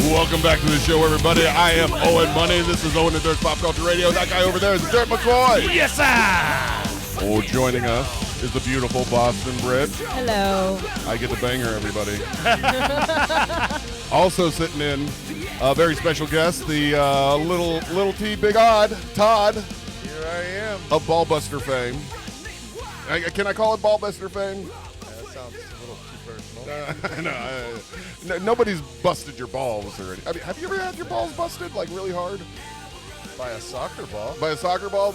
Welcome back to the show, everybody. I am Owen Money. This is Owen and Dirt's Pop Culture Radio. That guy over there is Dirt McCoy. Yes, sir. Oh, joining us is the beautiful Boston Brit. Hello. I get to bang her, everybody. Also sitting in a very special guest, the little T Big Odd, Todd. Here I am. Of Ballbuster fame. Can I call it Ballbuster fame? That sounds a little too personal. Nobody's busted your balls or anything. I mean, have you ever had your balls busted, like, really hard? By a soccer ball. By a soccer ball?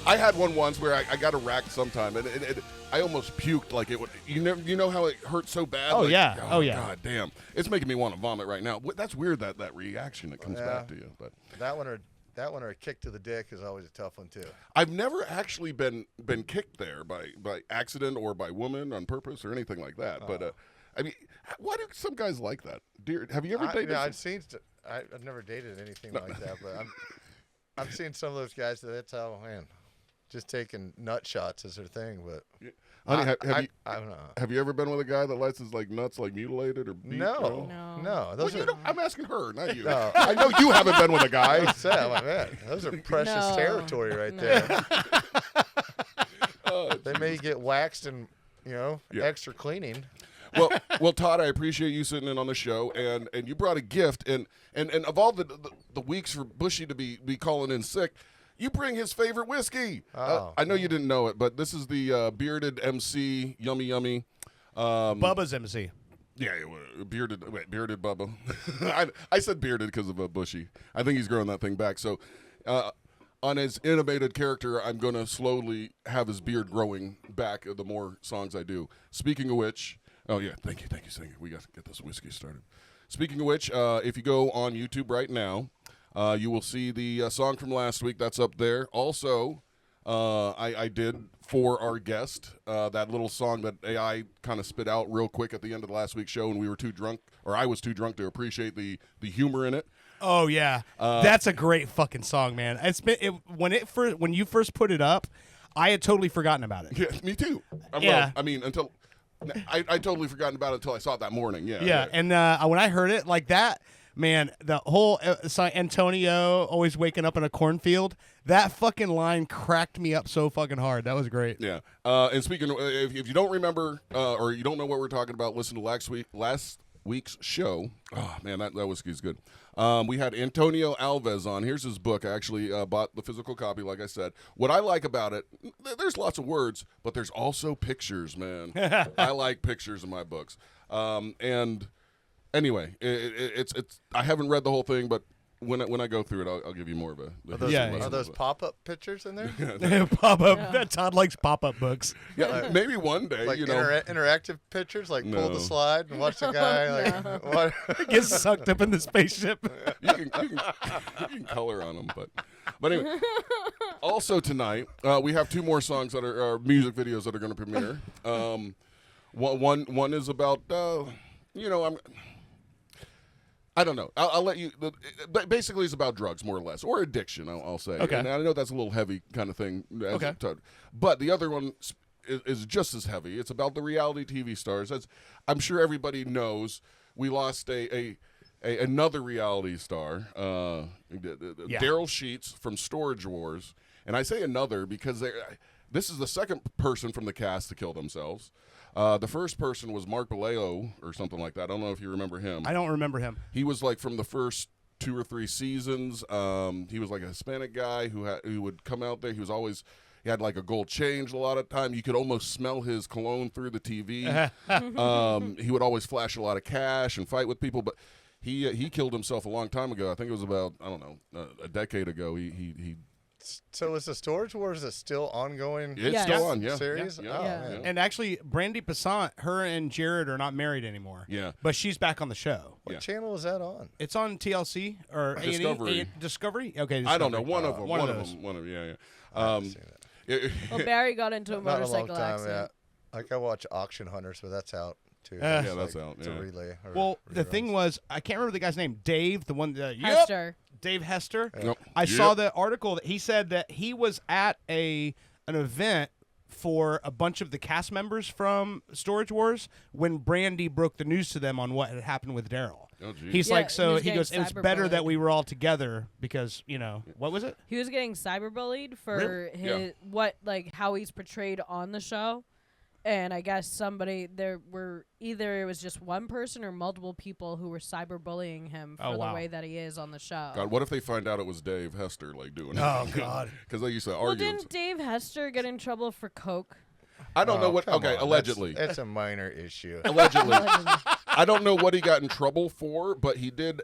I had one once where I got a rack sometime, and I almost puked. Like it would. You know how it hurt so bad? Oh, like, yeah. Oh, yeah. God damn. It's making me want to vomit right now. That's weird, that reaction that comes back to you. But That one or a kick to the dick is always a tough one, too. I've never actually been kicked there by accident or by woman on purpose or anything like that. Oh. But, I mean, why do some guys like that? Have you ever dated? I've never dated anything like that, but I've seen some of those guys that's how, man, just taking nut shots is their thing. But honey, I don't know. Have you ever been with a guy that likes his nuts mutilated or beat? No. I'm asking her, not you. No. I know you haven't been with a guy. Those are precious territory right there. They may get waxed and extra cleaning. Well, Todd, I appreciate you sitting in on the show, and you brought a gift, and of all the weeks for Bushy to be calling in sick, you bring his favorite whiskey. I know you didn't know it, but this is the Bearded MC, yummy. Bubba's MC. Yeah, bearded Bubba. I said bearded because of a Bushy. I think he's growing that thing back. So, on his innovated character, I'm going to slowly have his beard growing back the more songs I do. Speaking of which. Oh, yeah. Thank you. We got to get this whiskey started. Speaking of which, if you go on YouTube right now, you will see the song from last week. That's up there. Also, I did, for our guest, that little song that AI kind of spit out real quick at the end of the last week's show, and we were too drunk, or I was too drunk to appreciate the humor in it. Oh, yeah. That's a great fucking song, man. When you first put it up, I had totally forgotten about it. Yeah, me too. Yeah. Well, I mean, until... I totally forgotten about it until I saw it that morning. Yeah. And when I heard it like that, man, the whole song, Antonio always waking up in a cornfield, that fucking line cracked me up so fucking hard. That was great. Yeah. And speaking of, if you don't remember or you don't know what we're talking about, listen to last week's show. Oh, man, that whiskey's good. We had Antonio Alves on. Here's his book. I actually bought the physical copy, like I said. What I like about it, there's lots of words, but there's also pictures, man. I like pictures in my books. And anyway, it's I haven't read the whole thing, but when I go through it, I'll give you more of a. Are those pop-up pictures in there? Pop-up. Yeah. Todd likes pop-up books. Yeah, maybe one day. Like interactive pictures, like pull the slide and watch the guy. What? Gets sucked up in the spaceship. You can color on them, but anyway. Also tonight, we have two more songs that are music videos that are going to premiere. One is about I don't know. I'll let you. But basically, it's about drugs, more or less, or addiction. I'll say. Okay. And I know that's a little heavy kind of thing. Okay. But the other one is just as heavy. It's about the reality TV stars. As I'm sure everybody knows, we lost another reality star, Daryl Sheets from Storage Wars, and I say another because this is the second person from the cast to kill themselves. The first person was Mark Baleo or something like that. I don't know if you remember him. I don't remember him. He was like from the first 2 or 3 seasons. He was like a Hispanic guy who would come out there. He had like a gold chain a lot of time. You could almost smell his cologne through the TV. He would always flash a lot of cash and fight with people. But he killed himself a long time ago. I think it was about, I don't know, a decade ago. He So is the Storage Wars a still ongoing It's Yes. still on, yeah. series? Yeah. Oh, Yeah. man. And actually, Brandy Passant, her and Jared are not married anymore. Yeah. But she's back on the show. What Yeah. channel is that on? It's on TLC or A&E? Discovery. Discovery? Okay. I don't know. Discovery. One of them. one of One of those. them. One of yeah. I haven't seen it. Well, Barry got into a Not in a long motorcycle time, accident. yeah. Like I watch Auction Hunters, but that's out too. Yeah, that's out, It's a yeah. relay. Or Well, the reruns. thing was, I can't remember the guy's name. Dave, the one. Hester. Dave Hester. Nope. I saw the article that he said that he was at an event for a bunch of the cast members from Storage Wars when Brandy broke the news to them on what had happened with Daryl. Oh, geez. He's Yeah, like, so he he was goes, getting it's better that cyberbullied. we were all together because, what was it? He was getting cyberbullied for Really? his how he's portrayed on the show. And I guess there were either it was just one person or multiple people who were cyberbullying him for Oh, the wow. way that he is on the show. God, what if they find out it was Dave Hester doing it? Oh, God. Because they used to Well, argue. didn't Dave Hester get in trouble for coke? I don't know what. Come Okay, on, allegedly. It's a minor issue. Allegedly. I don't know what he got in trouble for, but he did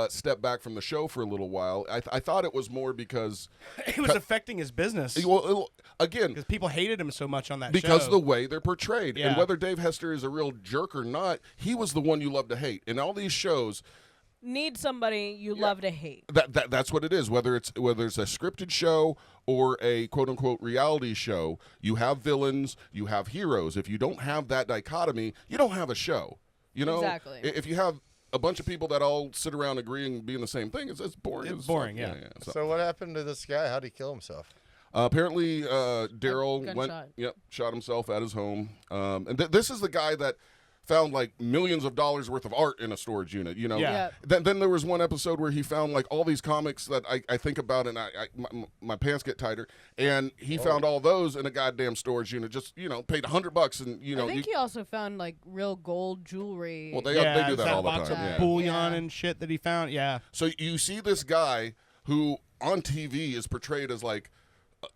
step back from the show for a little while. I thought it was more because, It was affecting his business again, because people hated him so much on that because show. of the way they're portrayed. Yeah. And whether Dave Hester is a real jerk or not, he was the one you love to hate. In all these shows, Need somebody you love to hate. that's what it is. Whether it's a scripted show or a quote unquote reality show, you have villains, you have heroes. If you don't have that dichotomy, you don't have a show. You know, Exactly. If you have a bunch of people that all sit around agreeing and being the same thing, it's boring. It's as boring, fuck. yeah. So, What happened to this guy? How'd he kill himself? apparently, Daryl gunshot. shot himself at his home. And this is the guy that found like millions of dollars worth of art in a storage unit. You know, Yeah. Then there was one episode where he found like all these comics that I think about, and my pants get tighter. And he found all those in a goddamn storage unit. Just paid $100, and I think he also found like real gold jewelry. well they yeah, do it's that all the box time. of Yeah. bullion Yeah. and shit that he found. Yeah. So you see this guy who on TV is portrayed as like,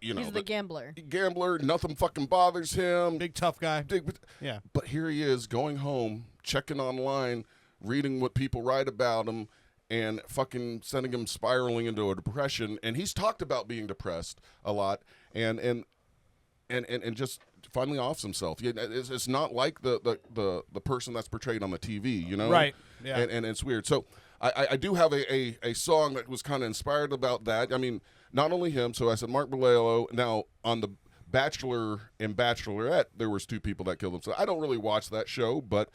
he's the gambler. gambler. Nothing fucking bothers him. Big tough guy. Big- Yeah. But here he is going home, checking online, reading what people write about him, and fucking sending him spiraling into a depression. And he's talked about being depressed a lot, and just finally offs himself. It's not like the person that's portrayed on the TV, Right. Yeah. And it's weird. So I do have a song that was kind of inspired about that. I mean, not only him. So I said Mark Bolello. Now on the Bachelor and Bachelorette, there was 2 people that killed themselves. I don't really watch that show, but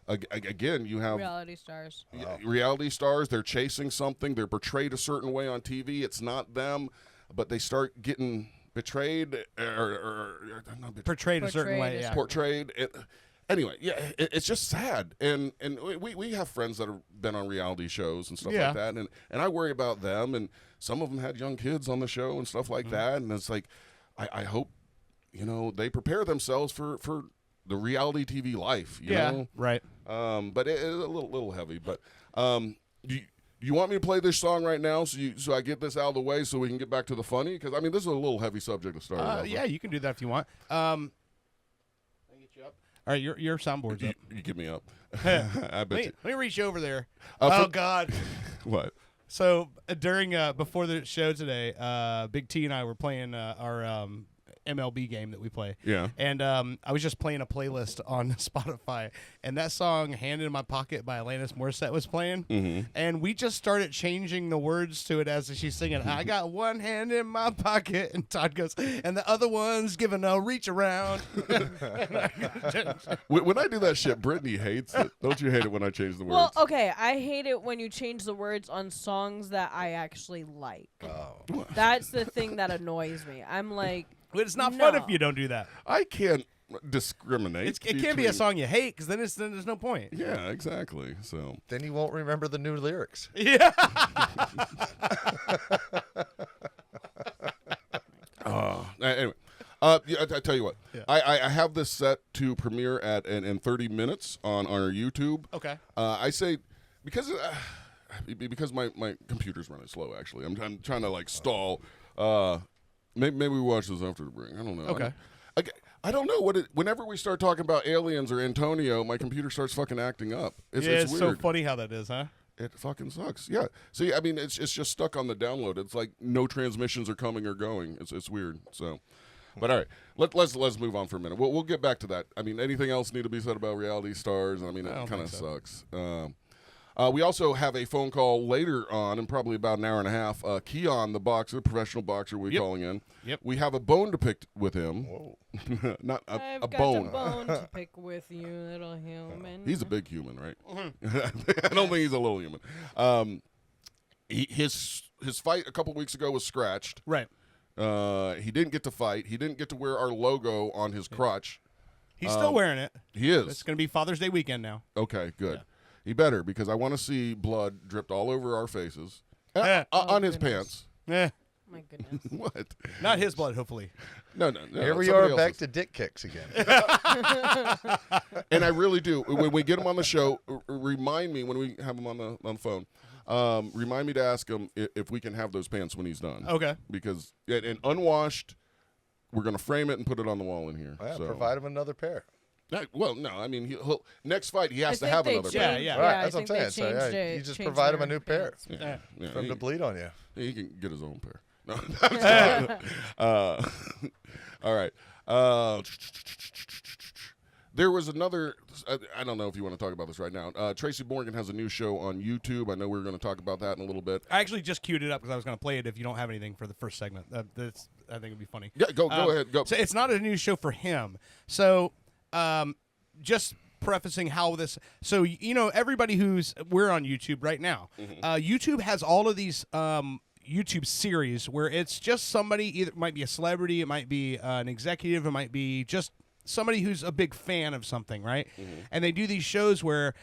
again, you have Reality stars. reality stars. They're chasing something. They're portrayed a certain way on TV. It's not them, but they start getting betrayed or not betrayed, Portrayed a certain Portrayed way. a Yeah. certain- portrayed. Anyway, yeah, it's just sad, and we have friends that have been on reality shows and stuff Yeah. like that, and I worry about them, and some of them had young kids on the show and stuff like that, and it's like, I hope, they prepare themselves for the reality TV life, you know? Right. But it's a little heavy, but do you want me to play this song right now so I get this out of the way so we can get back to the funny? Because I mean, this is a little heavy subject to start off with. Yeah, you can do that if you want. Let me get you up. All right, your soundboard's up. You get me up. I bet Let you. me reach over there. For- God. What? So during before the show today, Big T and I were playing our MLB game that we play. Yeah. And I was just playing a playlist on Spotify, and that song "Hand in My Pocket" by Alanis Morissette was playing, and we just started changing the words to it as she's singing. I got one hand in my pocket, and Todd goes, and the other one's giving a reach around. When I do that shit, Brittany hates it. Don't you hate it when I change the words? Well, okay, I hate it when you change the words on songs that I actually like. Oh. That's the thing that annoys me. I'm like, But it's not fun No. if you don't do that. I can't discriminate. It can't be a between- song you hate because then there's no point. Yeah, exactly. So Then you won't remember the new lyrics. Yeah. anyway, yeah, I tell you what, Yeah. I have this set to premiere at in 30 minutes on our YouTube. Okay. I say because my computer's running slow. Actually, I'm trying to like stall. Maybe we watch this after the break. I don't know. Okay. I don't know whenever we start talking about aliens or Antonio, my computer starts fucking acting up. It's It's so weird. funny how that is, huh? It fucking sucks. Yeah. See, I mean, it's just stuck on the download. It's like no transmissions are coming or going. It's weird. So, but all right, let's move on for a minute. We'll get back to that. I mean, anything else need to be said about reality stars? I mean, it kind of sucks. We also have a phone call later on, in probably about an hour and a half. Keon, the boxer, professional boxer, we're calling in. Yep. We have a bone to pick with him. Whoa. Not a I've got bone. a bone to pick with you, little human. He's a big human, right? I don't think he's a little human. His fight a couple weeks ago was scratched. Right. He didn't get to fight. He didn't get to wear our logo on his crotch. He's still wearing it. He is. It's going to be Father's Day weekend now. Okay, good. Yeah. He better, because I want to see blood dripped all over our faces. Yeah. On his goodness. pants. My goodness. What? Not his blood, hopefully. No. Here we somebody are back else's. to dick kicks again. And I really do. When we get him on the show, remind me when we have him on the phone. Remind me to ask him if we can have those pants when he's done. Okay. Because and unwashed, we're gonna frame it and put it on the wall in here. Yeah, so. provide him another pair. Well, no. I mean, he'll next fight he has to I think have they another Yeah, changed- yeah. Right, I that's what I'm think they saying. So, changed yeah, it- you just changed provide him their a new pair pants. Yeah. Yeah, for him to bleed on you. he can get his own pair. No. All right. There was another. I don't know if you want to talk about this right now. Tracy Morgan has a new show on YouTube. I know we were going to talk about that in a little bit. I actually just queued it up because I was going to play it if you don't have anything for the first segment. I think it'd be funny. Yeah, go ahead. Go. So it's not a new show for him. So just prefacing how this. So everybody we're on YouTube right now. YouTube has all of these YouTube series where it's just somebody. Either it might be a celebrity, it might be an executive, it might be just somebody who's a big fan of something, right? And they do these shows where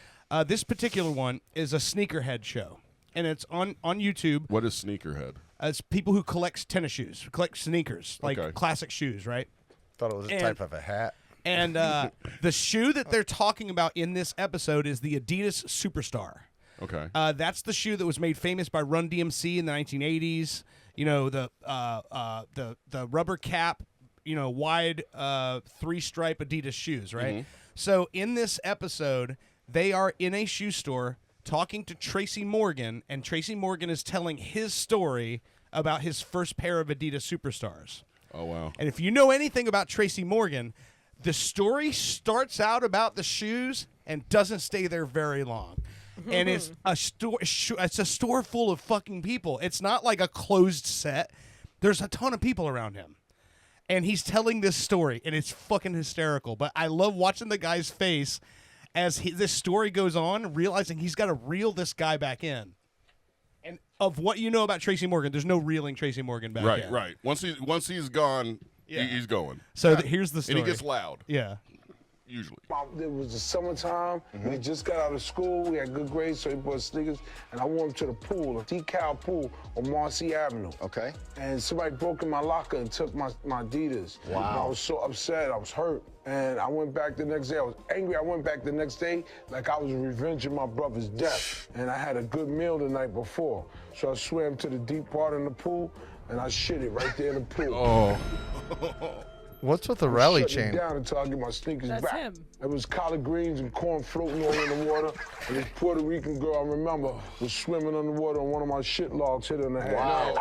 this particular one is a sneakerhead show, and it's on YouTube. What is sneakerhead? It's people who collect tennis shoes, who collect sneakers, like Okay. classic shoes, right? Thought it was a type of a hat. And the shoe that they're talking about in this episode is the Adidas Superstar. Okay. That's the shoe that was made famous by Run DMC in the 1980s. You know, the rubber cap, wide 3-stripe Adidas shoes, right? So in this episode, they are in a shoe store talking to Tracy Morgan, and Tracy Morgan is telling his story about his first pair of Adidas Superstars. Oh, wow. And if you know anything about Tracy Morgan, the story starts out about the shoes and doesn't stay there very long. And it's a store. It's a store full of fucking people. It's not like a closed set. There's a ton of people around him, and he's telling this story, and it's fucking hysterical. But I love watching the guy's face as this story goes on, realizing he's got to reel this guy back in. And of what you know about Tracy Morgan, there's no reeling Tracy Morgan back in. Right. Once he's gone, Yeah. he's going. So here's the story. And he gets loud. Yeah. Usually. It was the summertime. We just got out of school. We had good grades, so he bought sneakers. And I went him to the pool, a decal pool on Marcy Avenue. Okay. And somebody broke in my locker and took my Adidas. Wow. And I was so upset. I was hurt. And I went back the next day. I was angry. I went back the next day like I was revenging my brother's death. And I had a good meal the night before. So I swam to the deep part in the pool, and I shit it right there in the pool. Oh. What's with the rally Shut it chain? down until I get my sneakers That's back. him. It was collard greens and corn floating all in the water. And this Puerto Rican girl, I remember, was swimming underwater and one of my shit logs hit her in the head. Wow.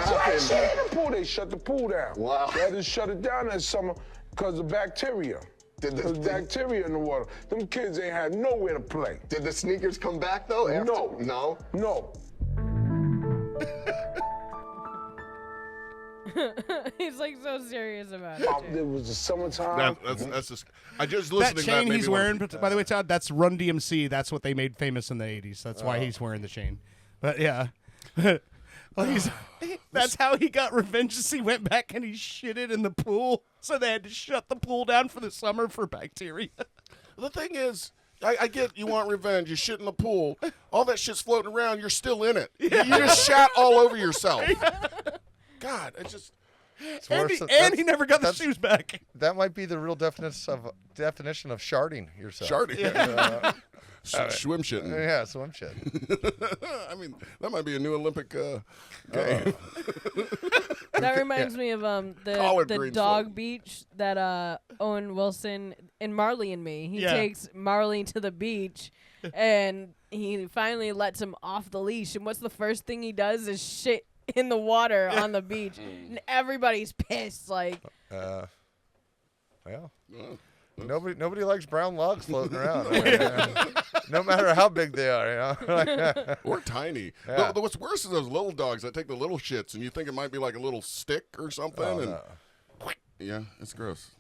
So I shit in the pool. They shut the pool down. Wow. They had to shut it down that summer because of bacteria. There's bacteria in the water. Them kids ain't had nowhere to play. Did the sneakers come back though? After? No. No. No. He's like so serious about it. too. It was the summertime. That's just. I just listening That to chain made he's me wanna- wearing, by the way, Todd, that's Run DMC. That's what they made famous in the 80s. That's why he's wearing the chain. But yeah. Well, that's how he got revenge. Is he went back and he shitted in the pool. So they had to shut the pool down for the summer for bacteria. The thing is, I get you want revenge. You shit in the pool. All that shit's floating around. You're still in it. You just shat all over yourself. God, it's just. It's And, worse he, than- and he never got the that's- shoes back. That might be the real definition of sharding yourself. Sharding. Swim shitting. Yeah, swim shit. I mean, that might be a new Olympic game. That reminds me of Collard the greens dog float. beach that Owen Wilson in Marley and Me. He Yeah. takes Marley to the beach, and he finally lets him off the leash, and what's the first thing he does is shit in the water on the beach, and everybody's pissed. Like, Well, Oh. nobody likes brown logs floating around. I mean, no matter how big they are, Or tiny. Yeah. What's worse is those little dogs that take the little shits, and you think it might be like a little stick or something. Oh, and no. yeah, it's gross.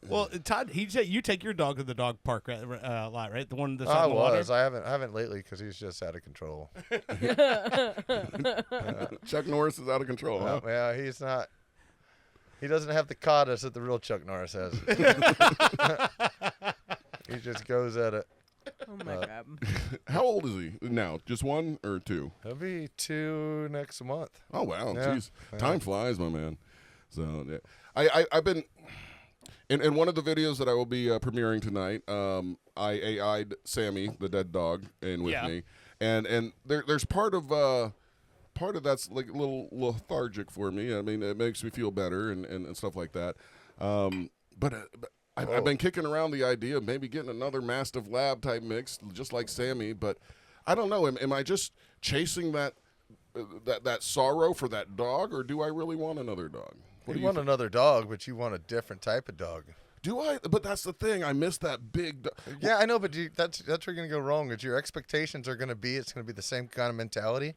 Well, Todd, you take your dog to the dog park a lot, right? The one that's out I in the water. was. I haven't lately because he's just out of control. Chuck Norris is out of control. Huh? Yeah, he's not. He doesn't have the caudus that the real Chuck Norris has. He just goes at it. oh my god. How old is he now? Just 1 or 2? He'll be 2 next month. Oh wow, Yeah. jeez, time flies, my man. So yeah. I've been in one of the videos that I will be premiering tonight. I AI'd Sammy, the dead dog, in with Yeah. me, and there's part of that's like a little lethargic for me. I mean, it makes me feel better and stuff like that. But I've been kicking around the idea of maybe getting another Mastiff Lab type mix, just like Sammy. But I don't know. Am I just chasing that sorrow for that dog, or do I really want another dog? What You do want think? another dog, but you want a different type of dog. Do I? But that's the thing. I miss that big dog. Yeah, I know, but that's where you're gonna go wrong. Is your expectations are gonna be it's gonna be the same kind of mentality,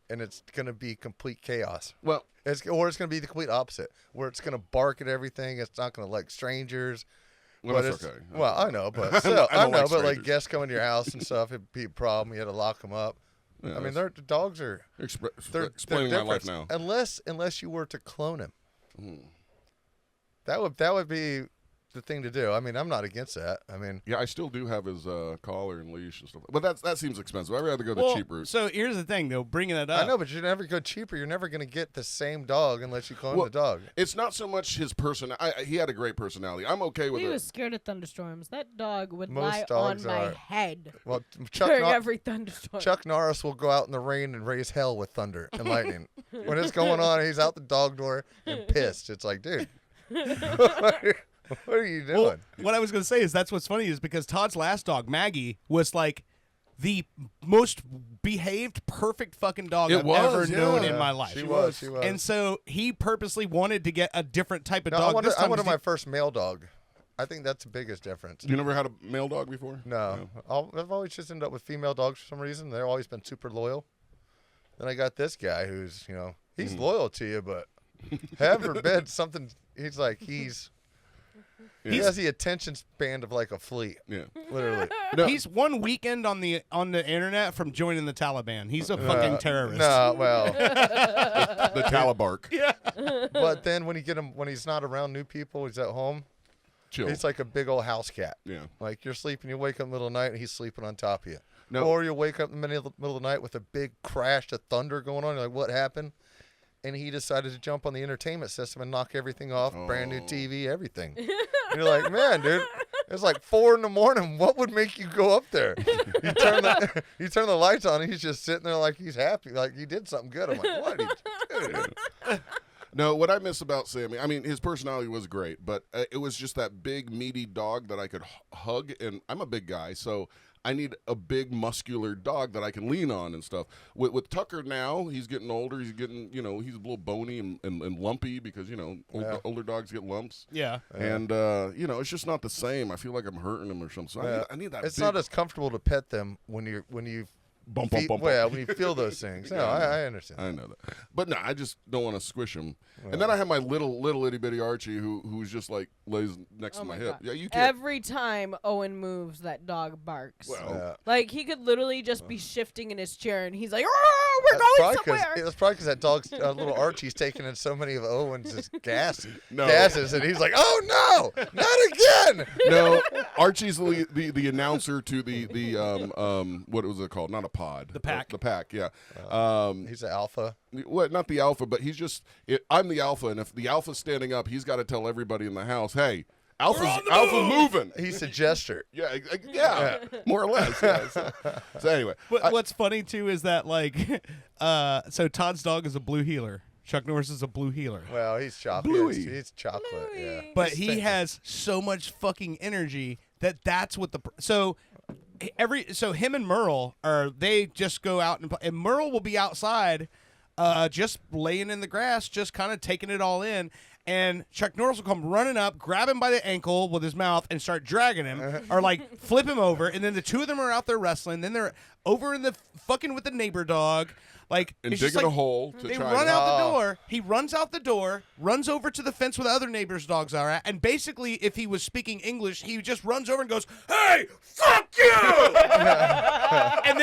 and it's gonna be complete chaos. Well, It's going to be the complete opposite, where it's going to bark at everything. It's not going to like strangers. well, but that's it's, okay. Well, I know, but I still, don't I know, like but like strangers. guests coming to your house and stuff, it'd be a problem. You had to lock them up. Yeah, I mean, that's- the dogs are they're explaining my life different. now. Unless you were to clone him, that would be the thing to do. I mean, I'm not against that. I mean, Yeah, I still do have his collar and leash and stuff. But that seems expensive. I'd rather go the Well, cheap route. so here's the thing, though. Bringing it up, I know, but you never go cheaper. You're never going to get the same dog unless you clone Well, the dog. It's not so much his personality. He had a great personality. I'm okay with He it. was scared of thunderstorms. That dog would Most lie on dogs my are. head Well, Chuck during Nor- every thunderstorm. Chuck Norris will go out in the rain and raise hell with thunder and lightning. When it's going on, he's out the dog door and pissed. It's like, dude, what are you doing? well, what I was going to say is that's what's funny is because Todd's last dog, Maggie, was like the most behaved, perfect fucking dog It I've was, ever yeah. known in my life. She was. And so he purposely wanted to get a different type of No, dog. I wanted, this time I wanted 'cause my first male dog. I think that's the biggest difference. You never had a male dog before? No, I've always just ended up with female dogs for some reason. They've always been super loyal. Then I got this guy who's, he's loyal to you, but heaven forbid something. He's like he has the attention span of like a flea, Yeah. literally. No, He's one weekend on the internet from joining the Taliban. He's a fucking terrorist. No, well, the Talabark. but then when he's not around new people, he's at home. Chill. He's like a big old house cat. Yeah. Like you're sleeping, you wake up in the middle of the night, and he's sleeping on top of you. No. Or you wake up in the middle of the night with a big crash of thunder going on. You're like, what happened? And he decided to jump on the entertainment system and knock everything off, brand new TV, everything. And you're like, man, dude, it's like 4 a.m. What would make you go up there? You turn the lights on, and he's just sitting there like he's happy, like he did something good. I'm like, what did he do? No, what I miss about Sammy, I mean, his personality was great, but it was just that big, meaty dog that I could hug. And I'm a big guy, so I need a big, muscular dog that I can lean on and stuff. With Tucker now, he's getting older. He's getting, he's a little bony and lumpy because, older dogs get lumps. Yeah. And, it's just not the same. I feel like I'm hurting him or something. So I need that It's big not as comfortable to pet them when you bump, bump, bump. Well, when you feel those things. No, I understand. I know that, but no, I just don't want to squish him. And then I have my little itty bitty Archie who's just like lays next to my hip. God. Yeah, you can't. Every time Owen moves, that dog barks. Well, Like he could literally just be shifting in his chair, and he's like, "Oh, we're going somewhere." That's probably because that dog's little Archie's taking in so many of Owen's gases, No. and he's like, "Oh no, not again!" no, Archie's the announcer to the what was it called? Not a pod. The pack. The pack. Yeah. He's an alpha. What? Not the alpha, but he's just. I'm the alpha, and if the alpha's standing up, he's got to tell everybody in the house, "Hey, alpha moving." He's a jester. Yeah, more or less. Yeah. So anyway, What's funny too is that so Todd's dog is a blue heeler. Chuck Norris is a blue heeler. Well, he's chocolate. Bluey. He's chocolate. Yeah. But he has so much fucking energy that's what so so him and Merle they just go out and Merle will be outside, just laying in the grass, just kind of taking it all in. And Chuck Norris will come running up, grab him by the ankle with his mouth, and start dragging him, or like flip him over. And then the two of them are out there wrestling. Then they're over in the fucking with the neighbor dog, like And it's just digging like, a hole to They try run to... out the door. He runs out the door, runs over to the fence where the other neighbors' dogs are at, and basically, if he was speaking English, he just runs over and goes, "Hey, fuck you!" and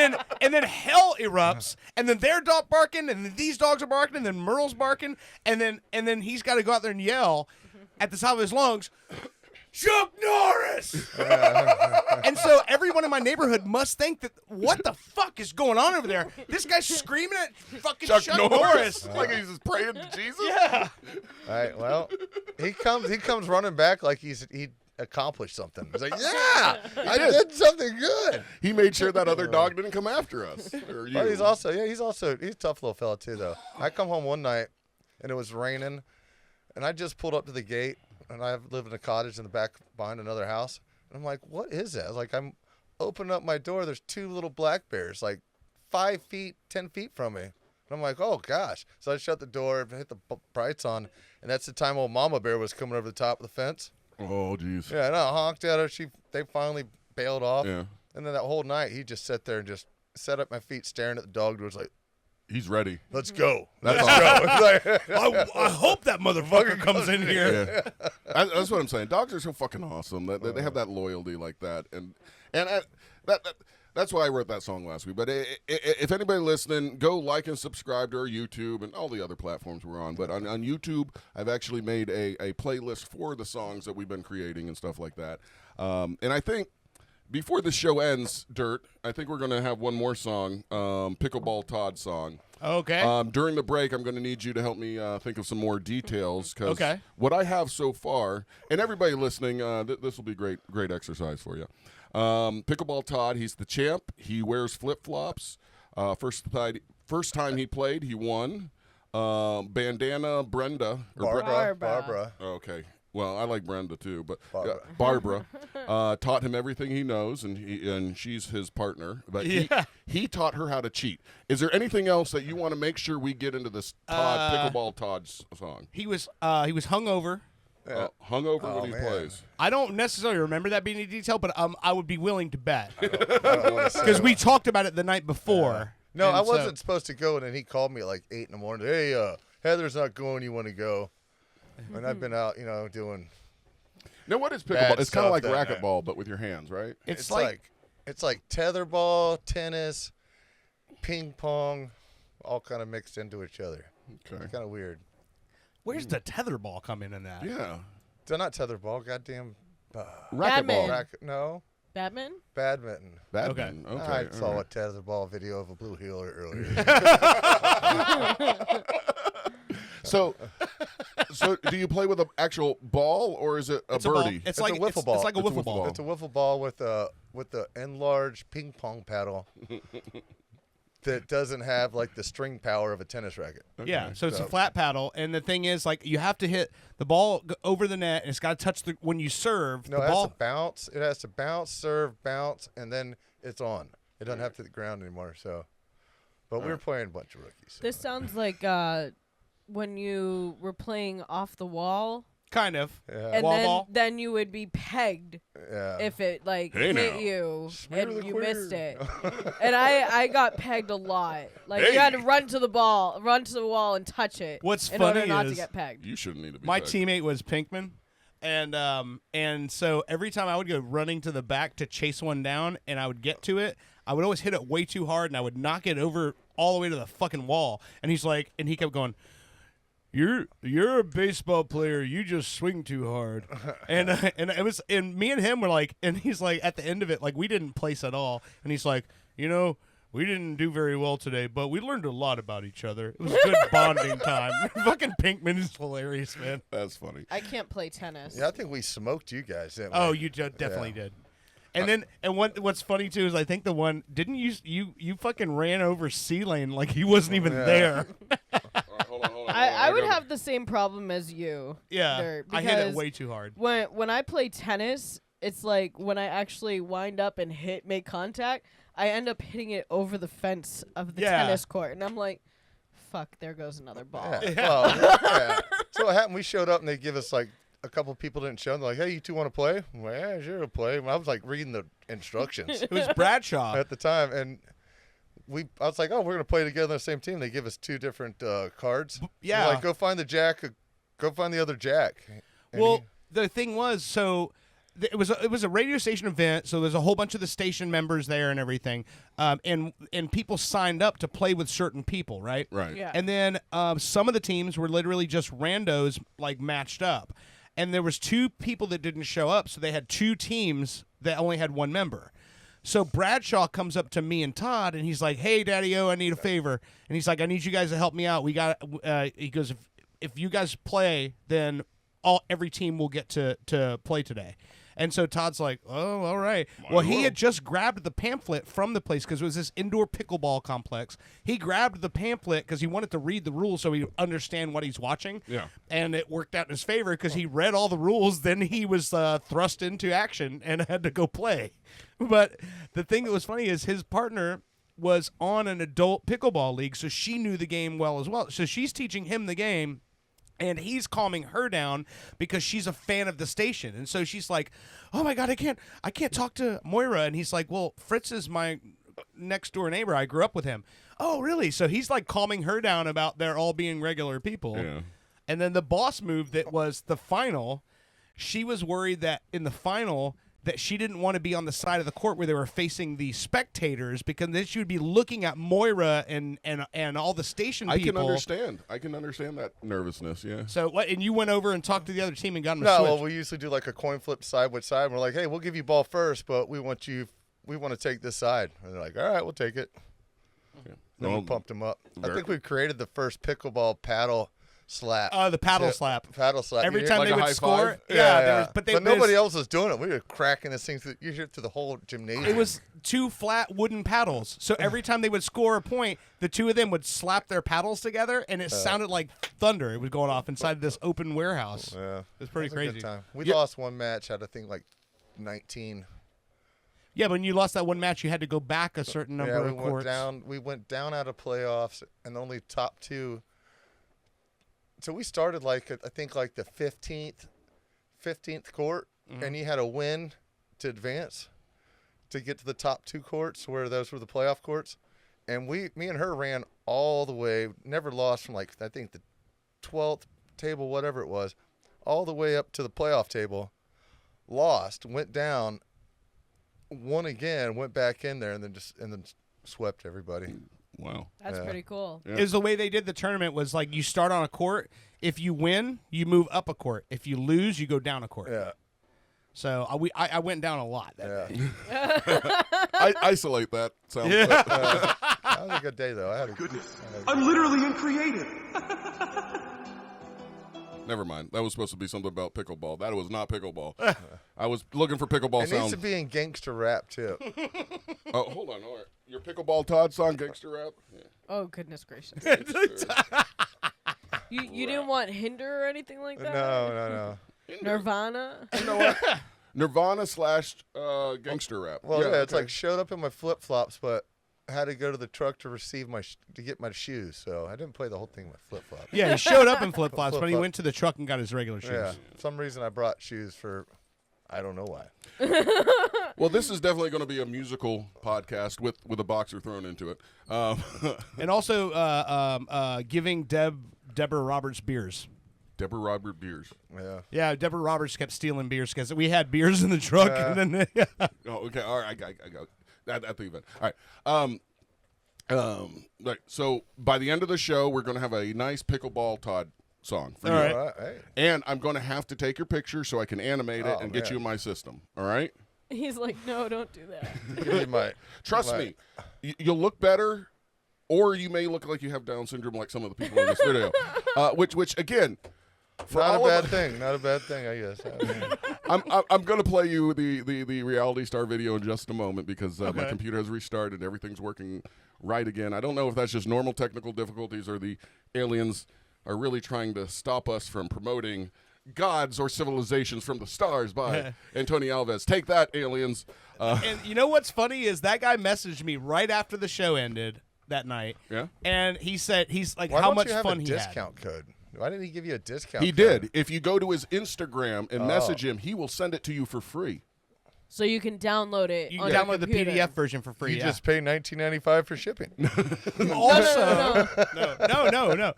then hell erupts, and then their dog barking, and then these dogs are barking, and then Merle's barking, and then he's got to go out there and yell at the top of his lungs, "Chuck Norris!" And so everyone in my neighborhood must think that, what the fuck is going on over there? This guy's screaming at fucking Chuck Norris. Like he's just praying to Jesus? Yeah. All right, well, he comes running back like he accomplished something. He's like, yeah, I did something good. He made sure that other dog didn't come after us. Or you. But he's a tough little fella too, though. I come home one night and it was raining, and I just pulled up to the gate, and I live in a cottage in the back behind another house. And I'm like, what is that? I was like, I'm opening up my door. There's two little black bears, like 5 feet, 10 feet from me. And I'm like, oh gosh. So I shut the door, hit the brights on, and that's the time old Mama Bear was coming over the top of the fence. Oh, jeez. Yeah, and I honked at her. They finally bailed off. Yeah. And then that whole night, he just sat there and just sat at my feet, staring at the dog doors, like, He's ready. let's go. That's Let's go. I hope that motherfucker comes in here. Yeah. That's what I'm saying. Dogs are so fucking awesome. They have that loyalty like that. And that's why I wrote that song last week. But if anybody listening, go like and subscribe to our YouTube and all the other platforms we're on. But on YouTube, I've actually made a playlist for the songs that we've been creating and stuff like that. And I think before the show ends, Dirt, I think we're going to have one more song, Pickleball Todd song. Okay. During the break, I'm going to need you to help me think of some more details. Because Okay. what I have so far, and everybody listening, this will be great exercise for you. Pickleball Todd, he's the champ. He wears flip-flops. First time he played, he won. Bandana Brenda. Barbara. Okay. Well, I like Brenda too, but Barbara taught him everything he knows, and she's his partner. But he taught her how to cheat. Is there anything else that you want to make sure we get into this Pickleball Todd's song? He was hungover. Hungover when he man. plays. I don't necessarily remember that being in detail, but I would be willing to bet I don't wanna say because we talked about it the night before. No, And I so- wasn't supposed to go, and then he called me at like 8 in the morning. Hey, Heather's not going. You want to go? And I've been out, doing. Now, what is Bad pickleball? It's kind of like stuff racquetball, but with your hands, right? It's It's like tetherball, tennis, ping pong, all kind of mixed into each other. Okay. Kind of weird. where's the tetherball come in that? Yeah. They're not tetherball. Goddamn. Racquetball. Badminton. No, Badminton? badminton. Badminton. Okay. I all saw right. a tetherball video of a blue heeler earlier. So do you play with an actual ball or is it a It's a ball. birdie? It's a like wiffle ball. It's like a It's a wiffle wiffle ball. ball. It's a wiffle ball with the enlarged ping pong paddle that doesn't have like the string power of a tennis racket. Yeah, so it's a So- flat paddle, and the thing is, like, you have to hit the ball over the net, and it's got to touch when you serve. No, the it has ball. to bounce. It has to bounce, serve, bounce, and then it's on. It doesn't have to hit the ground anymore. So, but we were playing a bunch of rookies. So. This sounds like when you were playing off the wall, Kind of. Yeah. and Wall then ball? then you would be pegged Yeah. if it like Hey, hit now. you Smear and the you queer. missed it. And I got pegged a lot. Like you had to run to the wall and touch it. What's in funny order not to is get pegged. You shouldn't need to be My pegged. teammate was Pinkman, and so every time I would go running to the back to chase one down, and I would get to it, I would always hit it way too hard, and I would knock it over all the way to the fucking wall. And he's like, and he kept going, You're a baseball player. You just swing too hard, and it was, and me and him were like, and he's like, at the end of it, like we didn't place at all, and he's like, we didn't do very well today, but we learned a lot about each other. It was a good bonding time. Fucking Pinkman is hilarious, man. That's funny. I can't play tennis. Yeah, I think we smoked you guys. Didn't we? Oh, you definitely did. And then, and what's funny too is I think the one didn't you fucking ran over C Lane like he wasn't even there. All right, hold on. I would have the same problem as you. Yeah, Dirt, I hit it because way too hard. When I play tennis, it's like when I actually wind up and make contact, I end up hitting it over the fence of the tennis court, and I'm like, fuck, there goes another ball. Yeah. Well, yeah. So what happened? We showed up and they give us like a couple people didn't show. And they're like, "Hey, you two want to play?" I'm like, "Yeah, sure, we'll play." And I was like reading the instructions It was Bradshaw. at the time, and I was like, "Oh, we're gonna play together on the same team." They give us two different cards. Yeah. They're like, go find the jack. Go find the other jack. And Well, the thing was, so it was a radio station event, so there's a whole bunch of the station members there and everything, and people signed up to play with certain people, right? Right. Yeah. And then some of the teams were literally just randos, like matched up, and there was two people that didn't show up, so they had two teams that only had one member. So Bradshaw comes up to me and Todd, and he's like, "Hey, Daddy-O, I need a favor," and he's like, "I need you guys to help me out. We got," he goes, "If you guys play, then every team will get to play today." And so Todd's like, "Oh, all right." Well, he had just grabbed the pamphlet from the place because it was this indoor pickleball complex. He grabbed the pamphlet because he wanted to read the rules so he would understand what he's watching. Yeah. And it worked out in his favor because he read all the rules. Then he was thrust into action and had to go play. But the thing that was funny is his partner was on an adult pickleball league, so she knew the game well as well. So she's teaching him the game. And he's calming her down because she's a fan of the station. And so she's like, "Oh my God, I can't talk to Moira." And he's like, "Well, Fritz is my next door neighbor. I grew up with him." "Oh, really?" So he's like calming her down about their all being regular people. Yeah. And then the boss move that was the final, she was worried that in the final that she didn't want to be on the side of the court where they were facing the spectators because then she would be looking at Moira and all the station people. I can understand that nervousness. Yeah. So what? And you went over and talked to the other team and got them to No, switch. well, we usually do like a coin flip side by side. And we're like, "Hey, we'll give you ball first, but we want to take this side." And they're like, "All right, we'll take it." Yeah. Then we pumped them up. I think we created the first pickleball paddle slap. The paddle slap. Paddle slap. Every You time like they a would high score, five? Yeah. but nobody else was doing it. We were cracking this thing through, you hear it through the whole gymnasium. It was two flat wooden paddles. So every time they would score a point, the two of them would slap their paddles together, and it sounded like thunder. It was going off inside this open warehouse. Yeah. It was pretty It was a crazy. good time. We lost one match out of, I think, like 19. Yeah, but when you lost that one match, you had to go back a certain number of courts. We went down out of playoffs, and only top two. So we started I think like the 15th court, and you had to win to advance to get to the top two courts where those were the playoff courts. And me and her ran all the way, never lost from I think the 12th table, whatever it was, all the way up to the playoff table. Lost, went down, won again, went back in there, and then swept everybody. Wow. That's pretty cool. Yeah. Is the way they did the tournament was like you start on a court. If you win, you move up a court. If you lose, you go down a court. Yeah. So I went down a lot that day. I isolate that. Sounds That was a good day, though. I had a Goodness, I'm literally uncreative. Never mind. That was supposed to be something about pickleball. That was not pickleball. I was looking for pickleball It sound. needs to be in gangster rap, too. Oh, hold on. All right. Your pickleball Todd song, gangster rap? Yeah. Oh, goodness gracious. Gangster. You didn't want Hinder or anything like that? No. Nirvana? You know what? Nirvana / gangster rap. Well, yeah, it's okay. like showed up in my flip-flops, but had to go to the truck to receive to get my shoes. So I didn't play the whole thing with flip-flops. Yeah, he showed up in flip-flops, but he Flip-flop. went to the truck and got his regular shoes. Yeah. For some reason I brought shoes for, I don't know why. Well, this is definitely going to be a musical podcast with a boxer thrown into it. And also giving Deborah Roberts beers. Deborah Robert Beers. Yeah. Yeah, Deborah Roberts kept stealing beers because we had beers in the truck. And then Oh, okay. All right. I got at the event. All right. Right. So by the end of the show, we're going to have a nice pickleball Todd song for All you. right. All right. Hey. And I'm going to have to take your picture so I can animate it Oh, and get man. you in my system. All right? He's like, no, don't do that. Give me my. Trust me, you'll look better, or you may look like you have Down syndrome like some of the people in this video. Which again, for Not a all of bad us- thing. Not a bad thing, I guess. I'm going to play you the reality star video in just a moment because my Okay. computer has restarted. Everything's working right again. I don't know if that's just normal technical difficulties or the aliens are really trying to stop us from promoting Gods or Civilizations from the Stars by Antonio Alves. Take that, aliens. And you know what's funny is that guy messaged me right after the show ended that night. Yeah. And he said he's like Why how don't much you have fun a he discount code? Why didn't he give you a discount? He code? did. If you go to his Instagram and message him, he will send it to you for free. So you can download it. You on can your download the computer. PDF version for free. You yeah. just pay $19.95 for shipping. Also, no.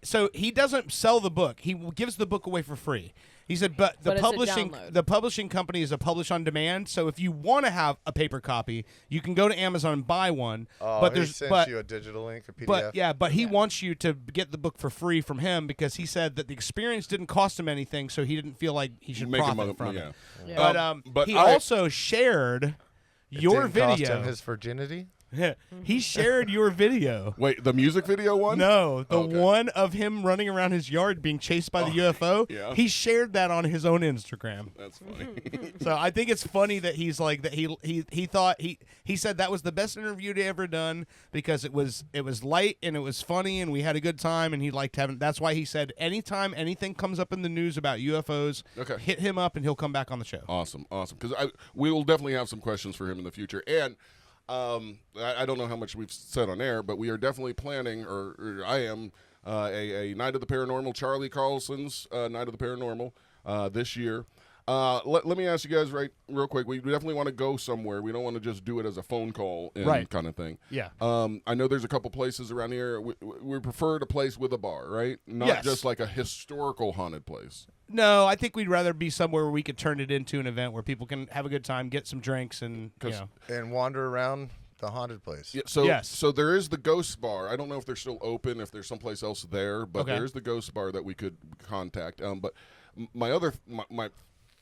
So he doesn't sell the book. He gives the book away for free. He said, but it's a publishing download. the publishing company is a publish on demand. So if you want to have a paper copy, you can go to Amazon and buy one. Oh, but he there's sends you a digital link, a PDF. But he wants you to get the book for free from him because he said that the experience didn't cost him anything, so he didn't feel like he should Make him profit from yeah. it. Yeah. But he I- also shared your Didn't cost video. him his virginity. He shared your video. Wait, the music video one? No, the Okay. one of him running around his yard being chased by the UFO. yeah. He shared that on his own Instagram. That's funny. So I think it's funny that he's like that. He thought he said that was the best interview he ever done because it was light and it was funny and we had a good time and he liked having. That's why he said anytime anything comes up in the news about UFOs, Okay. hit him up and he'll come back on the show. Awesome. Because we will definitely have some questions for him in the future. And I don't know how much we've said on air, but we are definitely planning, or I am, a Night of the Paranormal, Charlie Carlson's Night of the Paranormal this year. Let me ask you guys real quick. We definitely want to go somewhere. We don't want to just do it as a phone call Right. kind of thing. Yeah. I know there's a couple places around here. We prefer a place with a bar, right? Not Yes. just like a historical haunted place. No, I think we'd rather be somewhere where we could turn it into an event where people can have a good time, get some drinks, and And wander around the haunted place. Yeah, so Yes. so there is the Ghost Bar. I don't know if they're still open, if there's someplace else there, but Okay. there is the Ghost Bar that we could contact. But my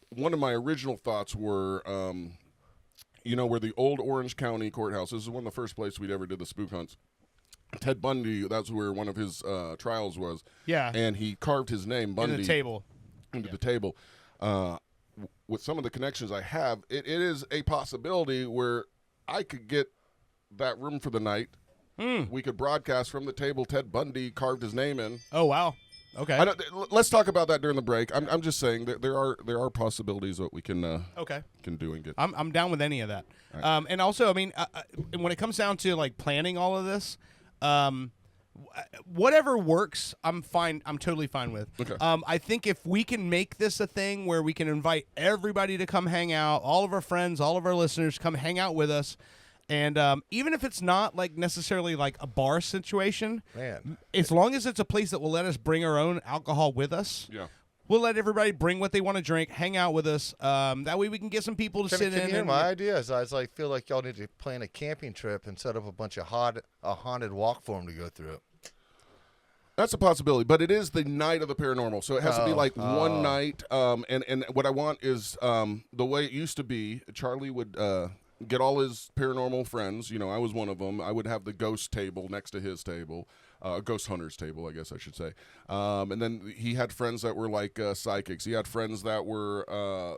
one of my original thoughts were, where the old Orange County Courthouse. This is one of the first places we'd ever did the spook hunts. Ted Bundy, that's where one of his trials was. Yeah. And he carved his name, Bundy, in the table. into the table. With some of the connections I have, it is a possibility where I could get that room for the night. We could broadcast from the table Ted Bundy carved his name in. Oh wow. Okay. Let's talk about that during the break. I'm just saying that there are possibilities that we can Okay. can do and get. I'm down with any of that. And also, I mean, when it comes down to like planning all of this, whatever works, I'm fine. I'm totally fine with. Okay. I think if we can make this a thing where we can invite everybody to come hang out, all of our friends, all of our listeners come hang out with us. And even if it's not like necessarily like a bar situation, Man. as long as it's a place that will let us bring our own alcohol with us, Yeah. we'll let everybody bring what they want to drink, hang out with us. That way we can get some people to Can sit you in. hear And my ideas? I was like, feel like y'all need to plan a camping trip and set up a bunch of haunted walk for them to go through. That's a possibility, but it is the Night of the Paranormal, so it has to be like one night. And what I want is the way it used to be. Charlie would get all his paranormal friends. I was one of them. I would have the ghost table next to his table, ghost hunters table, I guess I should say. And then he had friends that were like psychics. He had friends that were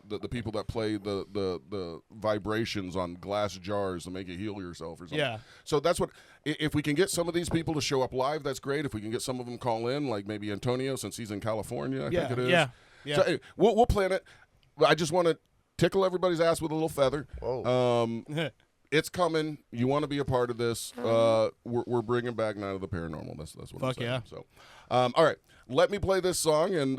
the people that play the vibrations on glass jars to make you heal yourself or something. Yeah. So that's what. If we can get some of these people to show up live, that's great. If we can get some of them call in, like maybe Antonio, since he's in California, I think it is. Yeah. So anyway, we'll plan it. I just want to tickle everybody's ass with a little feather. Whoa. It's coming. You want to be a part of this? We're bringing back Night of the Paranormal. That's what I'm Fuck saying. yeah. So, all right, let me play this song and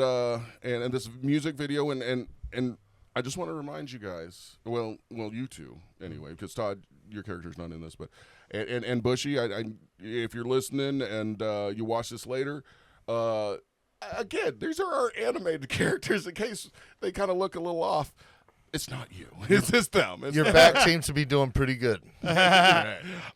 this music video and I just want to remind you guys. Well, you two anyway, because Todd, your character's not in this, but and Bushy, if you're listening and you watch this later, again, these are our animated characters. In case they kind of look a little off. It's not you. It's just them. Your back seems to be doing pretty good. All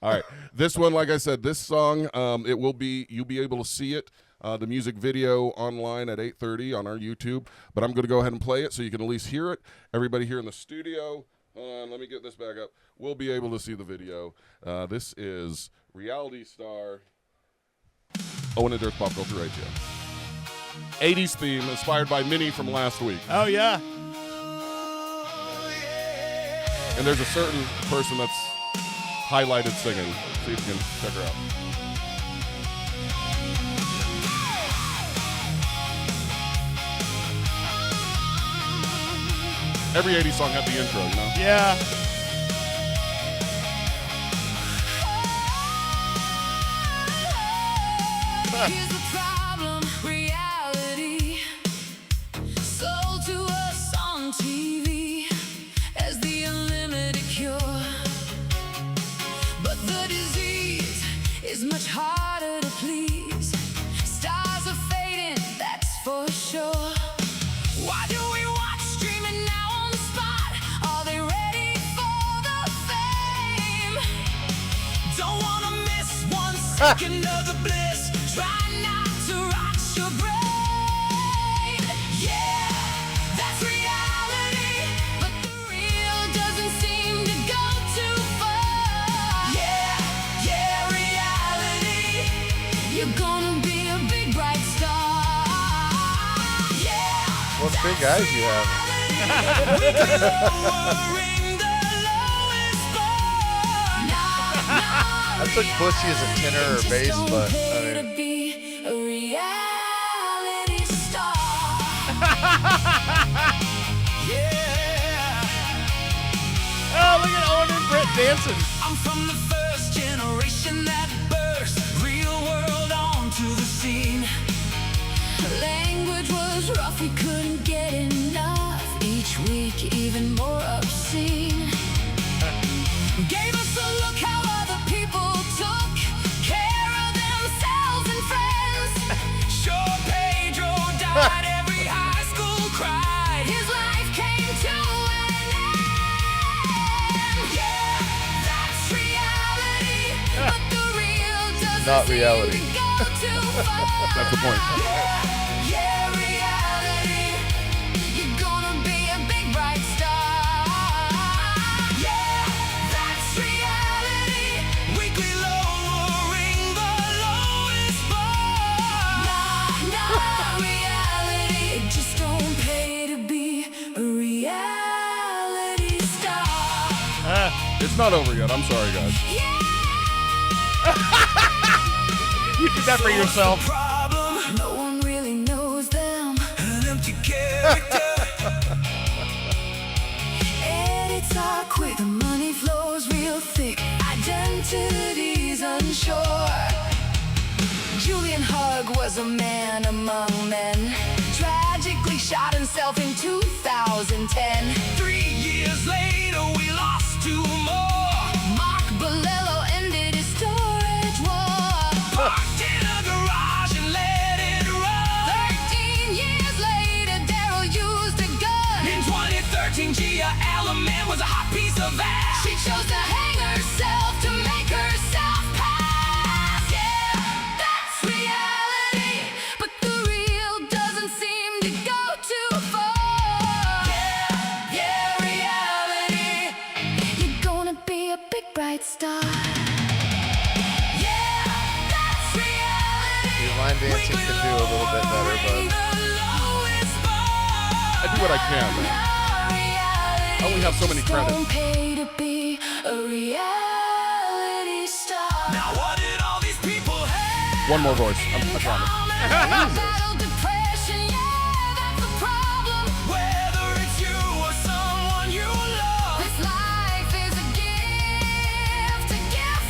right. This one, like I said, this song, you'll be able to see it, the music video online at 8:30 on our YouTube. But I'm going to go ahead and play it so you can at least hear it. Everybody here in the studio, let me get this back up. We'll be able to see the video. This is reality star Owen and Earth Pop Culture Radio. 80s theme inspired by Minnie from last week. Oh yeah. And there's a certain person that's highlighted singing. See if you can check her out. Every 80s song had the intro, you know? Yeah. Here's the problem, reality sold to us on TV as the unlimited cure. But the disease is much harder to please. Stars are fading, that's for sure. Why do we watch streaming now on the spot? Are they ready for the fame? Don't wanna miss 1 second of the bliss. Try not to rot your brain. Yeah, that's reality, but the real doesn't seem to go too far. Yeah, reality. You're gonna be a big bright star. Yeah. What big eyes you have. I took Bushy as a tenor or bass, but I mean, A reality star. Yeah. Oh, look at Owen and Britt dancing. I'm from the first generation that burst real world onto the scene. Language was rough, we couldn't get enough. Each week, even more obscene. Gave us a look how other people took care of themselves and friends. Sure, Pedro died, every high school cried. His life came to an end. Yeah, that's reality, but the real doesn't Not seem reality. to go too far. That's the point. Yeah, reality. You're gonna be a big bright star. Yeah, that's reality. Weekly lowering the lowest bar. Nah, reality. It just don't pay to be a reality star. It's not over yet. I'm sorry, guys. You did that for yourself. Problem, no one really knows them. An empty character. Edits are quick, the money flows real thick. Identity's unsure. Julian Hug was a man among men. Tragically shot himself in 2010. 3 years later, we lost 2 more. Mark Bolello ended his storage war. Parked in a garage and let it run. 13 years later, Daryl used a gun. In 2013, Gia Ellerman was a hot piece of ass. She chose to hang herself to make herself pass. Yeah, that's reality, but the real doesn't seem to go too far. Yeah, reality. You're gonna be a big bright star. Yeah, that's reality. your line dancing could do a little bit better, but I do what I can, man. I only have so many credits. Don't pay to be a reality star. Now what did all these people have? One more voice. I promise. Battle depression, yeah, that's the problem. Whether it's you or someone you love, this life is a gift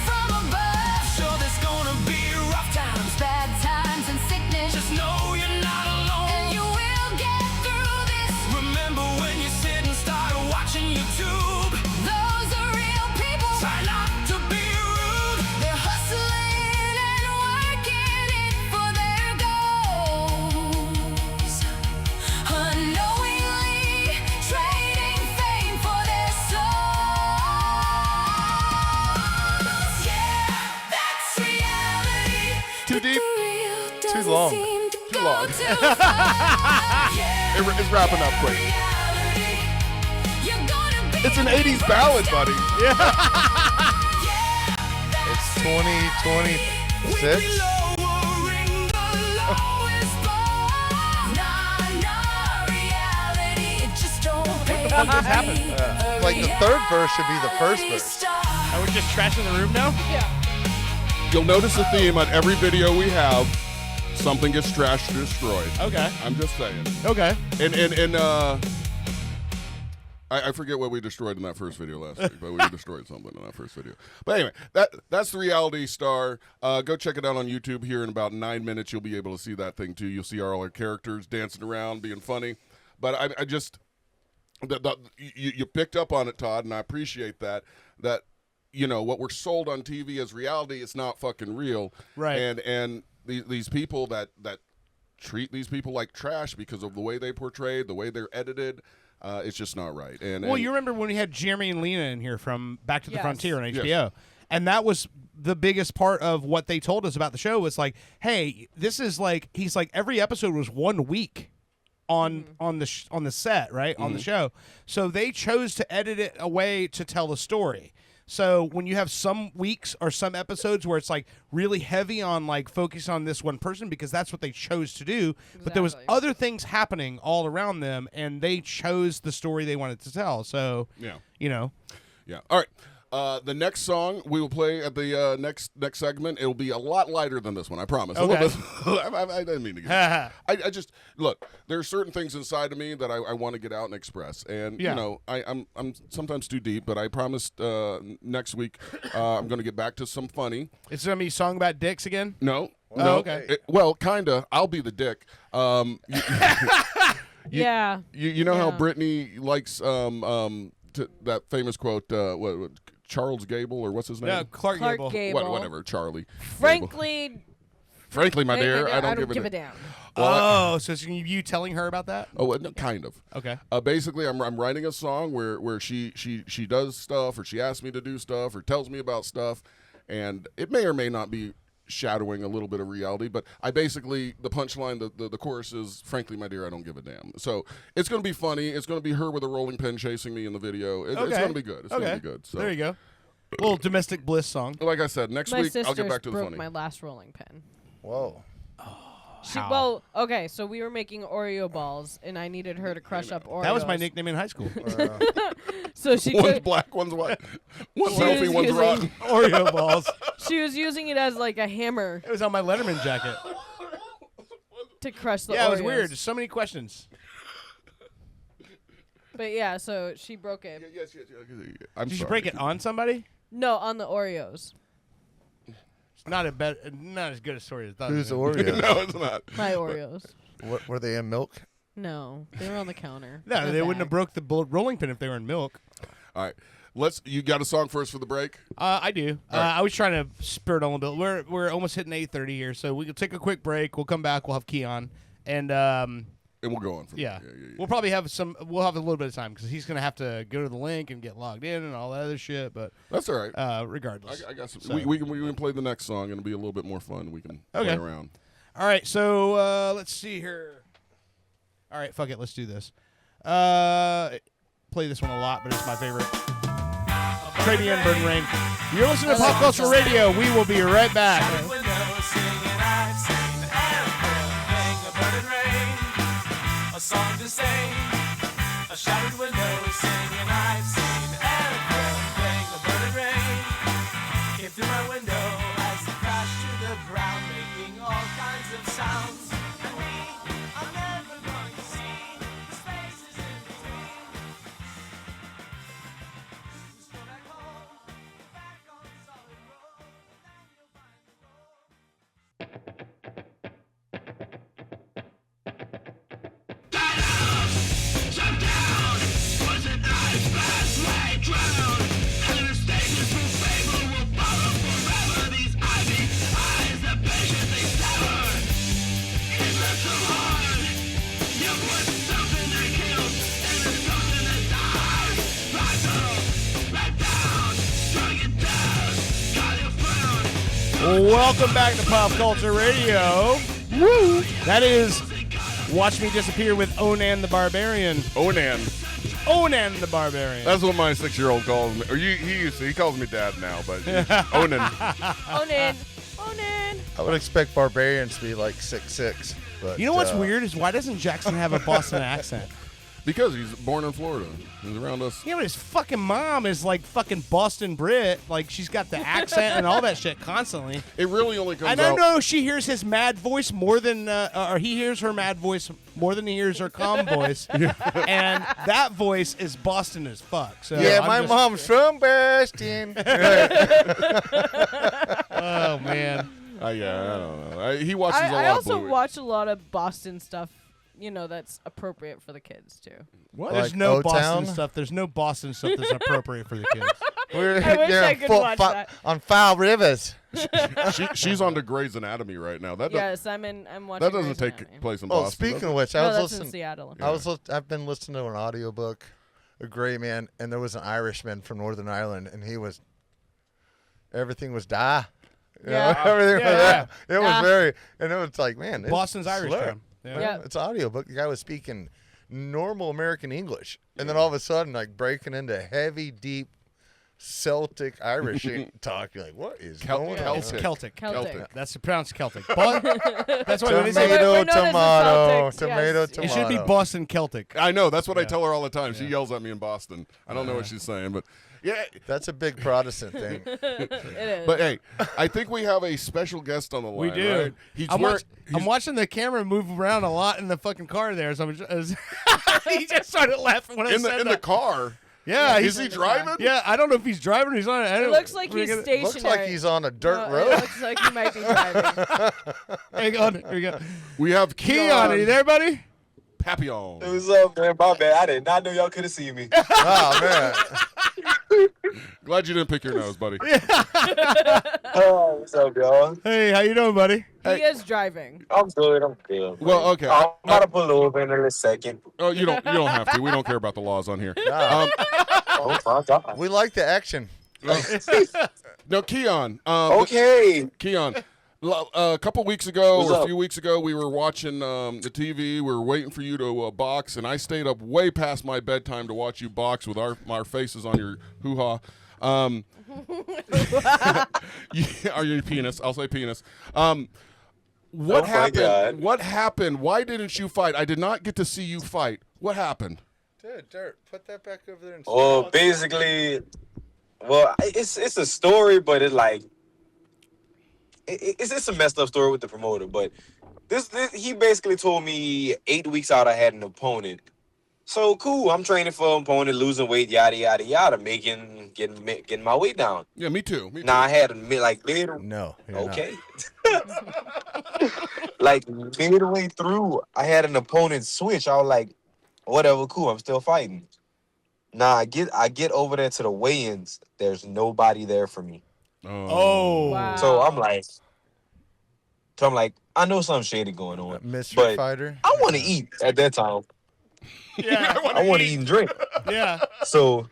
from above. Sure, there's gonna be rough times, bad times, and sickness. Just know you're not alone, and you will get through this. Remember when you sit and start watching YouTube? Those are real people. Try not to be rude. They're hustling and working it for their goals. Unknowingly trading fame for their souls. Yeah, that's reality. Too deep? Too long. Too long. It's wrapping up quick. It's an 80s ballad, buddy. it's 2026. What just happened? Like the third verse should be the first verse. Are we just trashing the room now? You'll notice a theme on every video we have. Something gets trashed or destroyed. Okay. I'm just saying. Okay. And I forget what we destroyed in that first video last week, but we destroyed something in that first video. But anyway, that's the Reality Star. Go check it out on YouTube. Here in about 9 minutes, you'll be able to see that thing too. You'll see all our characters dancing around, being funny. But I just you picked up on it, Todd, and I appreciate that. That what we're sold on TV as reality, it's not fucking real. Right. And these people that treat these people like trash because of the way they portrayed, the way they're edited. It's just not right. And you remember when we had Jeremy and Lena in here from Back to the Frontier on HBO, Yes. and that was the biggest part of what they told us about the show was like, hey, this is like he's like every episode was 1 week on the set, right, on the show, so they chose to edit it away to tell the story. So when you have some weeks or some episodes where it's like really heavy on like focus on this one person because that's what they chose to do, but there was other things happening all around them and they chose the story they wanted to tell. So Yeah. All right. The next song we will play at the next segment. It'll be a lot lighter than this one, I promise. Okay. I didn't mean to get I just look. There are certain things inside of me that I want to get out and express, and I'm sometimes too deep. But I promised next week I'm going to get back to some funny. It's gonna be a song about dicks again. No. Okay. Well, kinda. I'll be the dick. Yeah. You know how Britney likes that famous quote. What Charles Gable or what's his name? Yeah, Clark Gable. Whatever. Charlie. Frankly, my dear, I don't give a damn. Oh, so it's you telling her about that? Oh, no, kind of. Okay. Basically, I'm writing a song where she does stuff, or she asks me to do stuff, or tells me about stuff, and it may or may not be shadowing a little bit of reality, but I basically, the punchline, the chorus is, frankly, my dear, I don't give a damn. So it's going to be funny. It's going to be her with a rolling pin chasing me in the video. It's going to be good. It's going to be good. So there you go. A little domestic bliss song. like I said, next My week I'll get back to sisters the broke funny. my last rolling pin. Whoa. How? Okay, so we were making Oreo balls, and I needed her to crush up Oreos. That was my nickname in high school. So she One's took, black, one's white. One's She healthy, was one's using- rotten. Oreo balls. she was using it as like a hammer It was on my Letterman jacket. to crush the Oreos. Yeah, it was weird. So many questions. But yeah, so she broke it. Yes. I'm Did you sorry. break it on somebody? No, on the Oreos. It's not as good a story as that. Who's the is it? Oreos? No, it's not. My Oreos. What were they in milk? No, they were on the counter. No, in a they wouldn't have bag. broke the rolling pin if they were in milk. All right. You got a song for us for the break? I do. All right. I was trying to spur it on a little bit. We're almost hitting 8:30 here, so we can take a quick break. We'll come back. We'll have Keon, and And we'll go on from yeah, there. we'll probably have We'll have a little bit of time because he's gonna have to go to the link and get logged in and all that other shit. But That's all right. regardless, I got some. So- We can play the next song and it'll be a little bit more fun. We can play Okay. around. All right, so let's see here. All right, fuck it, let's do this. Play this one a lot, but it's my favorite. Trade me in, Burn Rain. You're listening to Pop Culture Radio. We will be right back. A song to sing, a shattered window singing. I've seen everything, a burning rain came through my window as it crashed to the ground, making all kinds of sounds. And we are never going to see the spaces in between. Just go back home, back on the solid road, and then you'll find the gold. Welcome back to Pop Culture Radio. Woo! That is Watch Me Disappear with Onan the Barbarian. Onan. Onan the Barbarian. That's what my 6-year-old calls me. Or he calls me dad now, but Onan. Onan. Onan. I would expect barbarians to be like 6'6", but You know what's weird is why doesn't Jackson have a Boston accent? Because he's born in Florida. He's around us. Yeah, but his fucking mom is like fucking Boston Brit. Like, she's got the accent and all that shit constantly. It really only comes And out. I know she hears his mad voice more than, or he hears her mad voice more than he hears her calm voice. And that voice is Boston as fuck. So Yeah, I'm my just- mom's from Boston. Oh, man. Yeah, I don't know. He watches a lot I of also Bluey. watch a lot of Boston stuff, that's appropriate for the kids, too. What? There's Like no O-Town? Boston stuff. There's no Boston stuff that's appropriate for the kids. We're I wish there I in could watch that. on Foul Rivers. She's on to Grey's Anatomy right now. That does, Yes, I'm watching that doesn't Grey's take Anatomy. place in Oh, Boston. speaking does of it? which, No, I was that's in listening. Seattle. I've been listening to an audiobook, A Gray Man, and there was an Irishman from Northern Ireland, and everything was da. You know, Yeah. everything Yeah, was It was very, and it was like, man, it's Boston's Irish slur. town. Yeah. Yeah. It's an audiobook. The guy was speaking normal American English, and then all of a sudden, like breaking into heavy, deep Celtic Irish talk. You're like, what is going on? It's Celtic. Celtic. That's pronounced Celtic. But that's why when they say Tomato, We're known as the tomato, Celtics, tomato, yes. tomato. it should be Boston Celtic. I know. That's what I tell her all the time. She yells at me in Boston. I don't know what she's saying, but yeah. That's a big Protestant thing. It is. But hey, I think we have a special guest on the line. We do. Right? He's I'm watching the camera move around a lot in the fucking car there. So he just started laughing when I in said the that. car. Yeah, Is he driving? Yeah, I don't know if he's driving or he's on it. It looks like he's stationary. Looks like he's on a dirt It road. looks like he might be driving. Hang on. Here we go. We have Keon, are you there, buddy? Papillon. What's up, man? My bad. I did not know y'all could have seen me. Oh man. Glad you didn't pick your nose, buddy. Oh, what's up, y'all? Hey, how you doing, buddy? He is driving. I'm good. I'm good. Well, okay. I'm about to pull over in a second. Oh, you don't have to. We don't care about the laws on here. Oh, my God. We like the action. No, Keon. Okay. Keon. A couple weeks ago, What's or a up? few weeks ago, we were watching the TV. We were waiting for you to box, and I stayed up way past my bedtime to watch you box with our faces on your hoo-ha. Or your penis. I'll say penis. What Oh, my happened? God. What happened? Why didn't you fight? I did not get to see you fight. What happened? Dude, Dirt, put that back over there. And Well, basically, it's a story, but it's like it's a messed up story with the promoter. But this he basically told me 8 weeks out I had an opponent. So cool, I'm training for an opponent, losing weight, yada yada yada, getting my weight down. Yeah, me too. Now I had like later. No. you're Okay. Like midway through, I had an opponent switch. I was like, whatever, cool. I'm still fighting. Now I get over there to the weigh-ins. There's nobody there for me. Oh. Wow. So I'm like, I know something shady going on. not. Mystery But fighter. I want to eat at that time. Yeah. I want to eat and drink. Yeah. So,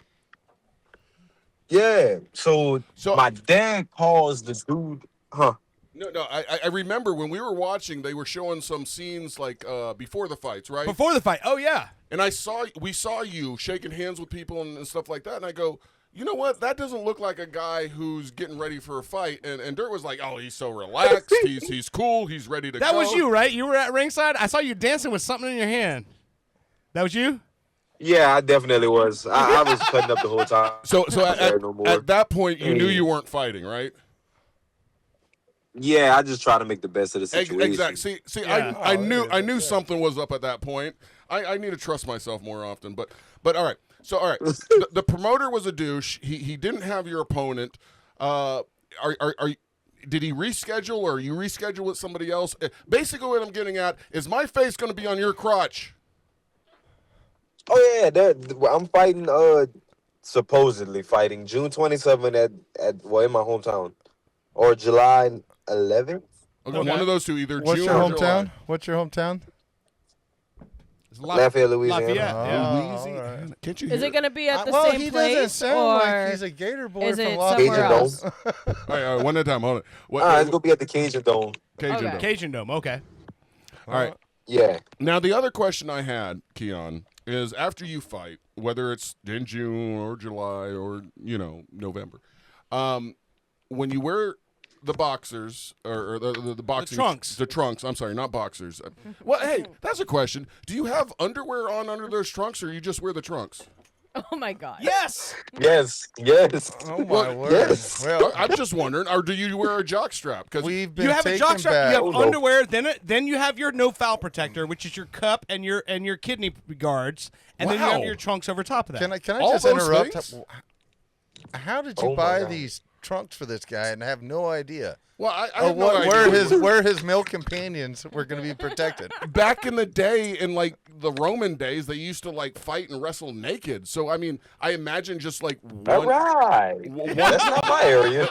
yeah. So my dad calls the dude, No, I remember when we were watching, they were showing some scenes like before the fights, right? Before the fight. Oh, yeah. And we saw you shaking hands with people and stuff like that, and I go, you know what? That doesn't look like a guy who's getting ready for a fight. And Dirt was like, oh, he's so relaxed, he's cool, he's ready to go. That was you, right? You were at ringside? I saw you dancing with something in your hand. That was you? Yeah, I definitely was. I was cutting up the whole time. So No more. at that point, you knew you weren't fighting, right? Yeah, I just try to make the best of the situation. Exactly. See, Yeah. I knew something was up at that point. I need to trust myself more often. But all right. So all right, the promoter was a douche. He didn't have your opponent. Did he reschedule, or you reschedule with somebody else? Basically, what I'm getting at is my face going to be on your crotch. Oh yeah, I'm fighting. Supposedly fighting June 27th at in my hometown, or July 11th. Okay, one of those two, either What's June your or July. hometown? What's your hometown? Lafayette, Louisiana. Lafayette, yeah. Louisiana. Can't you Is hear it going to be at the well, same he place? doesn't sound or like he's a Gator boy is from it Lafayette. somewhere Cajun else? Dome. All right, one at a time. Hold on. What, It's gonna be at the Cajun Dome. Cajun Okay. Dome. Cajun Dome. Okay. All right. Yeah. Now, the other question I had, Keon, is after you fight, whether it's in June or July or, November, when you wear the boxers or the boxing trunks. The trunks. I'm sorry, not boxers. Well, hey, that's a question. Do you have underwear on under those trunks, or you just wear the trunks? Oh my God. Yes. Yes. Oh my word. Yes. Well, I'm just wondering, or do you wear a jock strap? Because we've been You have a taken jock strap. back. You have underwear. Then you have your no foul protector, which is your cup and your kidney guards, and then you have Wow. your trunks over top of that. Can I All just those interrupt? things? How did you Oh my buy God. these trunks for this guy and have no idea? well, I Oh, have no idea. where his male companions were going to be protected? Back in the day, in like the Roman days, they used to like fight and wrestle naked. So I mean, I imagine just like All one. right. That's not my area.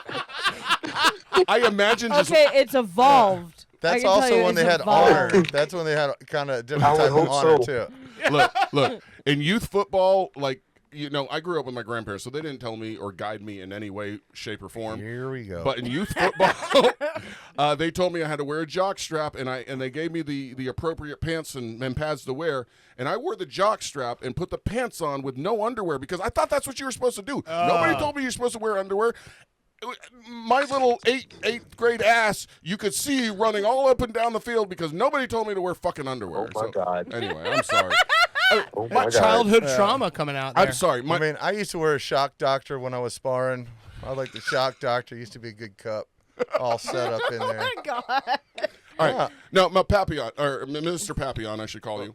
I imagine just. Okay, it's evolved. I That's can tell also you when they it's had evolved. honor. That's when they had kind of I different would type of hope honor so. too. look, in youth football, like, you know, I grew up with my grandparents, so they didn't tell me or guide me in any way, shape, or form. Here we go. But in youth football, they told me I had to wear a jock strap, and they gave me the appropriate pants and pads to wear, and I wore the jock strap and put the pants on with no underwear because I thought that's what you were supposed to do. Nobody told me you're supposed to wear underwear. My little eighth grade ass, you could see running all up and down the field because nobody told me to wear fucking underwear. Oh my God. Anyway, I'm sorry. Oh my my God. childhood trauma coming out there. I'm sorry. I mean, I used to wear a shock doctor when I was sparring. I like the shock doctor. Used to be a good cup, all set up in there. Oh my God. All right. Now, my Papillon, or Mr. Papillon, I should call you.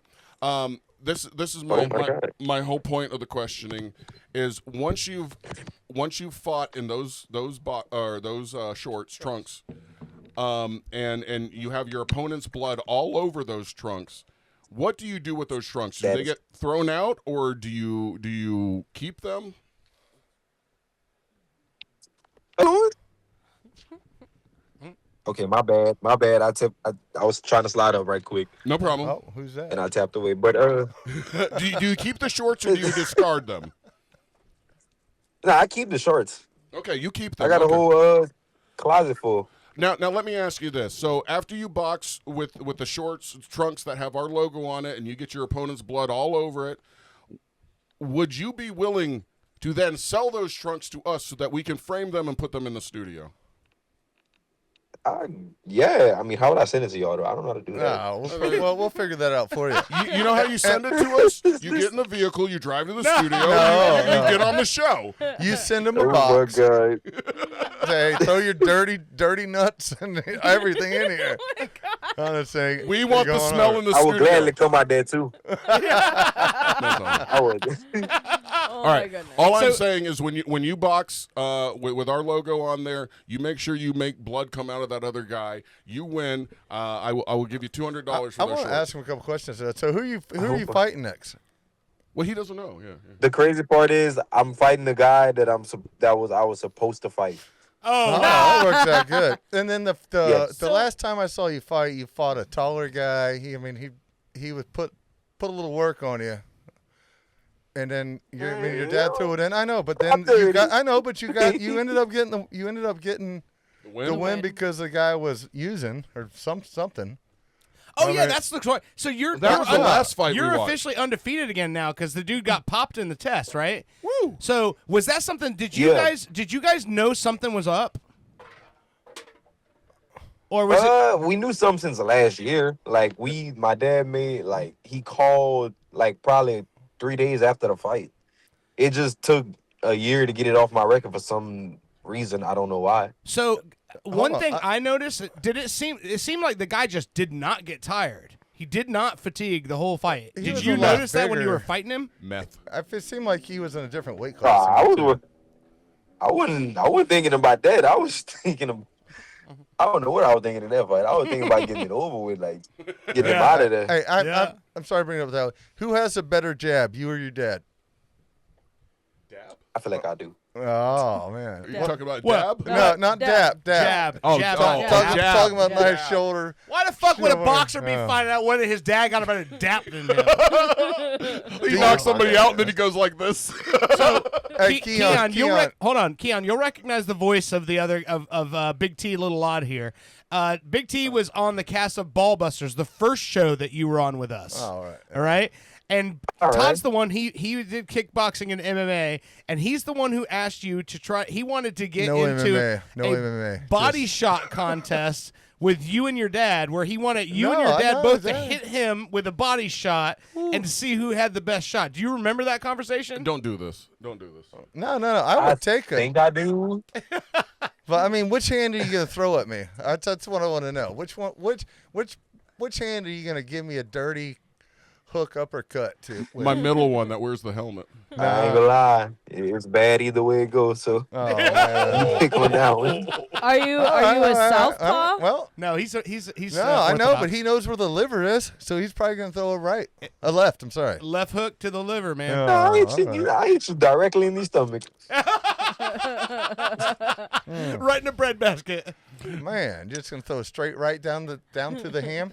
This is Oh my God. my whole point of the questioning is once you've fought in those shorts, trunks, and you have your opponent's blood all over those trunks. What do you do with those trunks? Do they get thrown out, or do you keep them? Okay, my bad. I was trying to slide up right quick, No problem. Oh, who's that? and I tapped away. But Do you keep the shorts or do you discard them? nah, I keep the shorts. Okay, you keep them. I got Okay. a whole closet full. Now let me ask you this. So after you box with the shorts, trunks that have our logo on it, and you get your opponent's blood all over it, would you be willing to then sell those trunks to us so that we can frame them and put them in the studio? Yeah, I mean, how would I send it to y'all? Though? I don't know how to do that. No, we'll figure that out for you. You know how you send it to us? You get in the vehicle, you drive to the studio, you get on the show. You send them a Oh box. my God. Say, throw your dirty nuts and everything in here. Honestly, We want the smell in the I would studio. gladly come out there too. That's all. I would. Oh All my right. goodness. All I'm saying is when you box with our logo on there, you make sure you make blood come out of that other guy. You win. I will give you $200 for I those want shorts. to ask him a couple questions. So who are you fighting next? Well, he doesn't know. Yeah. The crazy part is I'm fighting the guy that I was supposed to fight. Oh, that works out good. And then the Yes. last time I saw you fight, you fought a taller guy. He would put a little work on you. And then your dad threw it in. I know, but then you ended up getting the win because the guy was using or something. Oh yeah, that's the story. So That was the last fight You're we watched. officially undefeated again now because the dude got popped in the test, right? Woo! So was that something? Did you Yeah. guys know something was up? Or was it? We knew something since last year. Like my dad he called like probably 3 days after the fight. It just took a year to get it off my record for some reason. I don't know why. So one on, thing I noticed, it seemed like the guy just did not get tired. He did not fatigue the whole fight. He Did was you a lot notice that when you bigger. were fighting him? Meth. It seemed like he was in a different weight class. I than you, too. wasn't thinking about that. I was thinking of, I don't know what I was thinking in that fight. I was thinking about getting it over with, like getting him out of there. Hey, Yeah. I'm sorry to bring it up that way. Who has a better jab, you or your dad? I feel like I do. Oh man. Are you talking about What? dab? No, not dab. Jab. Oh, jab, oh, jab. Talking about Jab. nice shoulder. Why the fuck would a Sure. boxer be Oh. finding out whether his dad got a better dap than him? He knocks somebody out and then he goes like this. Hey, Keon, Keon. hold on, Keon. You'll recognize the voice of the other of Big T, Little Odd here. Big T was on the cast of Ballbusters, the first show that you were on with us. Oh, all right. All right. And All Todd's right. the one, he did kickboxing and MMA, and he's the one who asked you to try, he wanted to get No into MMA. No a MMA. body Just- shot contest with you and your dad, where he wanted you and No, your I dad know both to that. hit him with a body shot and to see who had the best shot. Do you remember that conversation? Don't do this. Don't do this. No. I would take it. think I do. But I mean, which hand are you gonna throw at me? That's what I want to know. Which one? Which hand are you gonna give me a dirty hook uppercut to? With? My middle one that wears the helmet. I ain't gonna lie. It's bad either way it goes, so Oh man. pick one out. Are you a southpaw? Well, No, he's no, I know, orthodox. but he knows where the liver is, so he's probably gonna throw a left. I'm sorry. Left hook to the liver, man. Yeah. No, I hit all you. I hit you directly in the stomach. Right in the bread basket. Man, you're just gonna throw a straight right down to the ham.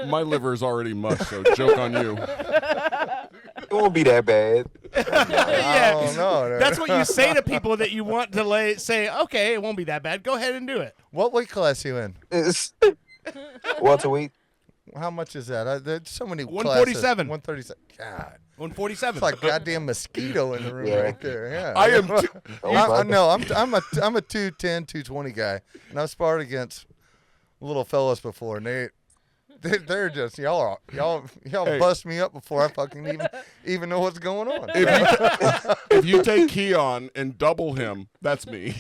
My liver is already mush, so joke on you. It won't be that bad. Yeah. Oh no, dude. That's what you say to people that you want to say, okay, it won't be that bad. Go ahead and do it. What weight class you in? It's welterweight. How much is that? There's so many. 147. 137. God, 147. it's like goddamn mosquito in the room Yeah. right there. Yeah. I am. I'm a 210, 220 guy, and I've sparred against little fellas before, and they're just y'all bust me up before I fucking even know what's going on. If you take Keon and double him, that's me.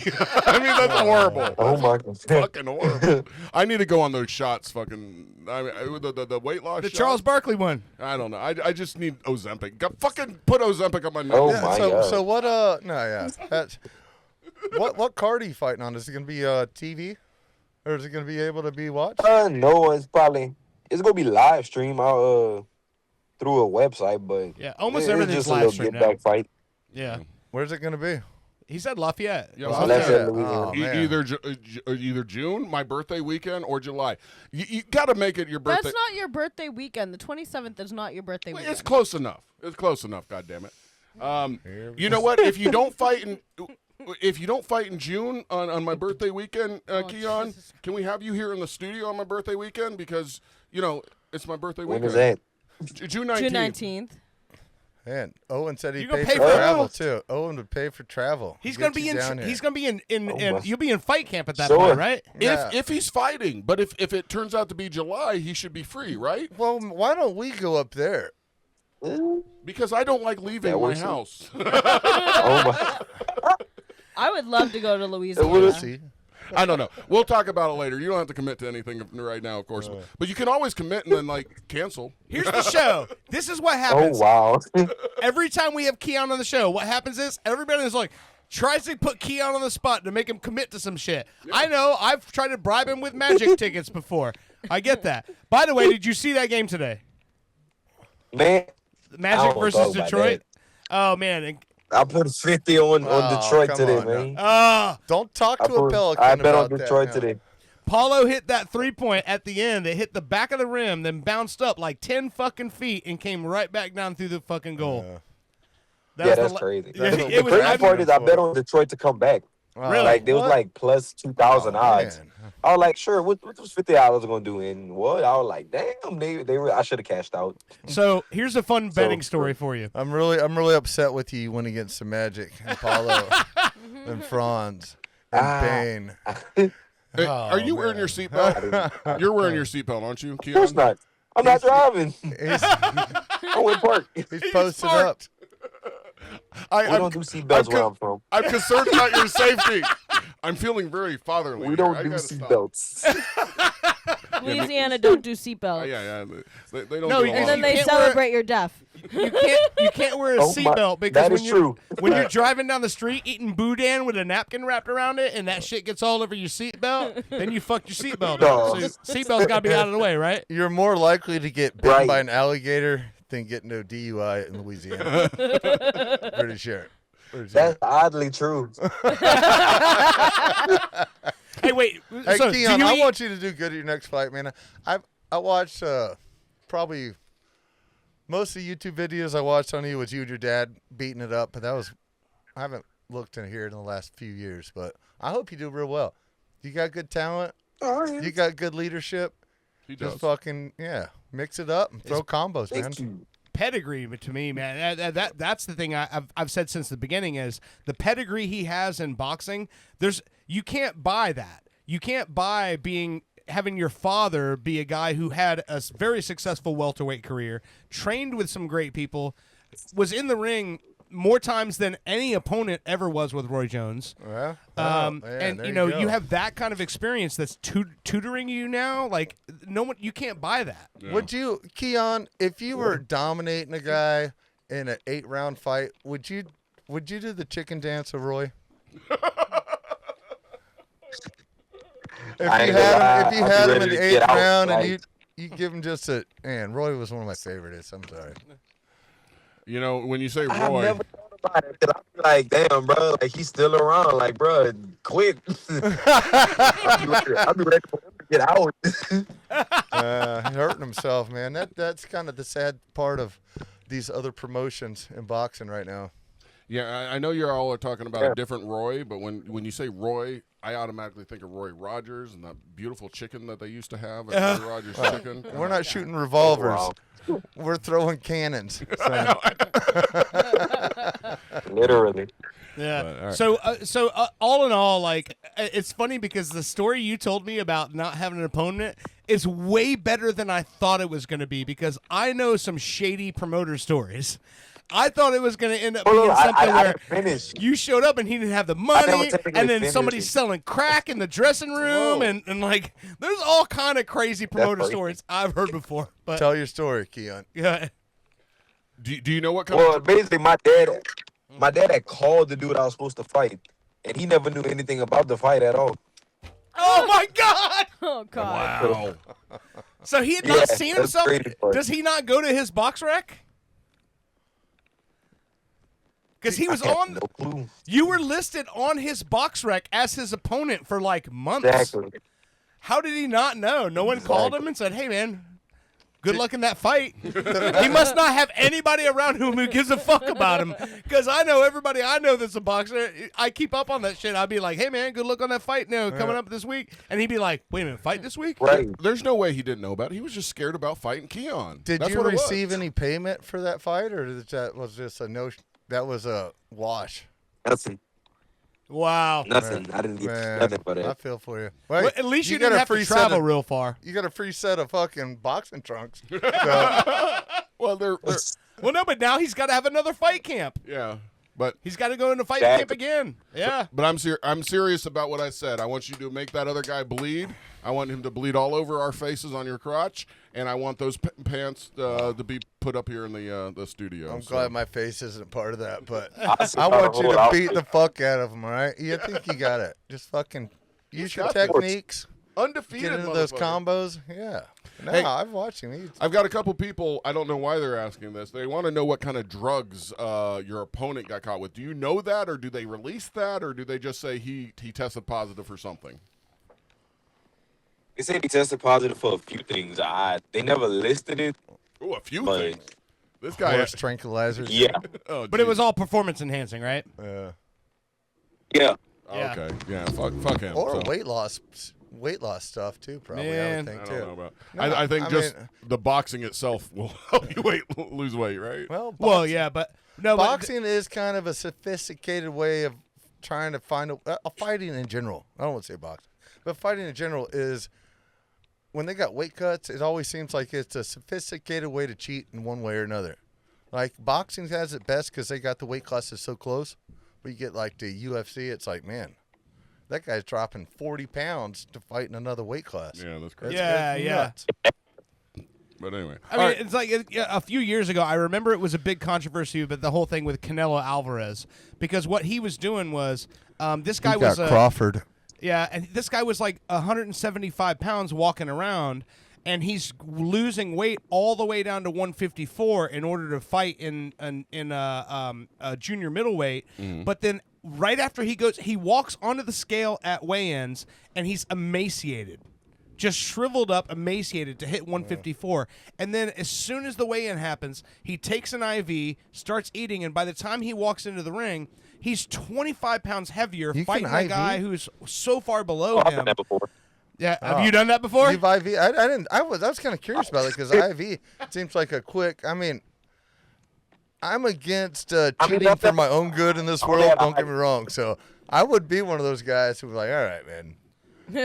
I mean, that's horrible. Oh my god. Fucking horrible. I need to go on those shots. Fucking, I mean, the weight loss. The shot? Charles Barkley one. I don't know. I just need Ozempic. Fucking put Ozempic on my nose. Oh Yeah, my so god. so what? No, yeah. That's, what card are you fighting on? Is it gonna be TV, or is it gonna be able to be watched? No, it's gonna be live stream out through a website, but Yeah, almost it's everything's just a live little stream get now. back fight. Yeah. Where's it gonna be? He said Lafayette. Yeah, Well, Lafayette, okay. Louisiana. Oh, man. either June, my birthday weekend, or July. You got to make it your birthday. That's not your birthday weekend. The 27th is not your birthday Well, weekend. it's close enough. It's close enough. God damn it. You know what? If you don't fight in June on my birthday weekend, Keon, Jesus. can we have you here in the studio on my birthday weekend? Because it's my birthday When weekend. is that? June 19th. June 19th. Man, Owen said he'd You gonna pay pay for for travel it? too. Owen would pay for travel. He's Get gonna be you in. down here. He's gonna be in. my- You'll be in fight camp at that Sure. point, right? Yeah. If he's fighting, but if it turns out to be July, he should be free, right? Well, why don't we go up there? Because I don't like leaving That my works. house. Oh my. I would love to go to We'll Louisiana. See, I don't know. We'll talk about it later. You don't have to commit to anything right now, of course. But you can always commit and then cancel. Here's the show. This is what Oh happens. wow. Every time we have Keon on the show, what happens is everybody is like tries to put Keon on the spot to make him commit to some shit. I know. I've tried to bribe him with magic tickets before. I get that. By the way, did you see that game today? Man, Magic don't versus know about Detroit. Oh man. And, I put 50 on Detroit come today, on man. don't talk to a Pelican I bet on about Detroit that now. today. Paulo hit that 3-point at the end. It hit the back of the rim, then bounced up like 10 fucking feet and came right back down through the fucking goal. Yeah, was that's the crazy. Yeah, That's what it we was. The crazy part is I bet on Detroit to come back. Wow. Like they was What? like plus 2,000 Oh, odds. man. I was like, sure, what was $50 gonna do? And what? I was like, damn, they were. I should have cashed out. So here's a fun betting story for you. I'm really upset with you when against the Magic and Paulo and Franz and Bane. Hey, are you wearing man. your seatbelt? You're wearing your seatbelt, aren't you, Of course Keon? not. I'm not driving. He's, I went park. he's posted up. parked. We don't do seatbelts where I'm from. I'm concerned about your safety. I'm feeling very fatherly. We here. don't I do gotta stop. seatbelts. Louisiana don't do seatbelts. Yeah. They don't No, do a and lot And then of they can't celebrate your death. You can't wear a Oh my- seatbelt because that when is you're true. when you're driving down the street eating boudin with a napkin wrapped around it and that shit gets all over your seatbelt, then you fucked your seatbelt No. up. So seatbelt's got to be out of the way, right? You're more likely to get bitten Right. by an alligator than get no DUI in Louisiana. Pretty sure. That's oddly true. Hey, wait. Hey, so Keon, do you I eat- want you to do good at your next fight, man. I watched probably most of the YouTube videos I watched on you was you and your dad beating it up, but I haven't looked in here in the last few years, but I hope you do real well. You got good talent. You got good leadership. He does. Just fucking mix it up and throw combos, man. Thank you. pedigree to me, man. That's the thing I've said since the beginning is the pedigree he has in boxing. You can't buy that. You can't buy having your father be a guy who had a very successful welterweight career, trained with some great people, was in the ring more times than any opponent ever was with Roy Jones. Yeah. And you have that kind of experience that's tutoring you now. Like no one, you can't buy that. Yeah. Would you, Keon, if you were dominating a guy in an 8-round fight, would you do the chicken dance of Roy? If you had him in the 8th round and you give him just Roy was one of my favorites. I'm sorry. You know, when you say Roy, I've never thought about it. Cause I'm like, damn, bro, like he's still around. Like, bro, quit. I'll be ready for him to get out. Hurting himself, man. That's kind of the sad part of these other promotions in boxing right now. yeah, I know you all are talking about a different Roy, but when you say Roy, I automatically think of Roy Rogers and that beautiful chicken that they used to have at Roy Rogers Chicken. We're not shooting revolvers. Wow. We're throwing cannons. So. Literally. Yeah. But, all right. So all in all, like it's funny because the story you told me about not having an opponent is way better than I thought it was going to be because I know some shady promoter stories. I thought it was going to end up being something where you showed up and he didn't have the money, and then somebody's selling crack in the dressing room, and like there's all kind of crazy promoter stories I've heard before. But Tell your story, Keon. yeah, Do you know what kind Well, of basically, my dad had called the dude I was supposed to fight, and he never knew anything about the fight at all. oh my God! Oh God. wow? So he had not Yeah, seen that's himself. crazy part. Does he not go to his box rec? Because he was on. No clue. You were listed on his box rec as his opponent for like months. Exactly. How did he not know? No one called him and said, "Hey, man, good luck in that fight." He must not have anybody around who gives a fuck about him. Because I know everybody I know that's a boxer. I keep up on that shit. I'd be like, "Hey, man, good luck on that fight coming up this week." And he'd be like, "Wait a minute, fight this week?" Right. There's no way he didn't know about it. He was just scared about fighting Keon. Did That's you what it was. receive any payment for that fight, or that was just a no? That was a wash. Nothing. Wow. Nothing. I didn't get Man, nothing but I it. feel for you. Well, at least you got didn't a have to free set travel of- real far. You got a free set of fucking boxing trunks. So, Well, they're Well, no, but now he's got to have another fight camp. yeah, but He's got to go into fight Exactly. camp again. Yeah. but I'm serious about what I said. I want you to make that other guy bleed. I want him to bleed all over our faces on your crotch, and I want those pants to be put up here in the studio. I'm So- glad my face isn't part of that, but Honestly, I want you hold to out. beat the fuck out of him, all right? You think you got it. Just fucking use your got this. techniques. undefeated. Get into those motherfucker. combos. Yeah. No, Hey. I've watched him. I've got a couple people. I don't know why they're asking this. They want to know what kind of drugs your opponent got caught with. Do you know that, or do they release that, or do they just say he tested positive for something? They said he tested positive for a few things. They never listed it. Oh, a few But- things. This guy. Horse tranquilizers. Yeah. Oh, But it geez. was all performance enhancing, right? Yeah. Yeah. Yeah. Okay. Yeah. Fuck him. Or So, weight loss stuff too. Probably. I Man. would I think don't know too. about. No, I think I just mean- the boxing itself will help you lose weight, right? Well, Well, yeah, but no, but boxing is kind of a sophisticated way of trying to find a fighting in general. I don't want to say boxing, but fighting in general is when they got weight cuts. It always seems like it's a sophisticated way to cheat in one way or another. Like boxing has it best because they got the weight classes so close. But you get like the UFC, it's like, man, that guy's dropping 40 pounds to fight in another weight class. Yeah, that's crazy. Yeah, It's yeah. nuts. But anyway, I mean, it's like a few years ago. I remember it was a big controversy, but the whole thing with Canelo Alvarez, because what he was doing was this guy He was got Crawford. yeah, and this guy was like 175 pounds walking around, and he's losing weight all the way down to 154 in order to fight in a junior middleweight. But then right after he walks onto the scale at weigh-ins, and he's emaciated. Just shriveled up, emaciated to hit 154. And then as soon as the weigh-in happens, he takes an IV, starts eating, and by the time he walks into the ring, he's 25 pounds heavier, You fighting can a IV? guy who's so far below I've him. done that before. Yeah, have you done that before? You've IV? I didn't. I was kind of curious about it because IV seems like a quick. I mean, I'm against cheating for my own good in this world. Don't get me wrong. So I would be one of those guys who's like, all right, man,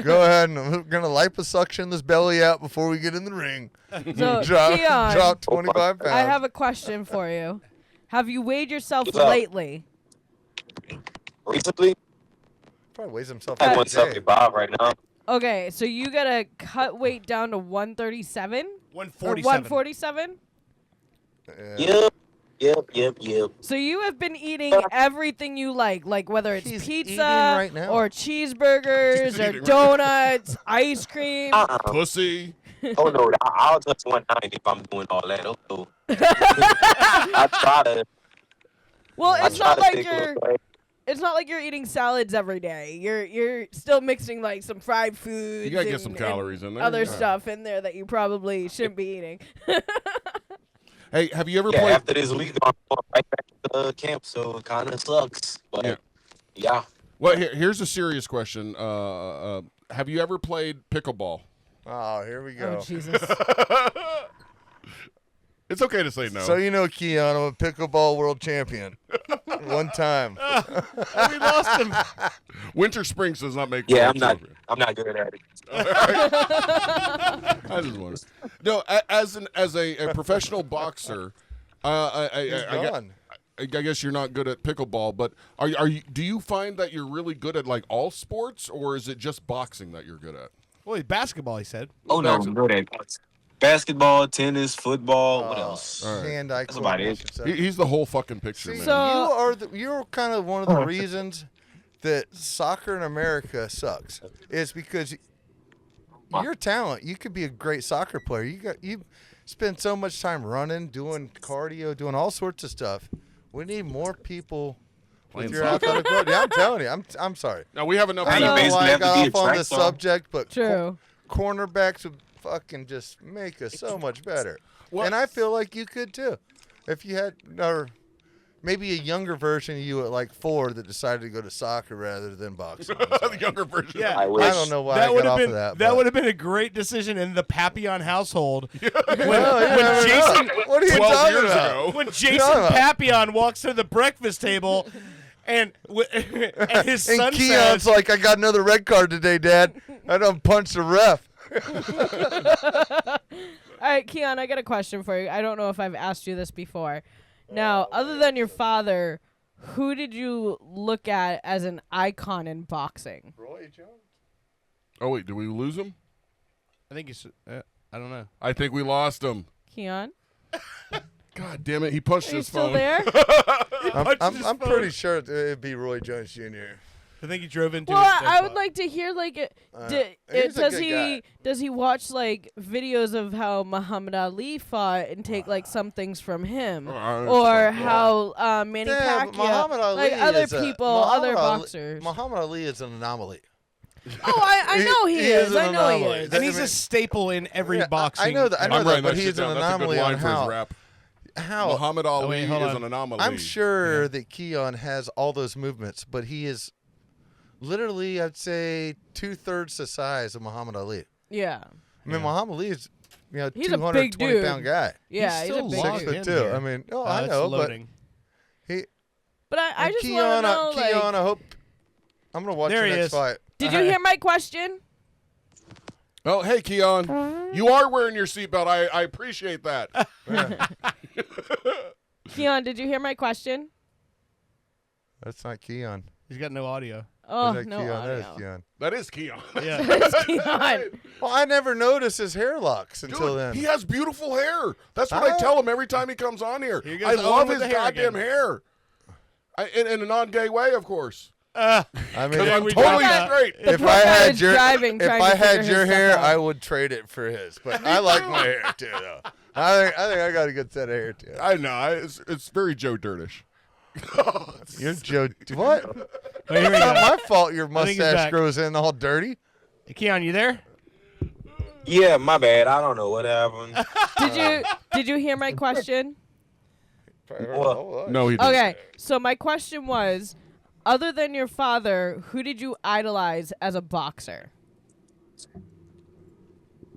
go ahead and I'm gonna liposuction this belly out before we get in the ring. So, drop Keon, 25 pounds. I have a question for you. Have you weighed yourself What's up? lately? Recently, Probably weighs himself I'm every at day. 175 right now. Okay, so you gotta cut weight down to 137 or 147. Yep. So you have been eating everything you like whether it's He's eating pizza right now. or cheeseburgers or donuts, ice cream. Pussy. Oh no, I'll touch 190 if I'm doing all that. Oh, I try to. Well, I it's try not to like stick with you're. it. It's not like you're eating salads every day. You're still mixing like some fried foods. You gotta get and- some calories in there. Other yeah. stuff in there that you probably shouldn't be eating. Hey, have you ever Yeah, played? after this week, I'm going right back to camp, so it kind of sucks. But yeah. Well, here's a serious question. Have you ever played pickleball? Oh, here we go. Oh Jesus! It's okay to say no. So you know, Keon, I'm a pickleball world champion. One time. We lost him. Winter Springs does not make. Yeah, world champion. I'm not good at it. I just wonder. No, as a professional boxer, I guess you're not good at pickleball, but are you? Do you find that you're really good at like all sports, or is it just boxing that you're good at? Well, basketball, he said. Oh no, I'm good at basketball, tennis, football. What else? Hand-eye That's about it. coordination. He's the whole fucking picture, See, man. you're kind of one of the reasons that soccer in America sucks. Is because your talent. You could be a great soccer player. You spend so much time running, doing cardio, doing all sorts of stuff. We need more people with your athletic ability. Yeah, I'm telling you. I'm sorry. Now we have enough. I you don't know basically why I have to got be a off on track this star. subject, but True. cornerbacks would fucking just make us so much better. Well- And I feel like you could too. If you had, or maybe a younger version of you at like 4 that decided to go to soccer rather than boxing. The younger version. Yeah. I wish. I don't know why I That got would have off been of that. that but- would have been a great decision in the Papillon household. Well, you never Jason- know. What are you 12 talking years about? ago. When Jason talking about? Papillon walks to the breakfast table, and his And son Keon's says, like, I got another red card today, Dad. I done punched the ref. All right, Keon, I got a question for you. I don't know if I've asked you this before. Now, other than your father, who did you look at as an icon in boxing? Roy Jones? Oh wait, did we lose him? I think he's. I don't know. I think we lost him. Keon? God damn it! He punched Are you his still phone. there? I'm pretty sure it'd be Roy Jones Jr. I think he drove into. Well, his dead I would spot. like to hear like, he's a does good he guy. does he watch like videos of how Muhammad Ali fought and take like some things from him, or how Manny Yeah, but Pacquiao, Muhammad Ali like other is people, Muhammad other Ali- boxers? Muhammad Ali is an anomaly. Oh, I know he is is. an I know he anomaly. is. and he's I mean- a staple in every Yeah, boxing. I know that. I know I'm that, writing but that shit he's an down. That's a good anomaly line on for his how. rap. How Muhammad Ali wait, hold is on. an anomaly. I'm sure that Keon has all those movements, but he is literally, I'd say, 2/3 the size of Muhammad Ali. Yeah, I mean, Muhammad Ali is, He's a big 220-pound guy. yeah, he's, still a big long. dude. 6'2". here. I mean, I It's know, but loading. he. But I and just Keon, want to know, Keon, like, I hope. I'm gonna watch There your he next is. fight. did you hear my question? Oh, hey, Keon. You are wearing your seatbelt. I appreciate that. Keon, did you hear my question? That's not Keon. He's got no audio. Oh, Is that no Keon? audio. That is Keon. That is Keon. Yeah. It's Keon. Well, I never noticed his hair locks until Dude, then. he has beautiful hair. That's what I tell him every time he comes on here. Here goes I Owen love with his the hair goddamn again. hair. In a non-gay way, of course. I mean, Because I'm we totally got- straight. The if poor I guy had is your driving, if trying I to had figure your his hair, stuff out. I would trade it for his. But I like my hair too, though. I think I got a good set of hair too. I know. It's very Joe Dirtish. You're Joe. What? Oh, here we It's not go. my fault. Your think he's mustache back. grows in all dirty. Hey, Keon, you there? Yeah, my bad. I don't know what happened. Did you hear my question? No, he didn't. Okay, so my question was, other than your father, who did you idolize as a boxer?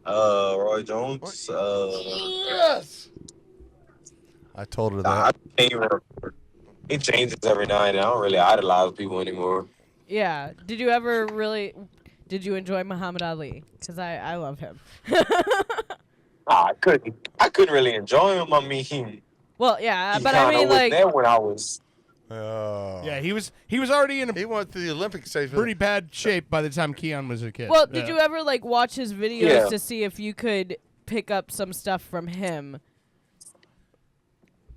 Roy Jones. Yes. I told her I that. can't even remember. It changes every night. I don't really idolize people anymore. Yeah. Did you enjoy Muhammad Ali? Because I love him. I couldn't really enjoy him. I mean, he Well, yeah, but kinda I mean, was like, there when I was. Oh. Yeah, he was already in a He went to the Olympic stage. pretty bad shape by the time Keon was a kid. well, did you ever like watch his videos Yeah. to see if you could pick up some stuff from him?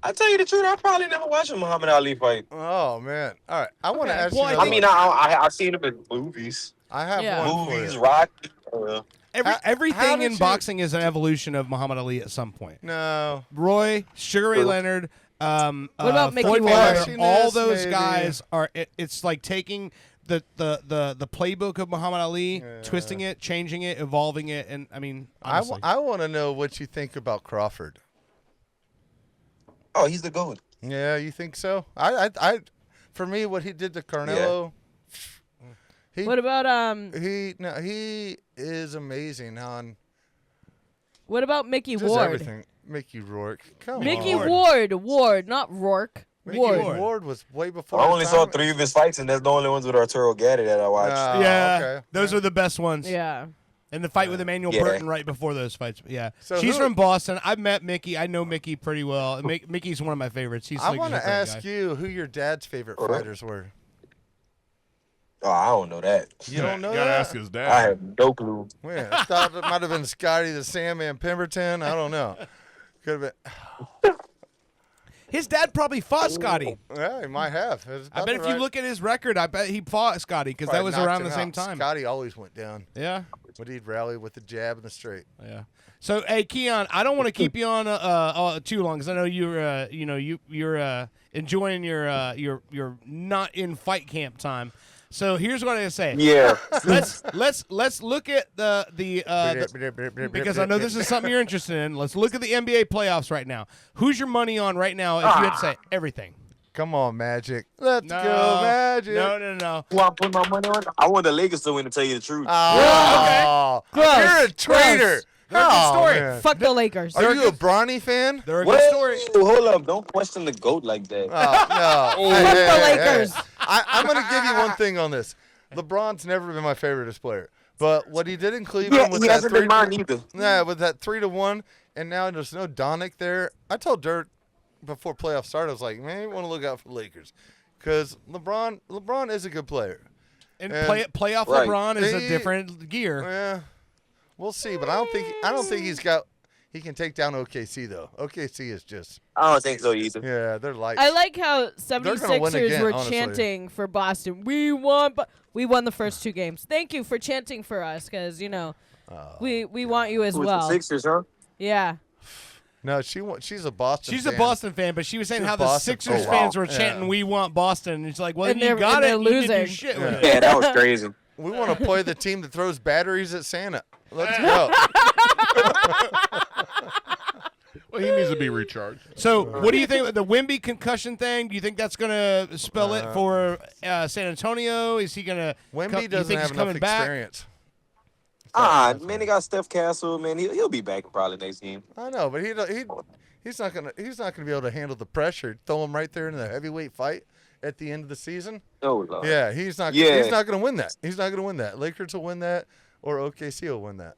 I tell you the truth, I probably never watched a Muhammad Ali fight. Oh man! All right, I want to Okay. ask Well, you. I mean, I've seen him in movies, I have Yeah. one for movies, you. Rocky. How Everything did in you- boxing is an evolution of Muhammad Ali at some point. No, Roy, Sugar Ray True. Leonard, What about Mickey Floyd Ward? Mayweather, all Flashiness, those maybe. guys are. It's like taking the playbook of Muhammad Ali, twisting it, changing it, evolving it, and I mean, honestly. I want to know what you think about Crawford. Oh, he's the GOAT. Yeah, you think so? I for me, what he did to Carnelo. He, What about he is amazing on what about Mickey just Ward? everything. Mickey Rourke, come Mickey on. Ward, not Rourke. Mickey Ward. Ward was way before. I his only saw time. 3 of his fights, and that's the only ones with Arturo Gatti that I watched. Oh, yeah, okay. those are the best ones. Yeah. And the fight with Emmanuel Yeah. Burton right before those fights. Yeah. So She's who- from Boston. I've met Mickey. I know Mickey pretty well. Mickey's one of my favorites. He's I like want a to great ask guy. you who your dad's favorite All right. fighters were. Oh, I don't know that. You don't know Gotta that? ask his I dad. have no clue. Man, I thought it might have been Scotty the Sandman Pemberton. I don't know. Could have been. His dad probably fought Scotty. Yeah, he might have. I bet if you look at his record, I bet he fought Scotty because that was around the same time. Scotty always went down, Yeah. but he'd rally with the jab and the straight. Yeah. So, hey, Keon, I don't want to keep you on too long because I know you're you're enjoying your not in fight camp time. So here's what I say. Yeah. Let's look at the because I know this is something you're interested in. Let's look at the NBA playoffs right now. Who's your money on right now? If you had to say everything. Come on, Magic. Let's No, go, Magic. No. Who I put my money on? I want the Lakers to win, to tell you the truth. Oh, Gross. you're a traitor. They're a good Oh, story. man. Fuck the Lakers. Are you a Bronny fan? They're a Wait, good story. hold up. Don't question the GOAT like that. Oh, no. Fuck the Lakers. I'm going to give you one thing on this. LeBron's never been my favorite player. But what he did in Cleveland Yeah, with he that hasn't been mine either. Yeah, with that 3-1, and now there's no Donick there. I told Dirk before playoffs started, I was like, man, you want to look out for the Lakers. Because LeBron is a good player. And And- playoff Right. LeBron is a He- different gear. Yeah, we'll see. But I don't think he can take down OKC, though. OKC is just, I don't think so either. yeah, they're light. I like how gonna win 76ers again, were honestly. chanting for Boston. We won the first 2 games. Thank you for chanting for us because, we want you as Who was well. the Sixers, huh? Yeah. No, she's a Boston She's fan. a Boston fan, but she was saying She's how the Boston Sixers fan. fans were Yeah. chanting, "We want Boston." And it's like, well, And you they're- got and it. they're You didn't do losing. shit with it. Yeah, that was crazy. We want to play the team that throws batteries at Santa. Let's go. Well, he needs to be recharged. So, what do you think of the Wemby concussion thing? Do you think that's going to spell it for San Antonio? Is he going to? Wemby you doesn't think have he's enough coming back? experience. Man, they got Steph Castle. Man, he'll be back probably next game. I know, but he's not gonna be able to handle the pressure. Throw him right there in the heavyweight fight at the end of the season. Oh, Lord. Yeah, he's not gonna win that. He's not gonna win that. Lakers will win that, or OKC will win that.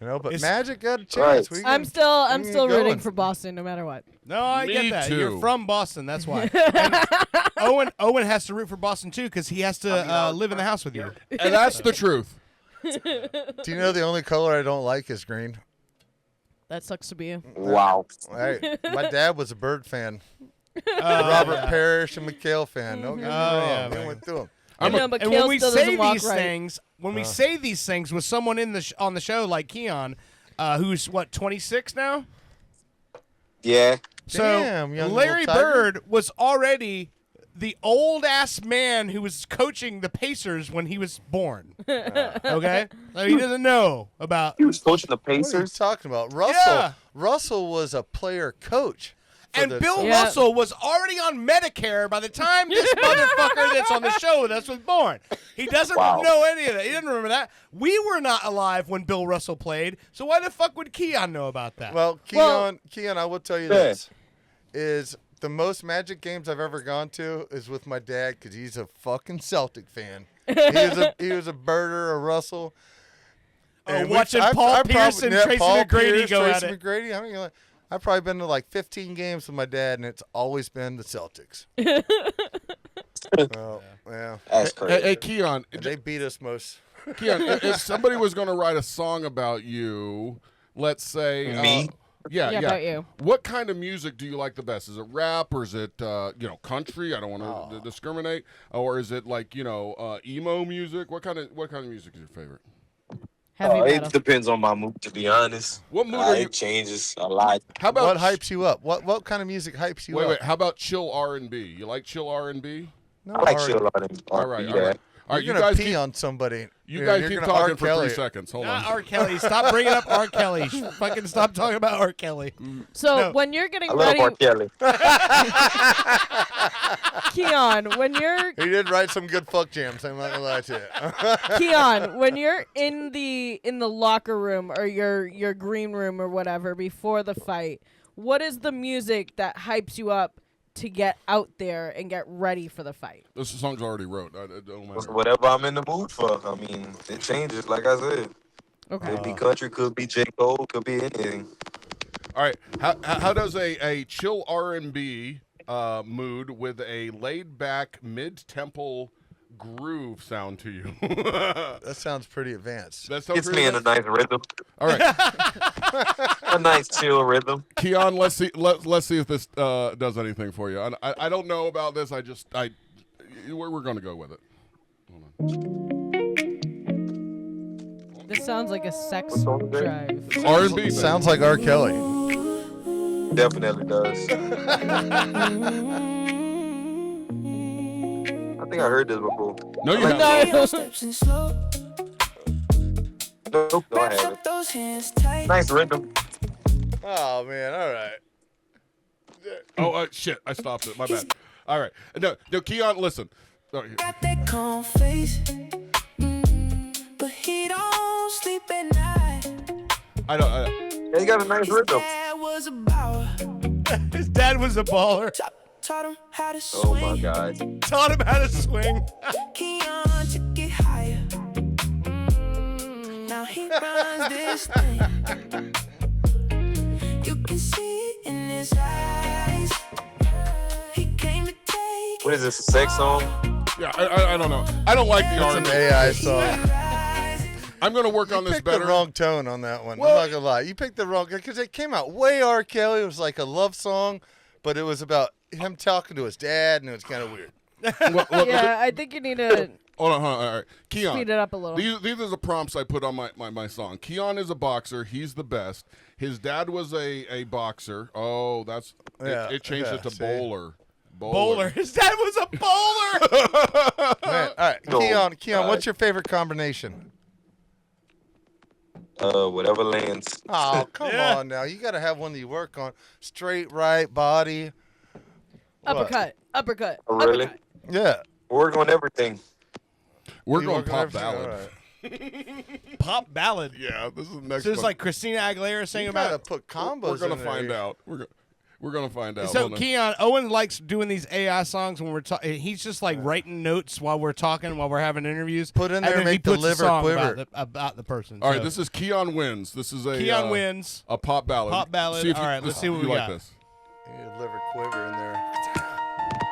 But Magic got a chance. Right. I'm can still get rooting going. for Boston no matter what. No, I Me get that. too. You're from Boston, that's why. And Owen has to root for Boston too because he has to live in the house with you. And that's the truth. Do you know the only color I don't like is green? That sucks to be you. Wow. Hey, my dad was a Bird fan. Robert Parrish and McHale fan. Don't get me wrong. yeah, They man. went through them. I know, but And when Kale we still say doesn't walk these right. things, we say these things with someone in the on the show like Keon, who's 26 now. Yeah. So Damn, young Larry little tiger. Bird was already the old ass man who was coaching the Pacers when he was born. Okay, so he doesn't know about. He was coaching the What are you Pacers. talking about? Russell. Yeah. Russell was a player coach. And the Bill song. Yeah. Russell was already on Medicare by the time this motherfucker that's on the show with us was born. He doesn't know any of that. He doesn't remember that. We were not alive when Bill Russell played, so why the fuck would Keon know about that? Well, Keon, I will tell you this, is the most Magic games I've ever gone to is with my dad because he's a fucking Celtic fan. He was a birder, a Russell. And watching Paul Pierce and Tracy McGrady go at it. McGrady, I mean, I've probably been to like 15 games with my dad, and it's always been the Celtics. Well, yeah. That's crazy. Hey, Keon. And they beat us most. Keon, if somebody was going to write a song about you, let's say Me? Yeah, about you. What kind of music do you like the best? Is it rap or is it country? I don't want to discriminate. Or is it like emo music? What kind of music is your favorite? Heavy metal. It depends on my mood, to be honest. What mood are you? It changes a lot. How about What hypes you up? What kind of music hypes you up? Wait. How about chill R&B? You like chill R&B? No, I like chill R&B. All right. All right, You're you gonna guys pee on somebody. You guys You're keep gonna talking R. for Kelly 3 seconds. Hold Not on. R. Kelly. Stop bringing up R. Kelly. Fucking stop talking about R. Kelly. So when you're getting I love ready, R. Kelly. Keon, when you're He did write some good fuck jams. I'm not gonna lie to you. Keon, when you're in the locker room or your green room or whatever before the fight, what is the music that hypes you up to get out there and get ready for the fight? This song's already wrote. It don't matter. Whatever I'm in the mood for. I mean, it changes, like I said. Okay. Could be country, could be J. Cole, could be anything. All right. How does a chill R&B mood with a laid back mid-tempo groove sound to you? That sounds pretty advanced. That sounds Gets me in a nice rhythm. All right. A nice chill rhythm. Keon, let's see if this does anything for you. I don't know about this. We're going to go with it. Hold on. This sounds like a sex drive. R&B Sounds like R. Kelly. Definitely does. I think I heard this before. No, you haven't. Nope, no, I haven't. Nice rhythm. Oh man, all right. Oh shit! I stopped it. My bad. All right. No, Keon, listen. Oh, here. Got that calm face, but he don't sleep at night. I don't. Yeah, you got a nice rhythm. Dad was a baller. His dad was a baller. Taught him how to Oh swing. my God. Taught him how to swing. Keon took it higher. Now he runs this thing. You can see it in his eyes. He came to take. What is this, a sex song? Yeah, I don't know. I don't like the It's an R&B. AI song. I'm going to work on You this picked better. the wrong tone on that one. Well- I'm not gonna lie. You picked the wrong because it came out way R. Kelly. It was like a love song, but it was about him talking to his dad, and it was kind of weird. Yeah, I think you need to Hold on. All right. Keon. speed it up a little. These are the prompts I put on my song. Keon is a boxer. He's the best. His dad was a boxer. Oh, that's Yeah, it changed yeah, it to see. bowler. Bowler. His dad was a bowler. Man, all right, No, Keon, what's your favorite combination? Whatever lands. Oh, come on now. You got to have one that you work on. Straight right body. Uppercut. Uppercut. Oh, really? Uppercut. Yeah. Work on everything. We're You going work on pop everything? ballad. All right. Pop ballad. Yeah, this is the next So it's one. like Christina Aguilera saying You about gotta put combos. We're gonna in there. find out. We're gonna find out. So Hold on. Keon, Owen likes doing these AI songs when we're talking. He's just like writing notes while we're talking, while we're having interviews. Put in and there, then he make the puts a liver song quiver. about the person. All right, So this is Keon Wins. This is a Keon Wins. a pop ballad. Pop ballad. See if All right, let's see what you we like got. this. You need a liver quiver in there.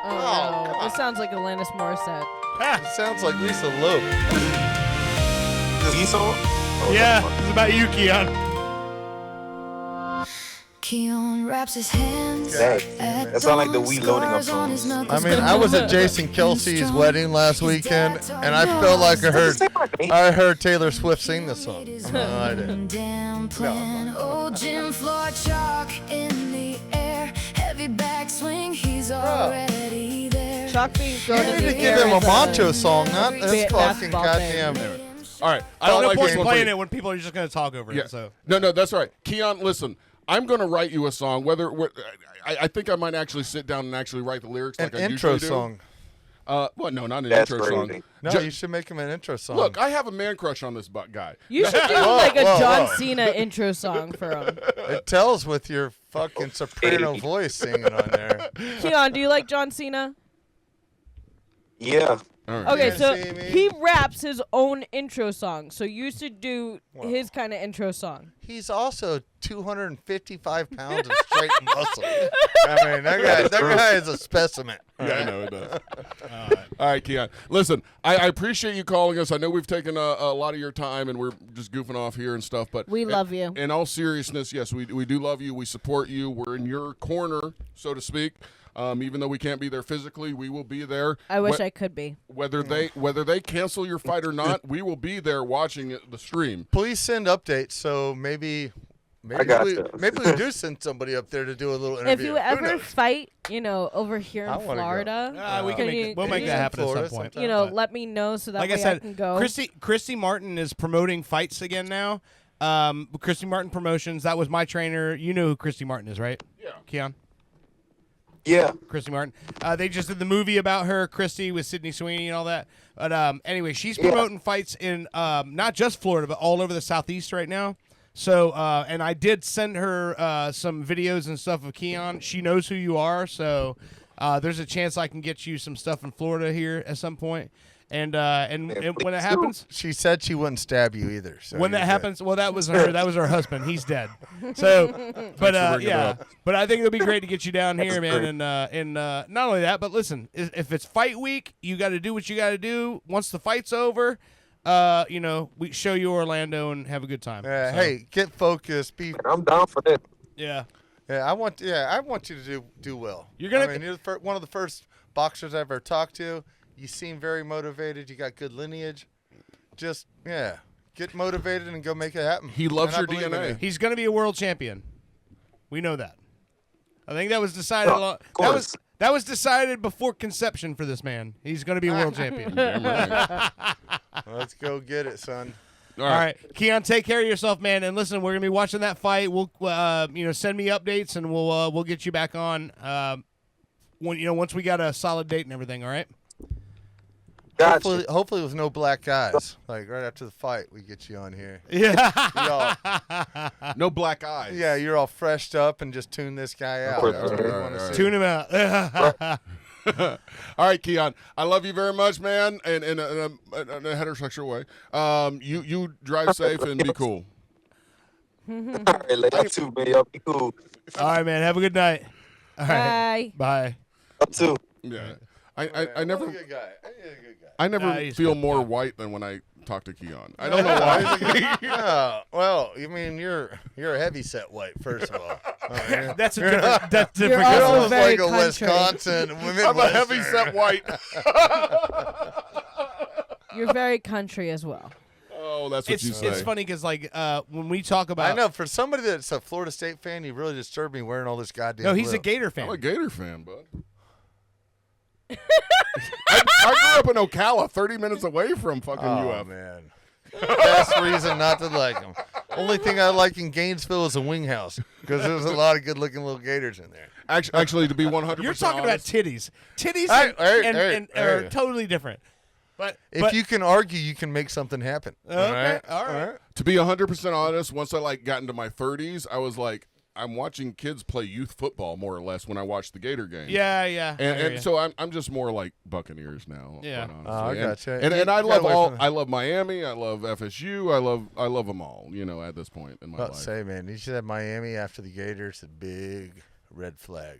Oh, no. This sounds like Alanis Morissette. It sounds like Lisa Loeb. This he song? Oh, Yeah, that's it's about you, Keon. Keon wraps his hands. That sound like the we loading up songs. I mean, I was at Jason Kelsey's wedding last weekend, and I felt like I heard Taylor Swift sing this song. No, I didn't. Damn plan. Old gym floor chalk in the air. Heavy backswing, he's already there. Chalk being thrown You in need the to give air him a is Mancho song, not this fucking basketball goddamn. thing. All right, I I don't don't like know this point one. for playing you. it when people are just going to talk over Yeah. it. So No, that's all right. Keon, listen. I'm going to write you a song. I think I might actually sit down and actually write the lyrics like I intro usually do. song. Well, no, not an That's intro crazy. song. No, you should make him an intro song. Look, I have a man crush on this guy. You should do like a John Cena intro song for him. It tells with your fucking soprano voice singing on there. Keon, do you like John Cena? Yeah. All right. Okay, Can't so see me. he raps his own intro song. So you should do his kind of intro song. He's also 255 pounds of straight muscle. I mean, that guy is a specimen. Yeah, I know it does. All right, Keon. Listen, I appreciate you calling us. I know we've taken a lot of your time, and we're just goofing off here and stuff. But We love you. In all seriousness, yes, we do love you. We support you. We're in your corner, so to speak. Even though we can't be there physically, we will be there. I wish I could be. Whether they cancel your fight or not, we will be there watching the stream. Please send updates so maybe I got we you. do send somebody up there to do a little interview. If you Who ever knows? fight, over here I in wanna go. Florida, We can you- we'll make can that you- happen at some Florida point. sometime. let me know so that Like way I said, can go. Christy Martin is promoting fights again now. Christy Martin Promotions. That was my trainer. You know who Christy Martin is, right? Yeah. Keon? Yeah. Christy Martin. They just did the movie about her, Christy, with Sydney Sweeney and all that. But anyway, she's promoting fights in not just Florida, but all over the Southeast right now. So, and I did send her some videos and stuff of Keon. She knows who you are, so there's a chance I can get you some stuff in Florida here at some point. And when it happens, She said she wouldn't stab you either. So when that you're good. happens, well, that was her. That was her husband. He's dead. So, but bringing it yeah. up. But I think it'll be great to get you down here, man. And not only that, but listen, if it's fight week, you got to do what you got to do. Once the fight's over, we show you Orlando and have a good time. So, Hey, get focused. I'm down for that. yeah. I want you to do well. You're gonna- I mean, you're one of the first boxers I've ever talked to. You seem very motivated. You got good lineage. Just get motivated and go make it happen. He loves And I your believe in DNA. you. He's going to be a world champion. We know that. I think that was decided. course. That was decided before conception for this man. He's going to be a world champion. Damn right. Let's go get it, son. All All right, Keon, take care of yourself, man. And listen, we're gonna be watching that fight. We'll, send me updates, and we'll get you back on. Once we got a solid date and everything. All right. Gotcha. Hopefully with no black guys. Like right after the fight, we get you on here. Yeah. No black eyes. Yeah, you're all freshed up and just tune this guy out. course. That's what we wanna All right. see. Tune him out. All right, Keon. I love you very much, man, and in a heterosexual way. You drive safe and be cool. All right, later too, man. Y'all be cool. All right, man. Have a good night. All right. Bye. Up too. Yeah. I He's never a good guy. He's a good guy. I never he's feel good, more white than when I talk to Keon. I don't know why. Yeah, well, I mean, you're a heavy set white, first of all. That's a different. That's You're different. You're also almost very like a country. Wisconsin I'm a heavy set white. You're very country as well. Oh, that's what you say. It's funny because when we talk about I know for somebody that's a Florida State fan, you really disturbed me wearing all this goddamn. no, he's a blue. Gator fan. I'm a Gator fan, bud. I grew up in Ocala, 30 minutes away from fucking Oh UF. man, best reason not to like him. Only thing I like in Gainesville is a wing house because there's a lot of good-looking little gators in there. Actually, to be 100%, You're talking about titties. Titties Hey, and hey, are hey. totally different. But If you can argue, you can make something happen. Okay, all right. To be 100% honest, once I got into my 30s, I was like, I'm watching kids play youth football more or less when I watch the Gator games. Yeah. I hear And ya. so I'm just more like Buccaneers now. Yeah. quite Oh, I honestly. gotcha. And You I got love away all. from- I love Miami. I love FSU. I love them all. At this point in my About life. to say, man, you should have Miami after the Gators. A big red flag.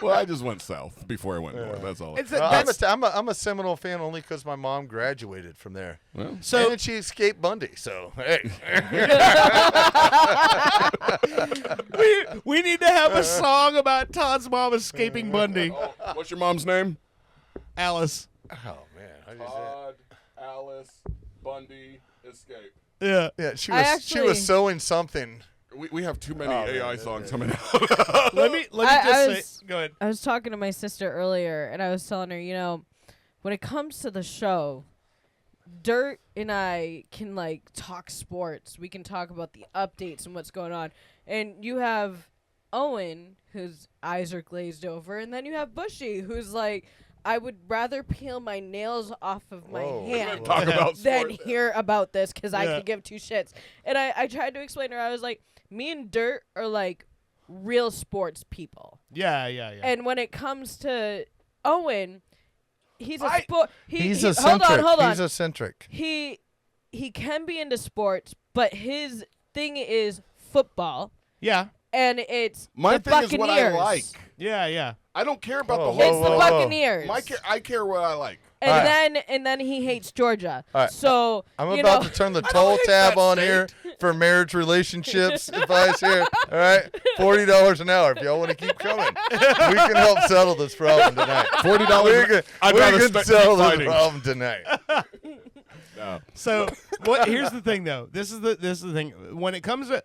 Well, I just went south before I went north. That's all. It's I'm a Seminole fan only because my mom graduated from there. Well, so And she escaped Bundy. So hey, we need to have a song about Todd's mom escaping Bundy. what's your mom's name? Alice. oh man, I just Todd, Alice, Bundy, Escape. Yeah. yeah, she I was she actually- was sewing something. We have too many Oh, AI man, songs coming out. Let me I just was- say. Go ahead. I was talking to my sister earlier, and I was telling her, when it comes to the show, Dirt and I can like talk sports. We can talk about the updates and what's going on. And you have Owen, whose eyes are glazed over, and then you have Bushy, who's like, I would rather peel my nails off of my hand Talk about than sport. hear about this because I could give two shits. And I tried to explain to her, I was like, me and Dirt are like real sports people. Yeah. And when it comes to Owen, he's a He's hold eccentric. on. He's eccentric. He can be into sports, but his thing is football, Yeah. and it's My the thing is what I Buccaneers. like. Yeah. I don't care about the Whoa, whole. It's the whoa. Buccaneers. I care what I like. And then he hates Georgia. All right. So I'm you about know, to turn the toll hate tab that on state. here for marriage relationships advice here. All right, $40 an hour if y'all want to keep coming. We can help settle this problem tonight. $40. I'd We rather can spend settle this fighting. problem tonight. No. So here's the thing, though. This is the thing. When it comes to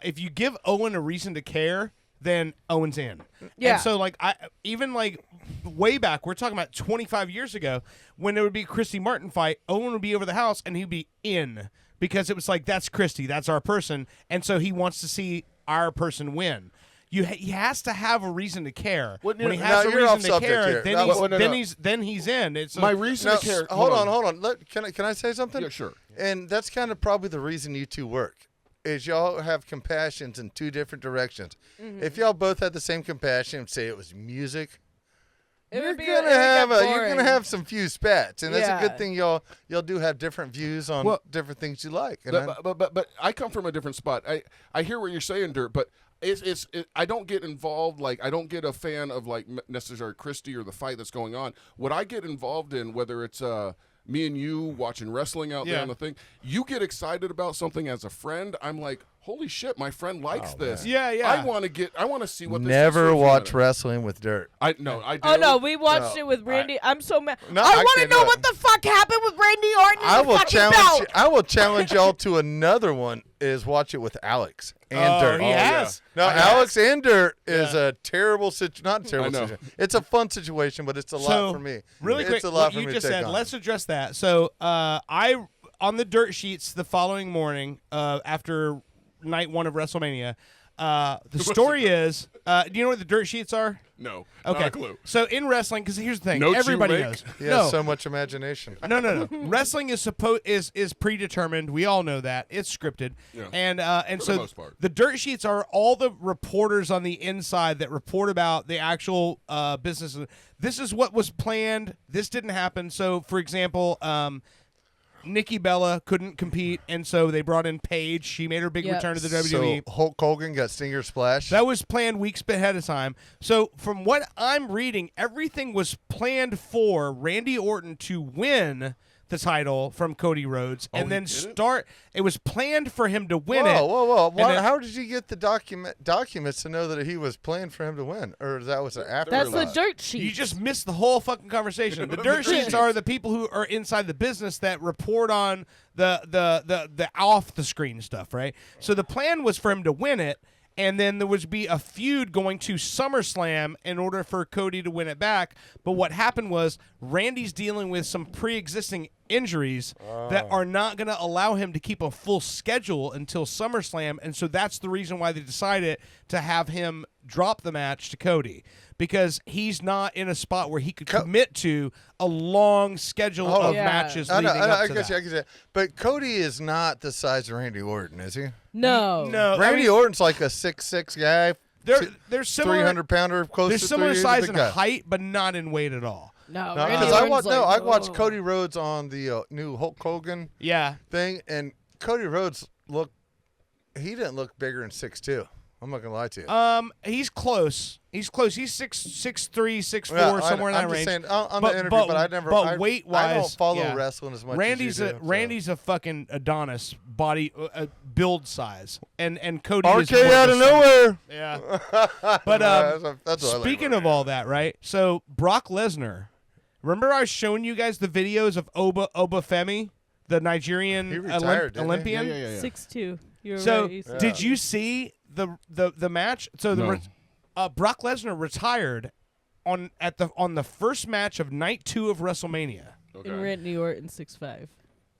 if you give Owen a reason to care, then Owen's in. Yeah. And so I even way back, we're talking about 25 years ago, when there would be a Christy Martin fight, Owen would be over the house and he'd be in because it was like, that's Christy, that's our person, and so he wants to see our person win. He has to have a reason to care. Well, when he no, has a you're off reason to subject care, here. then No, he's no, no. then he's in. It's My reason Now, to care. hold on. Can I say something? Yeah, sure. And that's kind of probably the reason you two work. Is y'all have compassions in two different directions. Mm-hmm. If y'all both had the same compassion, say it was music, it you're would be gonna have some few spats, and that's a Yeah. good thing. Y'all do have different views on Well, different things you like. And But I come from a different spot. I hear what you're saying, Dirt, but I don't get involved. Like, I don't get a fan of necessarily Christie or the fight that's going on. What I get involved in, whether it's me and you watching wrestling out there Yeah. on the thing, you get excited about something as a friend. I'm like, holy shit, my friend likes this. Yeah. I want to see what this is never for a few watch minutes. wrestling with Dirt. I do. Oh no, we watched it with Randy. I'm so mad. No, I I want to can't know do it. what the fuck happened with Randy Orton and I the will fucking challenge. belt. I will challenge y'all to another one. Is watch it with Alex and Dirt. He has. No, I Alex and Dirt is Yeah. a terrible situation. Not a terrible know. situation. It's a fun situation, but it's a lot for me. Really quick, it's a lot what for you me just to take said. on. Let's address that. So, I on the dirt sheets the following morning after night one of WrestleMania. The story is, do you know what the dirt sheets are? No, Okay. not a clue. So in wrestling, because here's the thing, Notes you everybody make? knows. He no, has so much imagination. no. Wrestling is is predetermined. We all know that it's scripted, Yeah. and For so the most part. the dirt sheets are all the reporters on the inside that report about the actual business. This is what was planned. This didn't happen. So, for example, Nikki Bella couldn't compete, and so they brought in Paige. She made her big Yep. return to the WWE. So Hulk Hogan got Stinger Splash. That was planned weeks ahead of time. So from what I'm reading, everything was planned for Randy Orton to win the title from Cody Rhodes, and then start. It was planned for him to win it. Whoa! and then- How did you get the documents to know that he was planned for him to win, or that was an after? That's the release? dirt sheet. You just missed the whole fucking conversation. The dirt sheets are the people who are inside the business that report on the off the screen stuff, right? So the plan was for him to win it, and then there would be a feud going to SummerSlam in order for Cody to win it back. But what happened was Randy's dealing with some pre-existing injuries that are not going to allow him to keep a full schedule until SummerSlam, and so that's the reason why they decided to have him drop the match to Cody, because he's not in a spot where he could commit to a long schedule of Yeah. matches I leading up to guess that. I guess. But Cody is not the size of Randy Orton, is he? no. No, Randy Orton's like a 6'6" guy. they're similar. 300-pounder, close They're to similar 3 size big in guy. height, but not in weight at all. No, No, Randy because I Orton's like, watched whoa. Cody Rhodes on the new Hulk Hogan Yeah. thing, and Cody Rhodes he didn't look bigger than 6'2". I'm not gonna lie to you. He's close. He's close. He's 6'3", 6'4", Yeah, somewhere in that I'm just range. saying on the interview, but I never. But I weight-wise, don't follow yeah. wrestling as much. Randy's as you do, Randy's a fucking Adonis body build size, and Cody so. is RK more out of the same. nowhere. Yeah. But That's what I like speaking about of all that, right? So Brock Lesnar, remember I was showing you guys the videos of Obafemi, the Nigerian He retired, didn't he? Olympian? Yeah. 6'2". You're So right. did you see the match? So No. Brock Lesnar retired on the first match of night 2 of WrestleMania. And Randy Orton 6'5".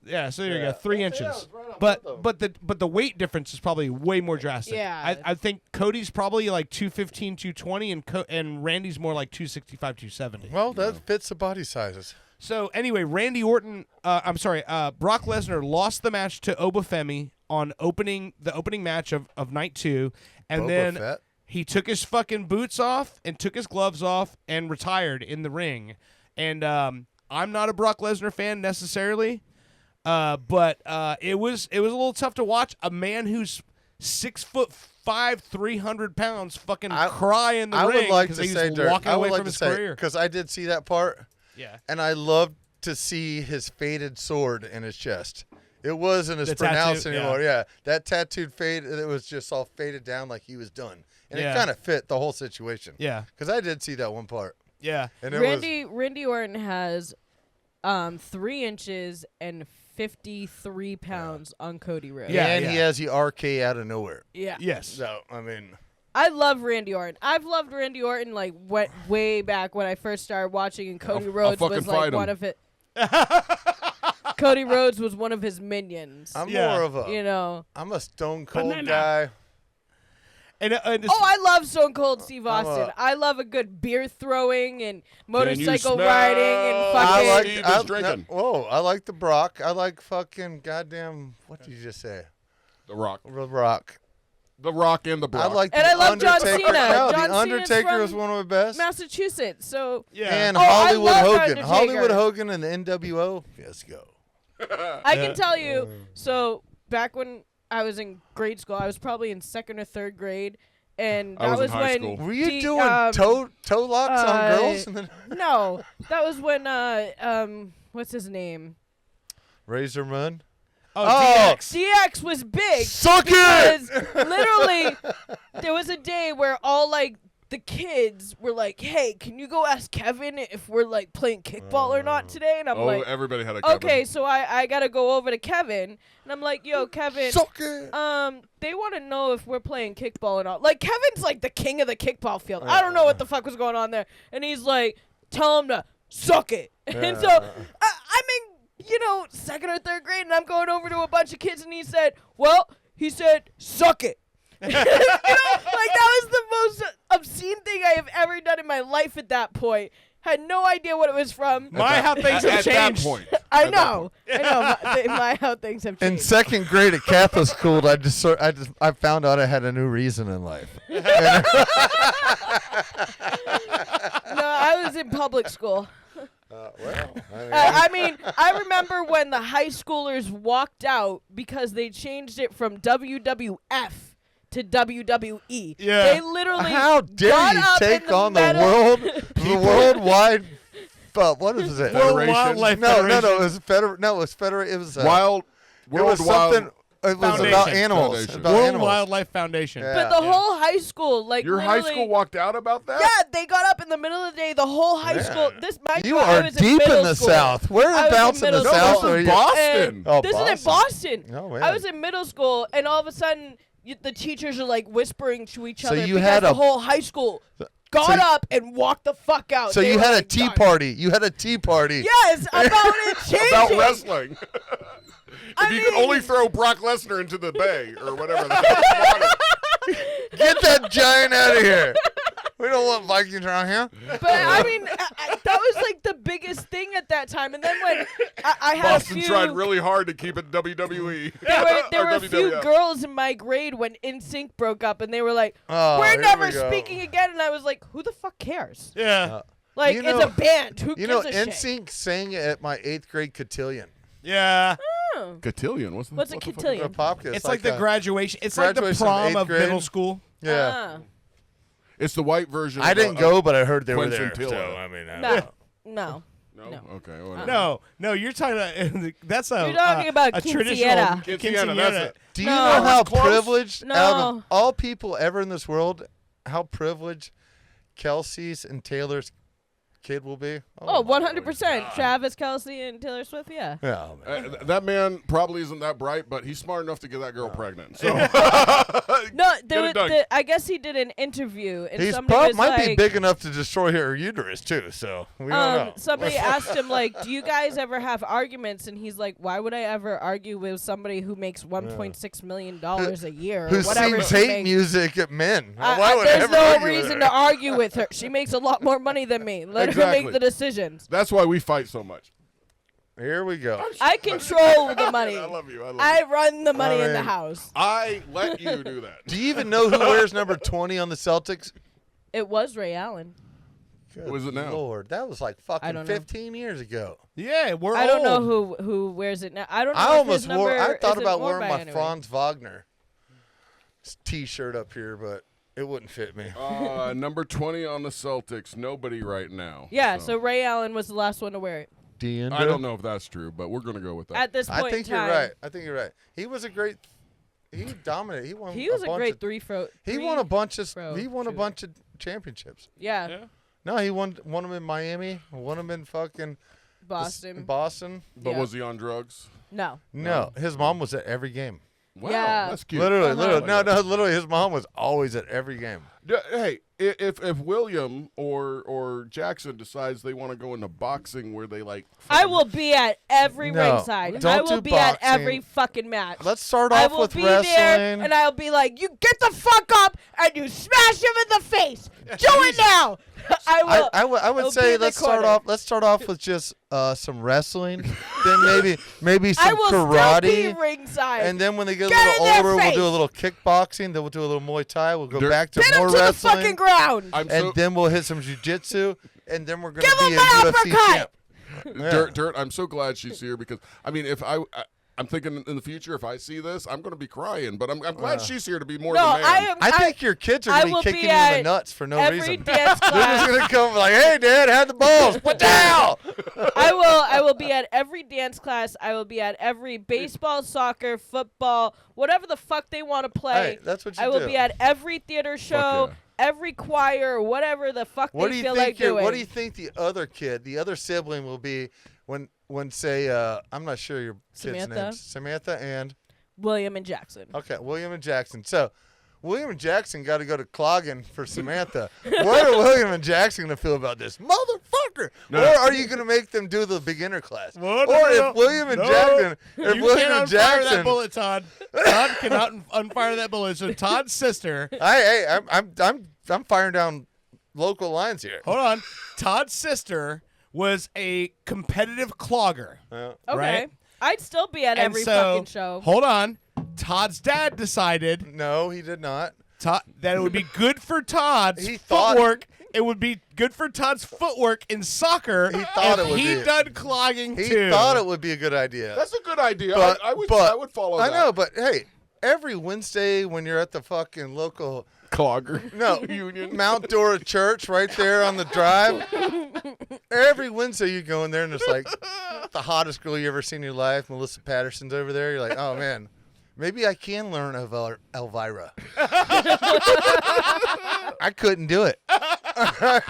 Yeah, so there you go, 3 inches. But the weight difference is probably way more drastic. Yeah. I think Cody's probably like 215, 220, and Randy's more like 265, 270. Well, that fits the body sizes. So anyway, Brock Lesnar lost the match to Obafemi on the opening match of night 2, and then Fett. he took his fucking boots off and took his gloves off and retired in the ring. And I'm not a Brock Lesnar fan necessarily. But it was a little tough to watch a man who's 6'5", 300 pounds fucking cry in the ring. I would like 'cause to he's say, Dirk, walking I away would like from to his say, career. because I did see that part. Yeah, and I loved to see his faded sword in his chest. It wasn't as pronounced anymore. Yeah, that tattooed fade. It was just all faded down like he was done, and it kind of fit the whole situation. Yeah, because I did see that one part. Yeah, and Randy Orton has 3 inches and 53 pounds on Cody Rhodes. Yeah, and he has the RK out of nowhere. Yeah. Yes. So, I mean, I love Randy Orton. I've loved Randy Orton like way back when I first started watching, and Cody Rhodes was like one of it. Cody Rhodes was one of his minions. I'm more of a, I'm a Stone Cold guy. And I love Stone Cold Steve Austin. I love a good beer throwing and motorcycle riding and fucking. I like the Brock. I like fucking goddamn. What did you just say? The Rock. The Rock. The Rock and the Brock. I like. And I love John Undertaker. Cena. No, John the Undertaker Cena's is from one of my best. Massachusetts. So And I Hollywood love Hogan. Undertaker. Hollywood Hogan and the NWO. Let's go. I can tell you. So back when I was in grade school, I was probably in 2nd or 3rd grade. And that was when were you doing toe locks on girls? No, that was when what's his name? Razorman. Oh, DX was big. Suck because it! Literally, there was a day where all like the kids were like, "Hey, can you go ask Kevin if we're like playing kickball or not today?" And I'm like, everybody had a Kevin. Okay, so I gotta go over to Kevin, and I'm like, "Yo, Kevin, Suck it! they want to know if we're playing kickball or not." Like Kevin's like the king of the kickball field. I don't know what the fuck was going on there, and he's like, "Tell him to suck it." And so I'm in 2nd or 3rd grade, and I'm going over to a bunch of kids, and he said, "Suck it." Like that was the most obscene thing I have ever done in my life at that point. Had no idea what it was from. How things have changed. At that point. I know. How things have In changed. 2nd grade at Catholic school, I found out I had a new reason in life. No, I was in public school. I remember when the high schoolers walked out because they changed it from WWF to WWE. Yeah. They literally How dare got you up take in the on the middle- worldwide? What is it? World Wildlife No, Federation. it was it was federation. It was World something. It was Foundation. about animals. Foundation. About World animals. Wildlife Foundation. Yeah. But the whole high school, like Your high literally- school walked out about that? Yeah, they got up in the middle of the day. The whole high school. You I are was deep middle in the school. South. I Whereabouts was in the middle South school. are you? Boston. Oh, This is in Boston. Oh, man. I was in middle school, and all of a sudden, the teachers are like whispering to each So other you because had the a- whole high school got up and walked the fuck out. So They you were had a like, tea "Done." party. You had a tea party. Yes, about it changing. About wrestling. I If you could mean- only throw Brock Lesnar into the bay or whatever the hell you wanted. Get that giant out of here. We don't want Vikings around here. But I mean, that was like the biggest thing at that time. And then when I had Boston a few, tried really hard to keep it WWE. there Or were a few WWF. girls in my grade when NSYNC broke up, and they were like, Oh, "We're here never we go. speaking again." And I was like, "Who the fuck cares? Yeah. Like, You it's know- a band. Who You gives know, a shit?" NSYNC sang at my 8th grade cotillion. Yeah. Oh. Cotillion. What's What's a what the fuck? cotillion? It's like the graduation. It's like the graduation prom in of 8th grade. middle school. Yeah. Ah. It's the white version. I of, didn't go, but I heard they were Quentin there. Tilla. So, I mean, No. No. No. Okay. Whatever. No, you're talking about that's a You're talking about a traditional quinceañera. Quinceañera, that's it. Do you No. know how Close. privileged, out No. of all people ever in this world, how privileged Kelsey's and Taylor's kid will be? Oh, my 100%. God. Travis Kelce and Taylor Swift, yeah. Yeah, man. That man probably isn't that bright, but he's smart enough to get that girl pregnant. So No, Get it done I guess he did an interview, and He's somebody was might like, be big enough to destroy her uterus too. So we don't know. somebody asked him like, "Do you guys ever have arguments?" And he's like, "Why would I ever argue with somebody who makes $1.6 million a year, or Who whatever sings she hate makes?" music at men? Why would I There's ever no argue with reason her? to argue with her. She makes a lot more money than me. Let her Exactly. make the decisions. That's why we fight so much. Here we go. I control the money. I love you. I run the money in the mean, house. I let you do that. Do you even know who wears number 20 on the Celtics? It was Ray Allen. Who is it now? Lord, that was like I fucking don't know. 15 years ago. Yeah, we're I don't know old. who wears it now. I don't know. I if almost his number I thought isn't about worn wearing by my anyone. Franz Wagner T-shirt up here, but it wouldn't fit me. Number 20 on the Celtics. Nobody right now. Yeah, so Ray Allen was the last one to wear it. I don't know if that's true, but we're going to go with that. At this point I think in you're time, right. I think you're right. He was a great. He dominated. He won. he was a bunch great of, three-throw. He won a bunch of. throw He won a shooter. bunch of championships. Yeah, No, he won them in Miami. Won them in fucking Boston. Boston. But Yeah. was he on drugs? No. No, his mom was at every game. Wow, Yeah. that's cute. Literally, Uh-huh. literally, his mom was always at every game. Hey, if William or Jackson decides they want to go into boxing where they like, I will be at every No, ringside. don't I will do be at boxing. every fucking match. Let's start I off will with be wrestling. there, and I'll be like, "You get the fuck up and you smash him in the face. Do it now." I will. I would it'll say be in the let's start corner. off. Let's start off with just some wrestling, then maybe I some will still be karate, ringside. and then when they get Get a in little their older, we'll do a face. little kickboxing. Then we'll do a little Muay Thai. We'll go Dirt- back to Pin him more to the wrestling, fucking ground. I'm and so then we'll hit some jujitsu, and then we're gonna Give be him a my UFC uppercut. champ. Yeah. Dirt. I'm so glad she's here because I mean, if I'm thinking in the future, if I see this, I'm going to be crying. But I'm glad she's here to be more No, the man. I am. I think your kids are I gonna will be be kicking you in the at nuts for no every reason. dance They're just class. gonna come like, "Hey, Dad, have the balls. Put down." I will be at every dance class. I will be at every baseball, soccer, football, whatever the fuck they want to play. Hey, that's what you I will do. be at every theater show, yeah. every choir, whatever the fuck What do they you feel think? like doing. What do you think the other kid, the other sibling, will be when say I'm not sure your kids' Samantha? names. Samantha and William and Jackson. okay, William and Jackson. So William and Jackson got to go to Cloggin for Samantha. What are William and Jackson gonna feel about this, motherfucker? No. Or are you gonna make them do the beginner class? What? Or if William and Jackson, if You William can't and unfire Jackson, that bullet, Todd. Todd cannot unfire that bullet. So Todd's sister. I'm firing down local lines here. Hold on. Todd's sister was a competitive clogger. Okay. Right? I'd still be at And every so, fucking show. hold on. Todd's dad decided No, he did not. that it would be good for Todd's He thought- footwork. It would be good for Todd's footwork in soccer. He thought if it would he be. done clogging He too. thought it would be a good idea. That's a good idea. But- I but- would follow I that. know, but hey, every Wednesday when you're at the fucking local Clogger. Union Mount Dora Church right there on the drive, every Wednesday you go in there and it's like the hottest girl you ever seen in your life, Melissa Patterson's over there. You're like, oh man, maybe I can learn of Elvira. I couldn't do it. I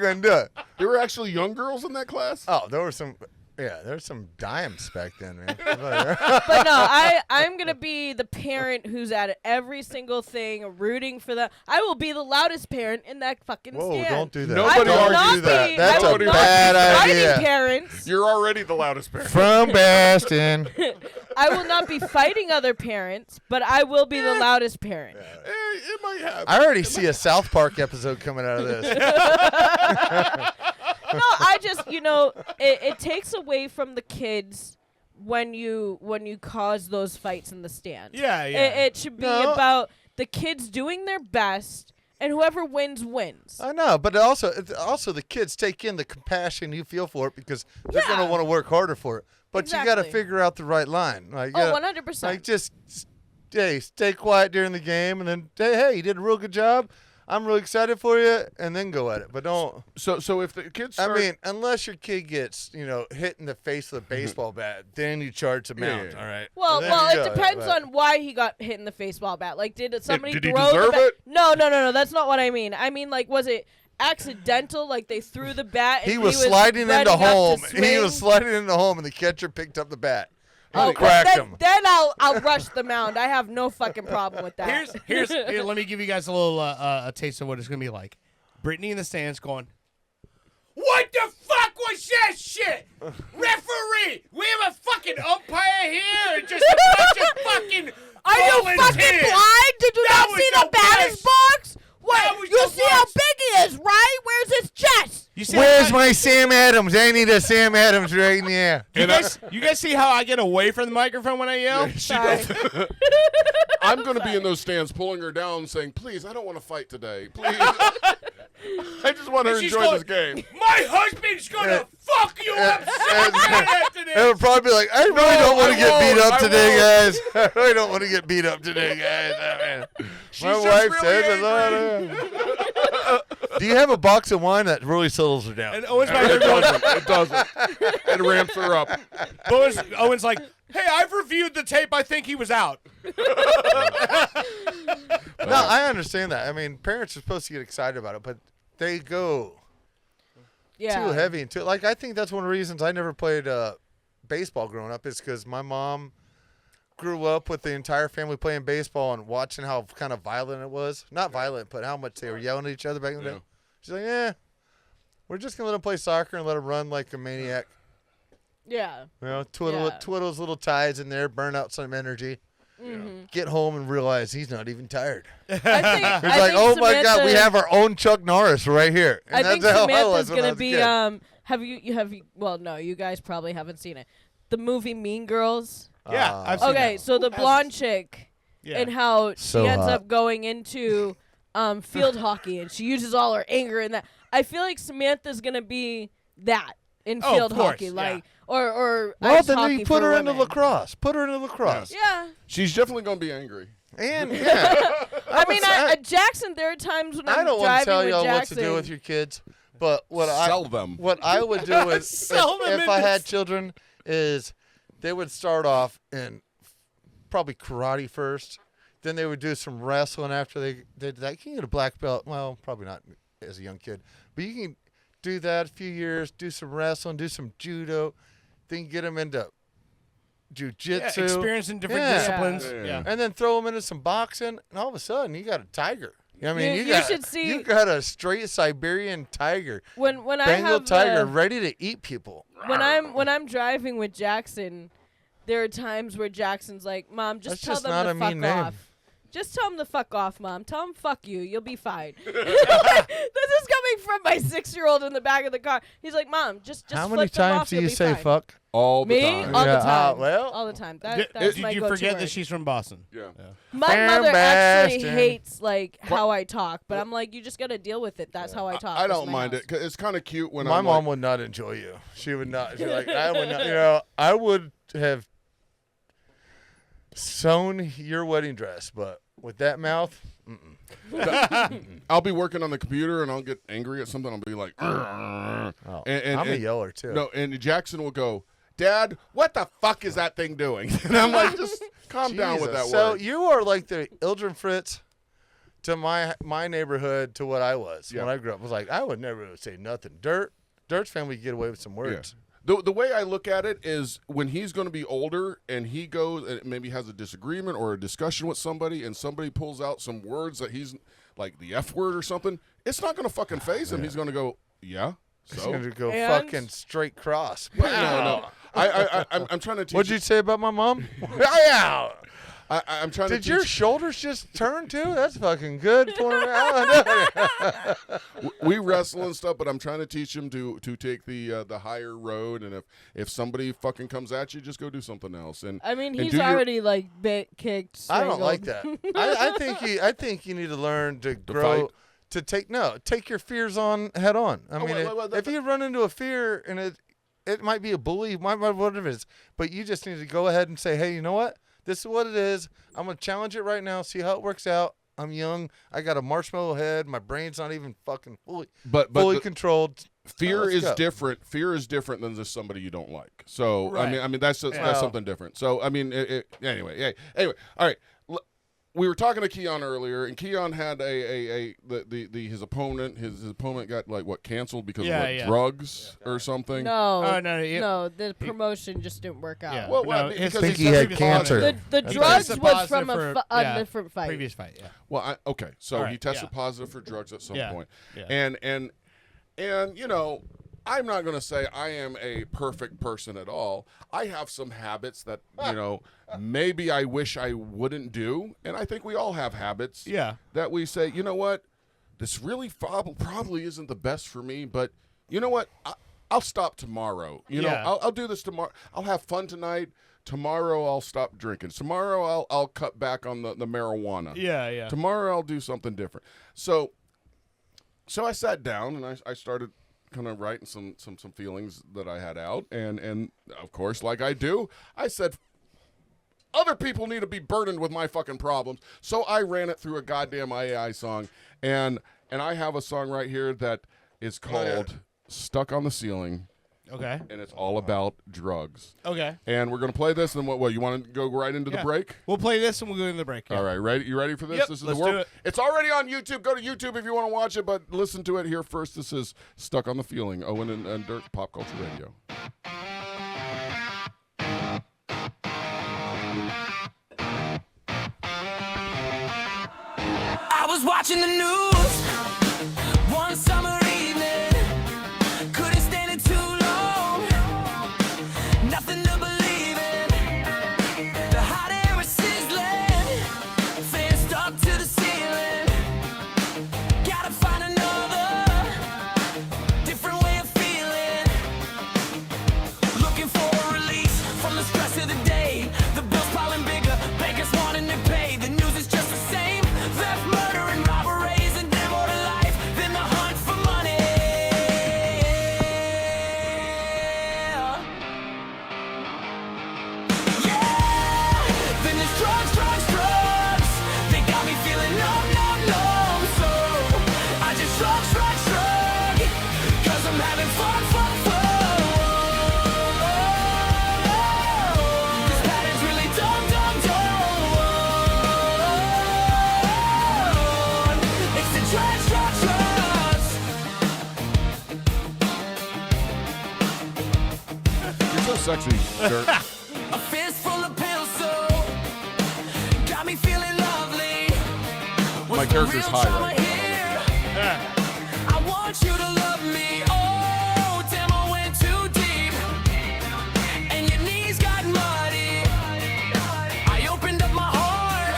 couldn't do it. There were actually young girls in that class? Oh, there were some. Yeah, there's some dimes back then, man. But no, I'm gonna be the parent who's at every single thing, rooting for them. I will be the loudest parent in that fucking Whoa, stand. don't do that. Nobody I will argue not that. be, That's I will a not bad be fighting idea. parents. You're already the loudest parent. From Baston. I will not be fighting other parents, but I will be the loudest parent. It might have. I already see a South Park episode coming out of this. No, I just it takes away from the kids when you cause those fights in the stand. Yeah, yeah. It should be about the kids doing their best, and whoever wins wins. I know, but also the kids take in the compassion you feel for it because they're going to want to work harder for it. But you got to Exactly. figure out the right line. Like, Oh, yeah, 100%. Like just stay quiet during the game, and then hey, you did a real good job. I'm really excited for you, and then go at it. But don't. So if the kids start, I mean, unless your kid gets hit in the face with a baseball bat, then you charge the mount. Yeah. All right. Well, Then well, you it go, depends but- on why he got hit in the baseball bat. Like, did somebody did he throw deserve the bat? it? No. That's not what I mean. I mean, like, was it accidental? Like they threw the bat. And He was sliding ready into up to home. He swing? was sliding into home, and the catcher picked up the bat. cracked him. Then I'll rush the mound. I have no fucking problem with that. Here, let me give you guys a little a taste of what it's gonna be like. Brittany in the stands going, "What the fuck was that shit? Referee, we have a fucking umpire here, and just a bunch of fucking Are you volunteers. fucking blind? Did you That not was see the the batter's worst. box? That What? was You the see how worst. big he is, right? Where's his chest? You see Where's how my Sam Adams? I need a Sam Adams right in there. you guys see how I get away from the microphone when I yell? Sorry. I'm going to be in those stands pulling her down saying, please, I don't want to fight today. Please. I just want to And she's enjoy going, this game. My husband's gonna fuck you up so bad after this. It'll probably be like, I really don't want to I get beat won't. up I today, won't. guys. I really don't want to get beat up today, guys. My just wife really says a lot of. Do you have a box of wine that really settles her down? And Owen's back It there going, doesn't. It doesn't. It ramps her up. Owen's like, hey, I've reviewed the tape. I think he was out. No, I understand that. I mean, parents are supposed to get excited about it, but they go Yeah. too heavy into it. Like, I think that's one of the reasons I never played baseball growing up is because my mom grew up with the entire family playing baseball and watching how kind of violent it was. Not violent, but how much they were yelling at each other back in the day. She's like, we're just going to let him play soccer and let him run like a maniac. Yeah. You know, twiddle his little ties in there, burn out some energy. Get home and realize he's not even tired. I think, He's like, oh my God, we have our own Chuck Norris right here. And I that's think how I Samantha's was when I gonna was a be. kid. Have you? Well, no, you guys probably haven't seen it. The movie Mean Girls. Yeah, I've seen Okay, that. so the blonde chick, Yeah. and how So she ends hot. up going into field hockey, and she uses all her anger in that. I feel like Samantha's gonna be that in Oh, field of course, hockey, yeah. like or Well, ice then hockey you put for her into women. lacrosse. Put her into lacrosse. Yeah. She's definitely going to be angry. And, yeah. I mean, Jackson. There are times when I I'm don't want to driving tell with y'all what Jackson. to do with your kids, but Sell them. what I would do is, Sell them if I into- had children, is they would start off in probably karate first. Then they would do some wrestling after they did that. You can get a black belt. Well, probably not as a young kid, but you can do that a few years, do some wrestling, do some judo, then get them into jiu-jitsu. Yeah, experience in different Yeah. disciplines. Yeah. Yeah. And then throw them into some boxing, and all of a sudden you got a tiger. I mean, You got, should see- you got a straight Siberian tiger, when I Bengal have tiger, ready to eat people. when I'm driving with Jackson, there are times where Jackson's like, "Mom, just That's tell just them not to a fuck mean name. off. Just tell them to fuck off, Mom. Tell them fuck you. You'll be fine." This is coming from my 6-year-old in the back of the car. He's like, "Mom, just How flip many them times off, do you'll you be say fine." fuck? All the Me? time. All the Yeah, time. well- All the time. Did That's my you go-to forget word. that she's from Boston? Yeah. My Bam, mother actually bastard. hates like how I talk, but I'm like, you just gotta deal with it. That's how I talk. I That's don't my mind house. it. 'Cause it's kind of cute when My I'm mom like, would not enjoy you. She would not. She's like, I would not. I would have sewn your wedding dress, but with that mouth, I'll be working on the computer and I'll get angry at something. I'll be like, and I'm a yeller too. No, and Jackson will go, Dad, what the fuck is that thing doing? And I'm like, just calm down with that Jesus. So word. you are like the Ildren Fritz to my neighborhood to what I was when I grew up. I was like, I would never say nothing. Dirt's family could get away with some words. The way I look at it is when he's going to be older and he goes and maybe has a disagreement or a discussion with somebody and somebody pulls out some words that he's like the F word or something, it's not going to fucking faze him. He's going to go, yeah. He's So gonna go And- fucking straight cross. no. I'm trying to teach. What'd you say about my mom? Yeah. I'm trying to Did teach. your shoulders just turn too? That's fucking good for me. We wrestle and stuff, but I'm trying to teach him to take the higher road. And if somebody fucking comes at you, just go do something else. And I mean, and he's do your- already like bit kicked. I don't like strangled. that. I think you need to learn to grow. fight? To take your fears on head on. I mean, wait, if you run into a fear and it might be a bully, it might be whatever it is, but you just need to go ahead and say, hey, you know what? This is what it is. I'm gonna challenge it right now. See how it works out. I'm young. I got a marshmallow head. My brain's not even fucking fully but controlled. fear Let's is go. different. Fear is different than just somebody you don't like. So Right. I mean that's Well- something different. So I mean anyway. All right. we were talking to Keon earlier, and Keon had his opponent. His opponent got like what canceled because of drugs or something. No, no, the promotion just didn't work out. Yeah. Well, No, because think he had cancer. The drugs was from a different fight. Previous fight, yeah. Well, okay, so All right, he tested yeah. positive for drugs at some point, Yeah. and you know, I'm not going to say I am a perfect person at all. I have some habits that you know maybe I wish I wouldn't do, and I think we all have habits. Yeah. That we say, you know what, this really probably isn't the best for me, but you know what, I'll stop tomorrow. You know, I'll do this tomorrow. I'll have fun tonight. Tomorrow I'll stop drinking. Tomorrow I'll cut back on the marijuana. Yeah. Tomorrow I'll do something different. So I sat down and I started kind of writing some feelings that I had out, and of course, like I do, I said other people need to be burdened with my fucking problems. So I ran it through a goddamn AI song, and I have a song right here that is called "Stuck on the Ceiling." Okay. And it's all about drugs. Okay. And we're gonna play this, and what you want to go right into the break? We'll play this and we'll go into the break. Yeah. All right, ready? You ready for this? Yep, This is let's the do it. It's already on YouTube. Go to YouTube if you want to watch it, but listen to it here first. This is "Stuck on the Feeling." Owen and Dirk, Pop Culture Radio. I was watching the news one summer evening. Couldn't stand it too long. Nothing to believe in. The hot air is sizzling. Fans stuck to the ceiling. Gotta find another different way of feeling. Looking for a release from the stress of the day. The bills piling bigger. Bankers wanting to pay. The news is just the same. Theft, murder, and robberies, and damn more to life than the hunt for money. Yeah, then there's drugs, drugs, drugs. They got me feeling numb, numb, numb. So I just shrug, shrug, shrug. 'Cause I'm having fun, fun, fun. This pattern's really dumb, dumb, dumb. It's the drugs, drugs, drugs. You're so sexy, Dirk. A fistful of pills, so got me feeling lovely. What's My the character's real high drama right now. here? I want you to love me. Oh, damn, I went too deep. And your knees got muddy. I opened up my heart.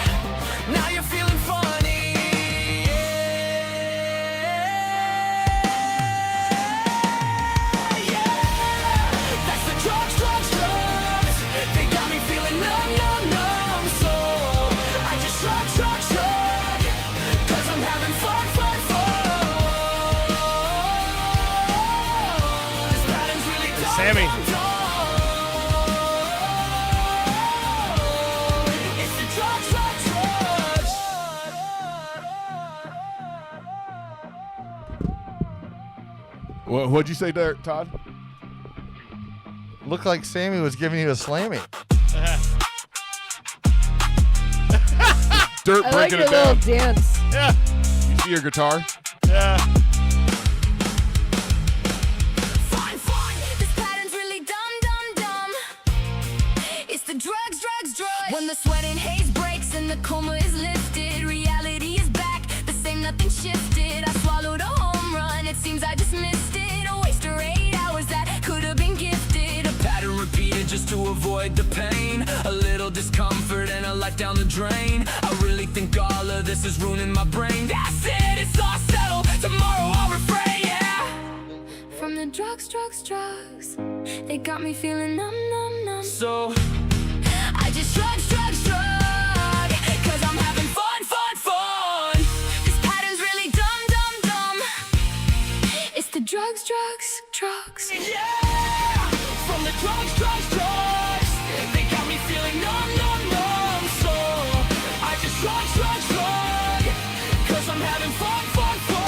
Now you're feeling funny. Yeah, that's the drugs, drugs, drugs. They got me feeling numb, numb, numb. So I just shrug, shrug, shrug. 'Cause I'm having fun, fun, fun. This pattern's really dumb, Sammy. dumb, dumb. It's the drugs, drugs, drugs. What'd you say there, Todd? Looked like Sammy was giving you a slammy. Dirt I like breaking your it down. little dance. Yeah. You see your guitar? Yeah. Fun, fun. This pattern's really dumb, dumb, dumb. It's the drugs, drugs, drugs. When the sweat and haze breaks and the coma is lifted, reality is back. The same, nothing shifted. I swallowed a home run. It seems I just missed it. A waste of 8 hours that could have been gifted. A Pattern repeated just to avoid the pain. A little discomfort and a life down the drain. I really think all of this is ruining my brain. That's it, it's all settled. Tomorrow I'll refrain, yeah. from the drugs, drugs, drugs. They got me feeling numb, numb, numb. So I just shrug, shrug, shrug. 'Cause I'm having fun, fun, fun. This pattern's really dumb, dumb, dumb. It's the drugs, drugs, drugs. yeah, from the drugs, drugs, drugs. They got me feeling numb, numb, numb. So I just shrug, shrug, shrug. 'Cause I'm having fun, fun, fun.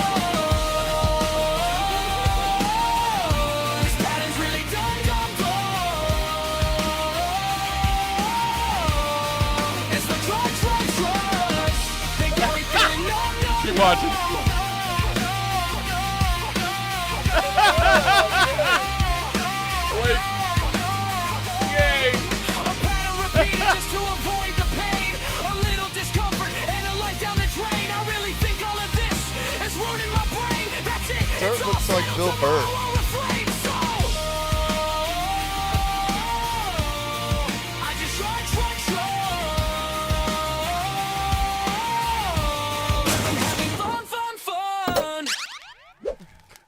This pattern's really dumb, dumb, dumb. It's the drugs, drugs, drugs. Watch it. Wait. Yay. Just to avoid the pain, a little discomfort, and a light down the drain. I really think all of this is ruining my brain. That's it. That looks like Bill Burr. I just try. I'm having fun.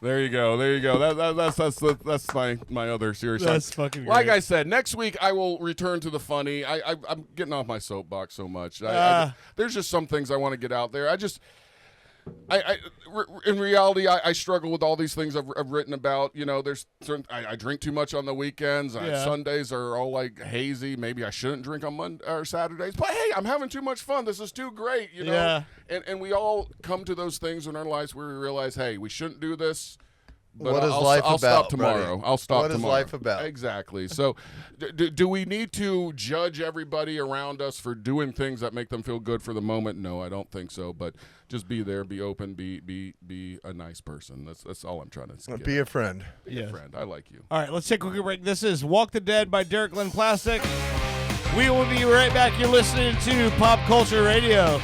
There you go. That's my other series. That's fucking Like great. I said, next week I will return to the funny. I'm getting off my soapbox so much. There's just some things I want to get out there. In reality, I struggle with all these things I've written about. You know, there's certain I drink too much on the weekends. Sundays are all like hazy. Maybe I shouldn't drink on Monday or Saturdays. But hey, I'm having too much fun. This is too great. You know. Yeah. And we all come to those things in our lives where we realize, hey, we shouldn't do this. But What is I'll life stop about, tomorrow. buddy? I'll stop What is tomorrow. life about? Exactly. So, do we need to judge everybody around us for doing things that make them feel good for the moment? No, I don't think so. But just be there, be open, be a nice person. That's all I'm trying to say. Be a friend. Be a friend. I like you. All right, let's take a quick break. This is Walk the Dead by Derek Lynn Plastic. We will be right back. You're listening to Pop Culture Radio.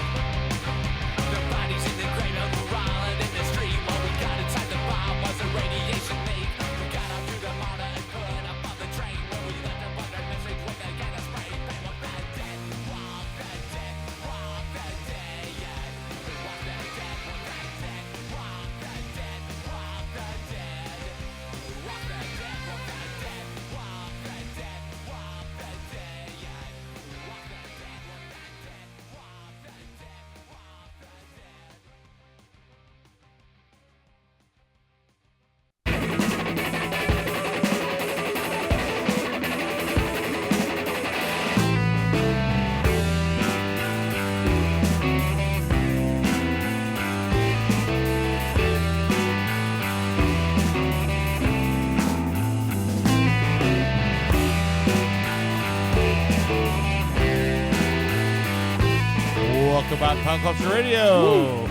Welcome back to Pop Culture Radio. Woo.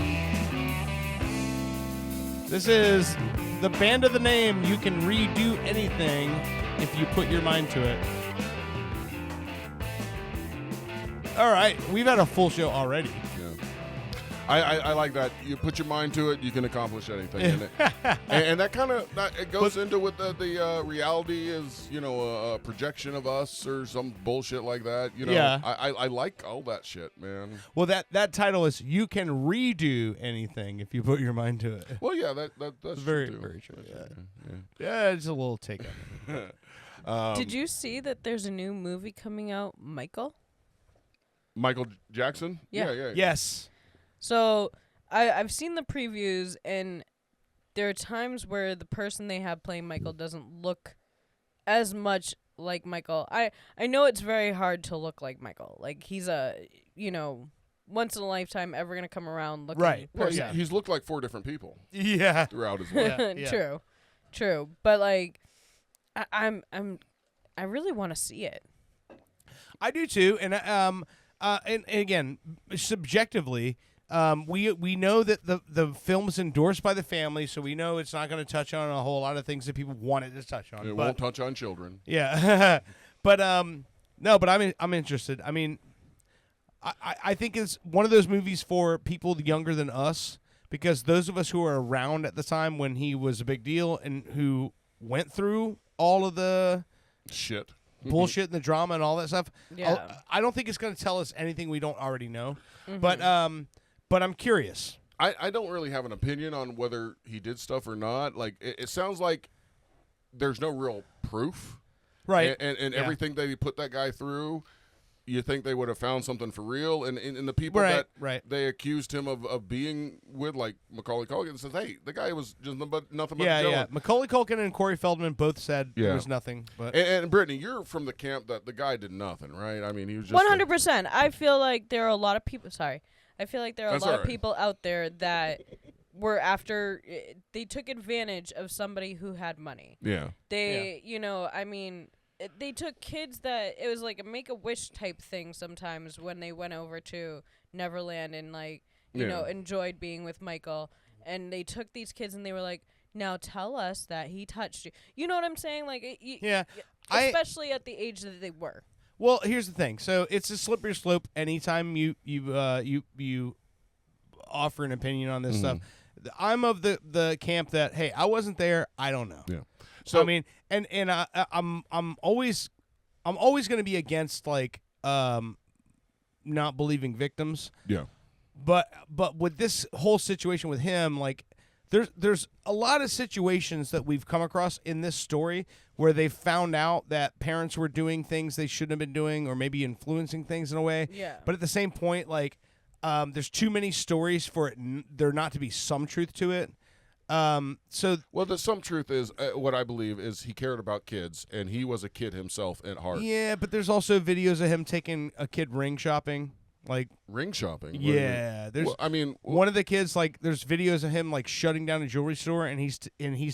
This is the band of the name. You can redo anything if you put your mind to it. All right, we've had a full show already. I like that. You put your mind to it, you can accomplish anything. and that kind of it goes into what the reality is, you know, a projection of us or some bullshit like that. You know, Yeah. I like all that shit, man. Well, that title is "You Can Redo Anything If You Put Your Mind to It." Well, yeah, that's very true. very true. Yeah, it's a little take on it. Did you see that there's a new movie coming out, Michael? Michael Jackson? Yeah. Yes. So I've seen the previews, and there are times where the person they have playing Michael doesn't look as much like Michael. I know it's very hard to look like Michael. Like, he's a, you know, once in a lifetime ever gonna come around looking Right. Well, person. he's looked like 4 different people Yeah. throughout his life. Yeah. True. But like, I really want to see it. I do too, and again, subjectively, we know that the film's endorsed by the family, so we know it's not going to touch on a whole lot of things that people want it to touch on. It won't touch on children. Yeah, but no, but I'm interested. I mean, I think it's one of those movies for people younger than us, because those of us who are around at the time when he was a big deal and who went through all of the shit. Bullshit and the drama and all that stuff. Yeah. I don't think it's going to tell us anything we don't already know. But I'm curious. I don't really have an opinion on whether he did stuff or not. Like, it sounds like there's no real proof. Right. And everything that he put that guy through, you think they would have found something for real. And the people that they accused him of being with, like Macaulay Culkin, says, hey, the guy was just nothing but a villain. Yeah. Macaulay Culkin and Corey Feldman both said there was nothing. But and Brittany, you're from the camp that the guy did nothing, right? I mean, he was just 100%. I feel like there are a lot of people. Sorry. I feel like there are That's a lot all of right. people out there that were after. They took advantage of somebody who had money. Yeah. They, you know, I mean, they took kids that it was like a Make-A-Wish type thing sometimes when they went over to Neverland, and like you know, enjoyed being with Michael, and they took these kids and they were like, now tell us that he touched you. You know what I'm saying? Like, especially at the age that they were. Well, here's the thing. So it's a slippery slope. Anytime you offer an opinion on this stuff, I'm of the camp that, hey, I wasn't there. I don't know. Yeah. So I mean, and I'm always going to be against like not believing victims. Yeah. But with this whole situation with him, like there's a lot of situations that we've come across in this story where they found out that parents were doing things they shouldn't have been doing, or maybe influencing things in a way. Yeah. But at the same point, like there's too many stories for it there not to be some truth to it. So some truth is what I believe is he cared about kids, and he was a kid himself at heart. Yeah, but there's also videos of him taking a kid ring shopping. Like ring shopping. Yeah, there's. Well, I mean, one of the kids, like, there's videos of him like shutting down a jewelry store, and he's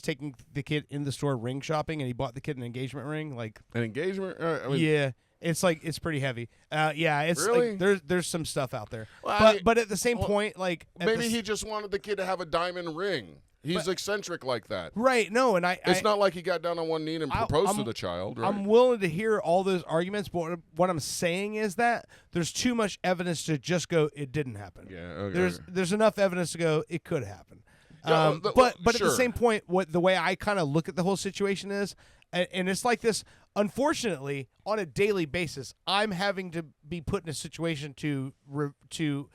taking the kid in the store ring shopping, and he bought the kid an engagement ring, like an engagement. I mean, yeah, it's like it's pretty heavy. Yeah, it's really? like there's some stuff out there, Well, but at the same point, like maybe he just wanted the kid to have a diamond ring. He's eccentric like that. Right, no, and it's not like he got down on one knee and proposed to the child, right? I'm willing to hear all those arguments, but what I'm saying is that there's too much evidence to just go, it didn't happen. Yeah, okay. There's enough evidence to go, it could happen. Yeah, but at sure. the same point, the way I kind of look at the whole situation is, and it's like this, unfortunately, on a daily basis, I'm having to be put in a situation to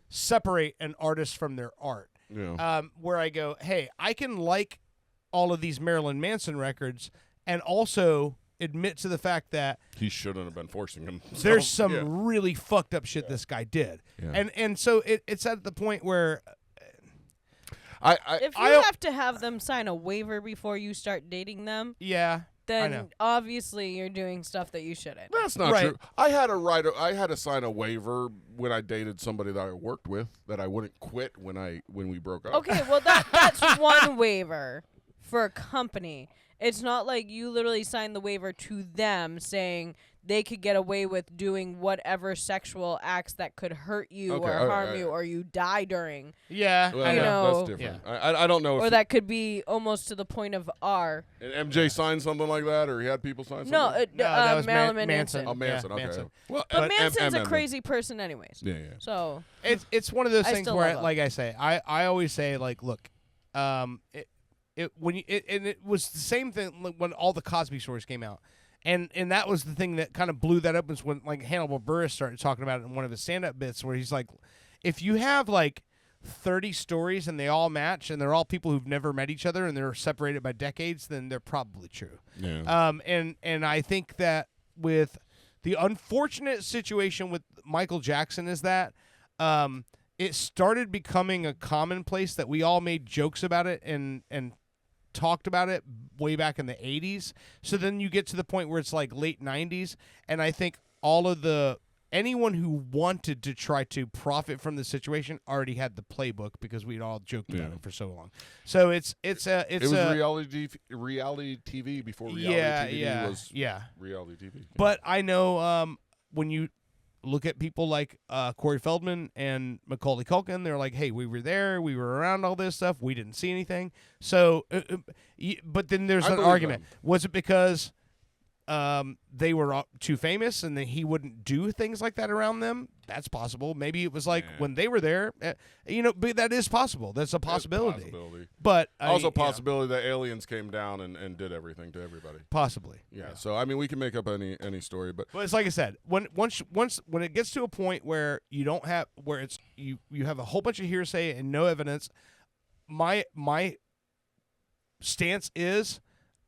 separate an artist from their art. Yeah. Where I go, hey, I can like all of these Marilyn Manson records and also admit to the fact that he shouldn't have been forcing them. There's some really fucked up shit this guy did. Yeah. And so it's at the point where if you have to have them sign a waiver before you start dating them, then obviously you're doing stuff that you shouldn't. That's not true. I had to sign a waiver when I dated somebody that I worked with that I wouldn't quit when we broke up. Okay, well that's one waiver for a company. It's not like you literally signed the waiver to them saying they could get away with doing whatever sexual acts that could hurt you or harm you or you die during. Yeah, well, I know. That's different. Yeah. I don't know. Or that could be almost to the point of R. And MJ signed something like that, or he had people sign something? No, that was Marilyn Manson. Oh, Manson, yeah, okay. Manson. Well, but Manson's a crazy person anyways. Yeah. So it's one of those things where, love like I say, I always say, like, look, it was the same thing when all the Cosby stories came out. And that was the thing that kind of blew that up, was when like Hannibal Buress started talking about it in one of his stand-up bits, where he's like, if you have like 30 stories and they all match and they're all people who've never met each other and they're separated by decades, then they're probably true. Yeah. And I think that with the unfortunate situation with Michael Jackson is that it started becoming a commonplace that we all made jokes about it and talked about it way back in the 80s. So then you get to the point where it's like late 90s, and I think anyone who wanted to try to profit from the situation already had the playbook, because we'd all joked about it for so long. So it was reality TV before reality TV was reality TV. But I know when you look at people like Corey Feldman and Macaulay Culkin, they're like, hey, we were there, we were around all this stuff, we didn't see anything. So, but then there's an argument. Was it because they were too famous and he wouldn't do things like that around them? That's possible. Maybe it was like when they were there, but that is possible. That's a possibility. But also possibility that aliens came down and did everything to everybody. Possibly. Yeah. So I mean, we can make up any story, but it's like I said, when it gets to a point where you don't have, where it's you have a whole bunch of hearsay and no evidence, my stance is,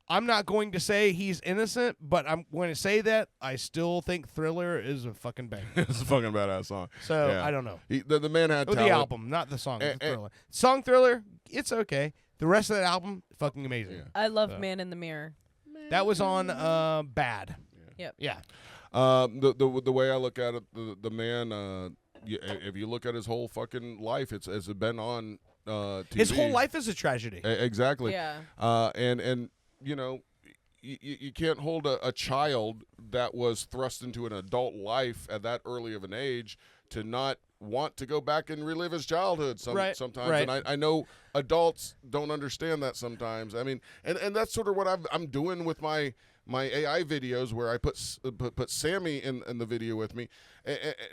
I'm not going to say he's innocent, but I'm going to say that I still think Thriller is a fucking banger. It's a fucking badass song. So I don't know. The man had talent. The album, not the song. The Thriller. Song Thriller, it's okay. The rest of that album, fucking amazing. Yeah. I love Man in the Mirror. That was on Bad. Yep. Yeah. The way I look at it, the man, if you look at his whole fucking life, it's been on TV. His whole life is a tragedy. Exactly. Yeah. And you know, you can't hold a child that was thrust into an adult life at that early of an age to not want to go back and relive his childhood sometimes. right. And I know adults don't understand that sometimes. I mean, and that's sort of what I'm doing with my AI videos, where I put Sammy in the video with me.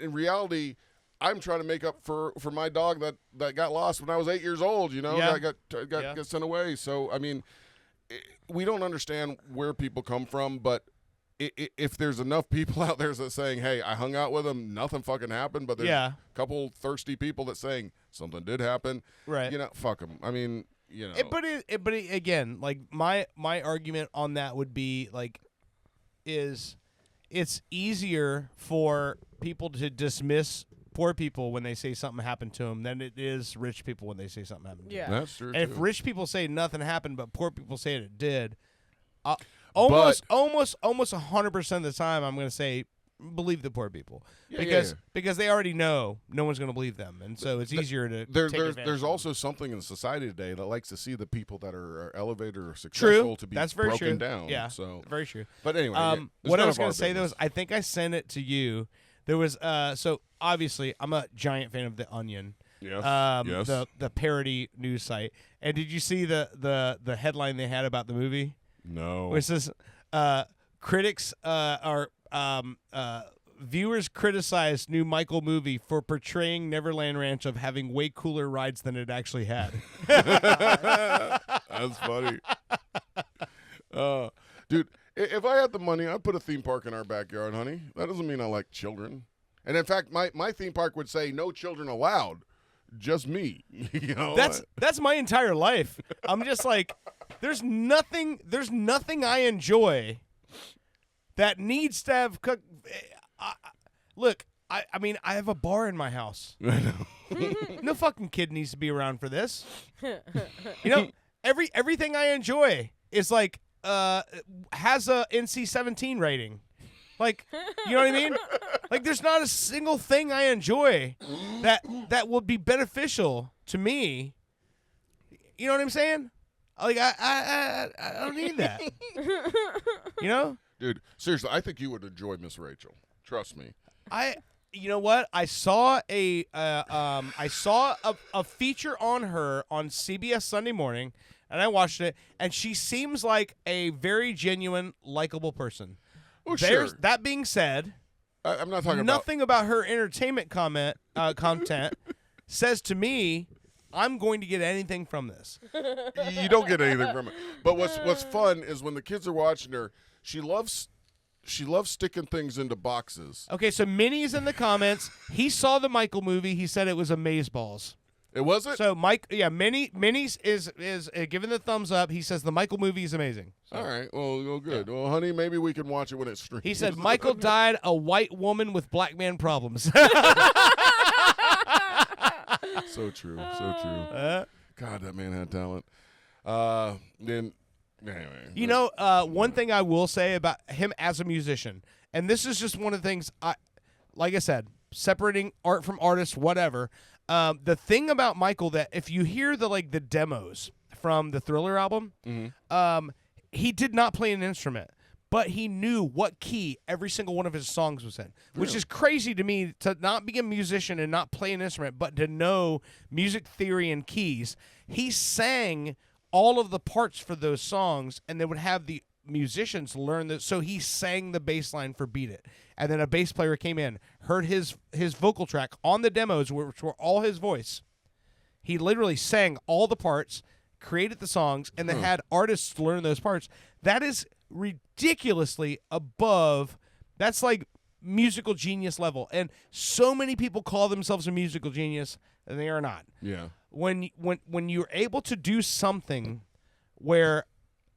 In reality, I'm trying to make up for my dog that got lost when I was 8 years old. Yeah. Got sent away. So I mean, we don't understand where people come from, but if there's enough people out there that saying, "Hey, I hung out with him, nothing fucking happened," but there's a couple thirsty people that saying something did happen, right? Fuck them. I mean, But again, like my argument on that would be like, it's easier for people to dismiss poor people when they say something happened to them than it is rich people when they say something happened to them. That's true. And if rich people say nothing happened, but poor people say it did, almost 100% of the time, I'm going to say believe the poor people because they already know no one's going to believe them, and so it's easier to. There's also something in society today that likes to see the people that are elevated or successful to be broken down. Yeah, so very true. But anyway, what I was going to say though is I think I sent it to you. There was so obviously I'm a giant fan of The Onion. Yes. Yes. The parody news site. And did you see the headline they had about the movie? No. Which says critics viewers criticize new Michael movie for portraying Neverland Ranch of having way cooler rides than it actually had. That's funny. Dude, if I had the money, I'd put a theme park in our backyard, honey. That doesn't mean I like children. And in fact, my theme park would say no children allowed, just me. That's my entire life. I'm just like, there's nothing I enjoy that needs to have look, I mean, I have a bar in my house. I know. No fucking kid needs to be around for this. Everything I enjoy is like has a NC-17 rating. Like, you know what I mean? Like, there's not a single thing I enjoy that will be beneficial to me. You know what I'm saying? Like, I don't need that. Dude, seriously, I think you would enjoy Miss Rachel. Trust me. You know what? I saw a feature on her on CBS Sunday Morning, and I watched it, and she seems like a very genuine, likable person. Oh, sure. That being said, I'm not talking nothing about her entertainment content says to me I'm going to get anything from this. You don't get anything from it. But what's fun is when the kids are watching her, she loves sticking things into boxes. Okay, so Minnie's in the comments. He saw the Michael movie. He said it was amazeballs. It was it? So Minnie's is giving the thumbs up. He says the Michael movie is amazing. So. All right. Well, good. Yeah. Well, honey, maybe we can watch it when it's streamed. He said Michael died a white woman with black man problems. So true. God, that man had talent. Then, anyway. One thing I will say about him as a musician, and this is just one of the things like I said, separating art from artist, whatever. The thing about Michael that if you hear the demos from the Thriller album, he did not play an instrument, but he knew what key every single one of his songs was in, which is crazy to me to not be a musician and not play an instrument, but to know music theory and keys. He sang all of the parts for those songs, and they would have the musicians learn that. So he sang the bass line for Beat It. And then a bass player came in, heard his vocal track on the demos, which were all his voice. He literally sang all the parts, created the songs, and then had artists learn those parts. That is ridiculously above. That's like musical genius level. And so many people call themselves a musical genius, and they are not. Yeah. When you're able to do something where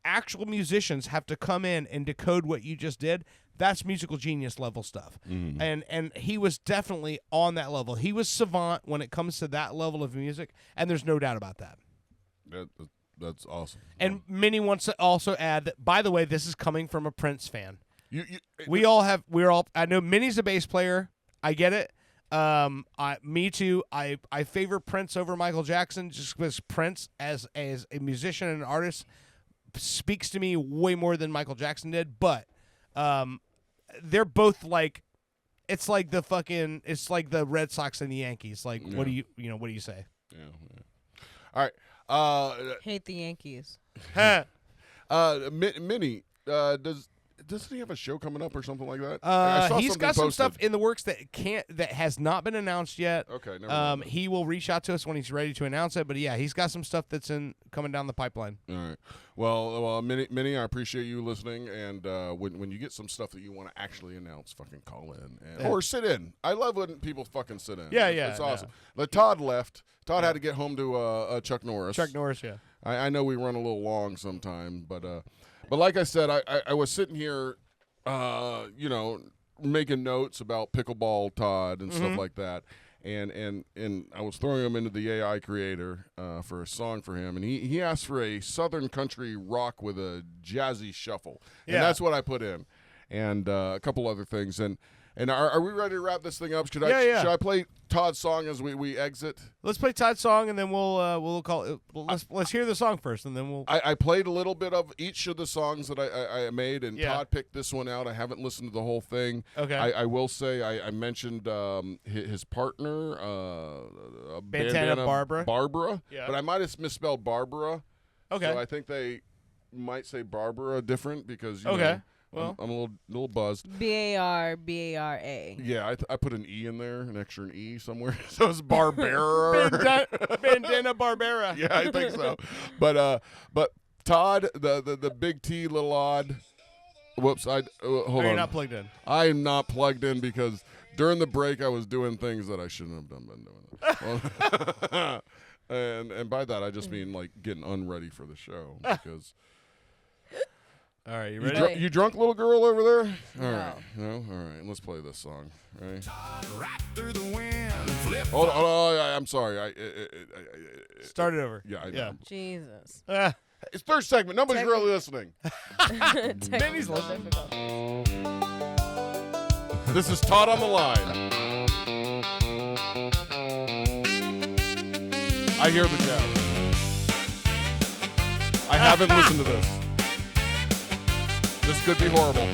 actual musicians have to come in and decode what you just did, that's musical genius level stuff. Mm-hmm. And he was definitely on that level. He was savant when it comes to that level of music, and there's no doubt about that. That's awesome. And Minnie wants to also add that, by the way, this is coming from a Prince fan. I know Minnie's a bass player. I get it. Me too. I favor Prince over Michael Jackson just because Prince as a musician and an artist speaks to me way more than Michael Jackson did, but they're both like It's like the Red Sox and the Yankees. Like, Yeah. what do you say? Yeah. All right. Hate the Yankees. Minnie, doesn't he have a show coming up or something like that? I saw He's something got some posted. stuff in the works that has not been announced yet. Okay, never mind. He will reach out to us when he's ready to announce it. But yeah, he's got some stuff that's coming down the pipeline. All right. Well, Minnie, I appreciate you listening. And when you get some stuff that you want to actually announce, fucking call in or sit in. I love when people fucking sit in. Yeah, It's awesome. But Todd left. Todd had to get home to Chuck Norris. Chuck Norris, yeah. I know we run a little long sometime, but like I said, I was sitting here, making notes about pickleball Todd and stuff like that, and I was throwing him into the AI creator for a song for him, and he asked for a Southern country rock with a jazzy shuffle, and that's what I put in, and a couple other things, and are we ready to wrap this thing up? Should I play Todd's song as we exit? Let's play Todd's song, and then we'll call it. Let's hear the song first, and then we'll. I played a little bit of each of the songs that I made, and Todd picked this one out. I haven't listened to the whole thing. Okay. I will say I mentioned his partner, Bandana Barbara. Yeah. But I might have misspelled Barbara. Okay. So I think they might say Barbara different because you Okay. know, Well, I'm a little buzzed. B-A-R-B-A-R-A. Yeah, I put an E in there, an extra E somewhere. So it's Barbera. Bandana Barbera. Yeah, I think so. But Todd, the big T, little odd. Whoops, hold on. You're not plugged in. I am not plugged in because during the break I was doing things that I shouldn't have been doing. Well, and by that I just mean like getting unready for the show because. All right, you ready? You drunk, little girl over there? No. All right. No? All right. Let's play this song. Right? Right through the wind, flip. Hold on. I'm sorry. Start it over. Yeah, I know. Jesus. It's third segment. Nobody's really listening. Benny's listening. This is Todd on the Line. I hear the jazz. I haven't listened to this. This could be horrible.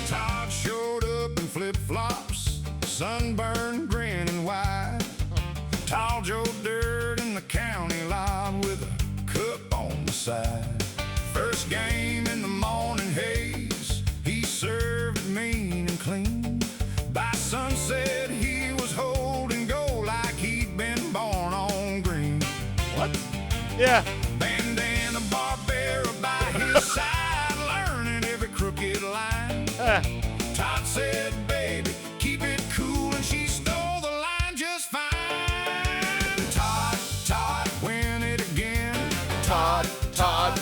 Todd showed up in flip-flops, sunburned, grinning wide. Tall Joe Dirt in the county lot with a cup on the side. First game in the morning haze, he served it mean and clean. By sunset, he was holding goal like he'd been born on green. What? Yeah. Bandana Barbera by his side, learning every crooked line. Todd said, baby, keep it cool, and she stole the line just fine. Todd, win it again. Todd,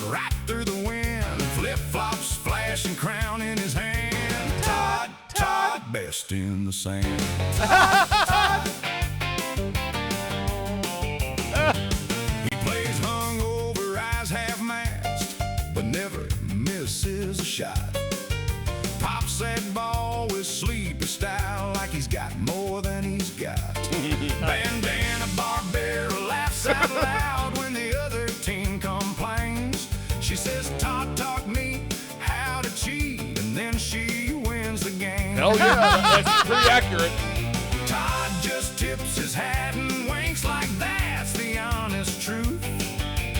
right through the wind. Flip-flops, flashing crown in his hand. Todd, best in the sand. Todd. He plays hungover, eyes half-mast, but never misses a shot. Pops that ball with sleepy style like he's got more than he's got. Bandana Barbera laughs out loud when the other team complains. She says, Todd taught me how to cheat, and then she wins the game. Hell yeah, that's pretty accurate. Todd just tips his hat and winks like that's the honest truth.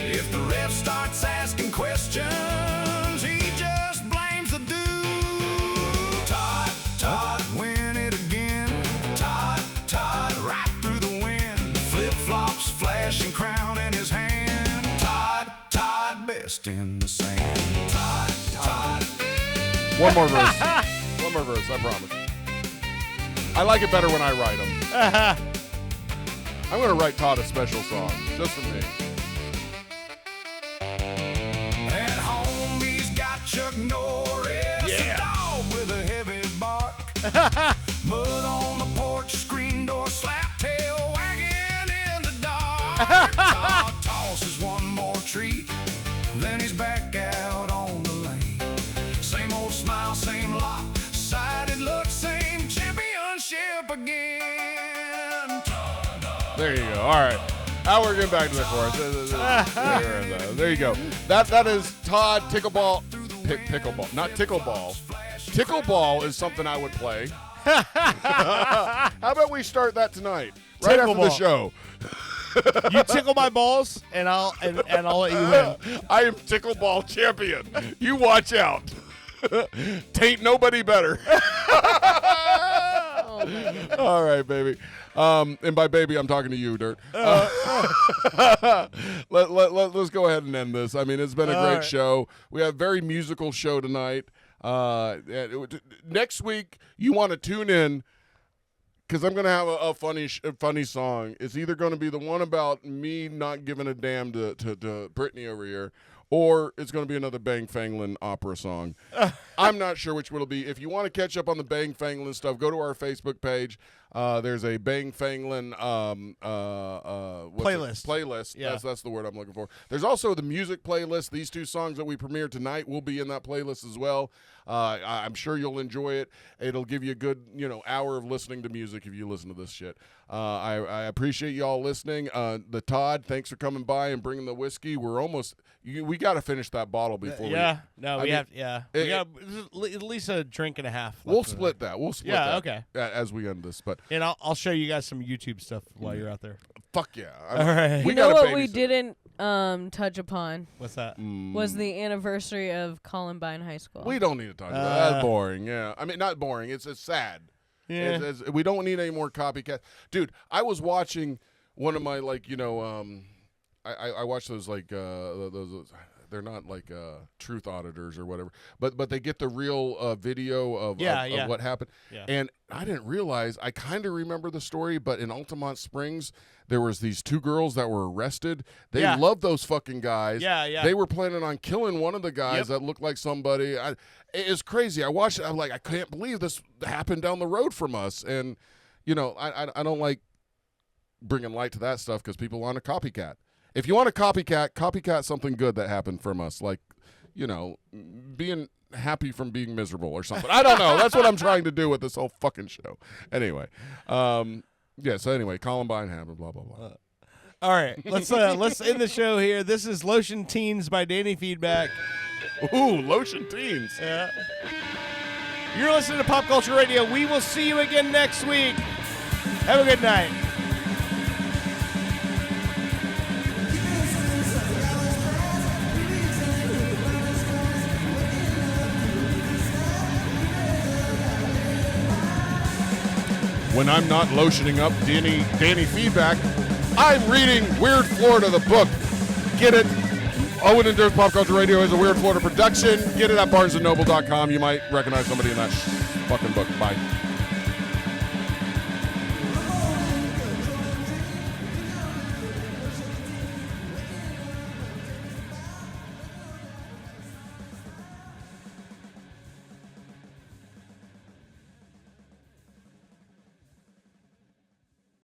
If the ref starts asking questions, he just blames the dude. Todd, win it again. Todd, right through the wind. Flip-flops, flashing crown in his hand. Todd, best in the sand. Todd. One more verse, I promise. I like it better when I write them. I'm going to write Todd a special song, just for me. At home, he's got Chuck Norris, a dog with a heavy bark. Mud on the porch, screen door, slap tail wagging in the dark. Todd tosses one more treat, then he's back out on the lane. Same old smile, same lock, sided look, same championship again. There you go. All right. Now we're getting back to the chorus. There you go. That is Todd Pickleball Pickleball. Not tickleball. Tickleball is something I would play. How about we start that tonight? Right after the show. You tickle my balls, and I'll let you win. I am Tickleball champion. You watch out. Tain't nobody better. All right, baby. And by baby, I'm talking to you, Dirt. Let's go ahead and end this. I mean, it's been a great show. We have a very musical show tonight. Next week, you want to tune in because I'm going to have a funny song. It's either going to be the one about me not giving a damn to Brittany over here, or it's going to be another Bang Fanglin opera song. I'm not sure which it'll be. If you want to catch up on the Bang Fanglin stuff, go to our Facebook page. There's a Bang Fanglin playlist. Yeah. That's the word I'm looking for. There's also the music playlist. These two songs that we premiere tonight will be in that playlist as well. I'm sure you'll enjoy it. It'll give you a good, hour of listening to music if you listen to this shit. I appreciate you all listening. The Todd, thanks for coming by and bringing the whiskey. We're almost. We got to finish that bottle before. We got at least a drink and a half. We'll split that. We'll split that. Okay. As we end this, but and I'll show you guys some YouTube stuff while you're out there. Fuck yeah! All right. You know what we didn't touch upon? What's that? Was the anniversary of Columbine High School. We don't need to talk about that. That's boring. Yeah, I mean not boring. It's sad. Yeah. We don't need any more copycats, dude. I was watching one of my I watch those those. They're not like truth auditors or whatever, but they get the real video of what happened. Yeah. And I didn't realize, I kind of remember the story, but in Altamont Springs, there was these two girls that were arrested. They loved those fucking guys. Yeah. They were planning on killing one of the guys that looked like somebody. It's crazy. I watched it. I'm like, I can't believe this happened down the road from us. And, I don't like bringing light to that stuff because people want a copycat. If you want a copycat something good that happened from us, like, being happy from being miserable or something. I don't know. That's what I'm trying to do with this whole fucking show. Anyway, so anyway, Columbine happened, blah, blah, blah. All right, let's end the show here. This is Lotion Teens by Danny Feedback. Ooh, Lotion Teens. Yeah. You're listening to Pop Culture Radio. We will see you again next week. Have a good night. When I'm not lotioning up Danny Feedback, I'm reading Weird Florida, the book. Get it. Owen and Dirt's Pop Culture Radio is a Weird Florida production. Get it at BarnesandNoble.com. You might recognize somebody in that fucking book. Bye.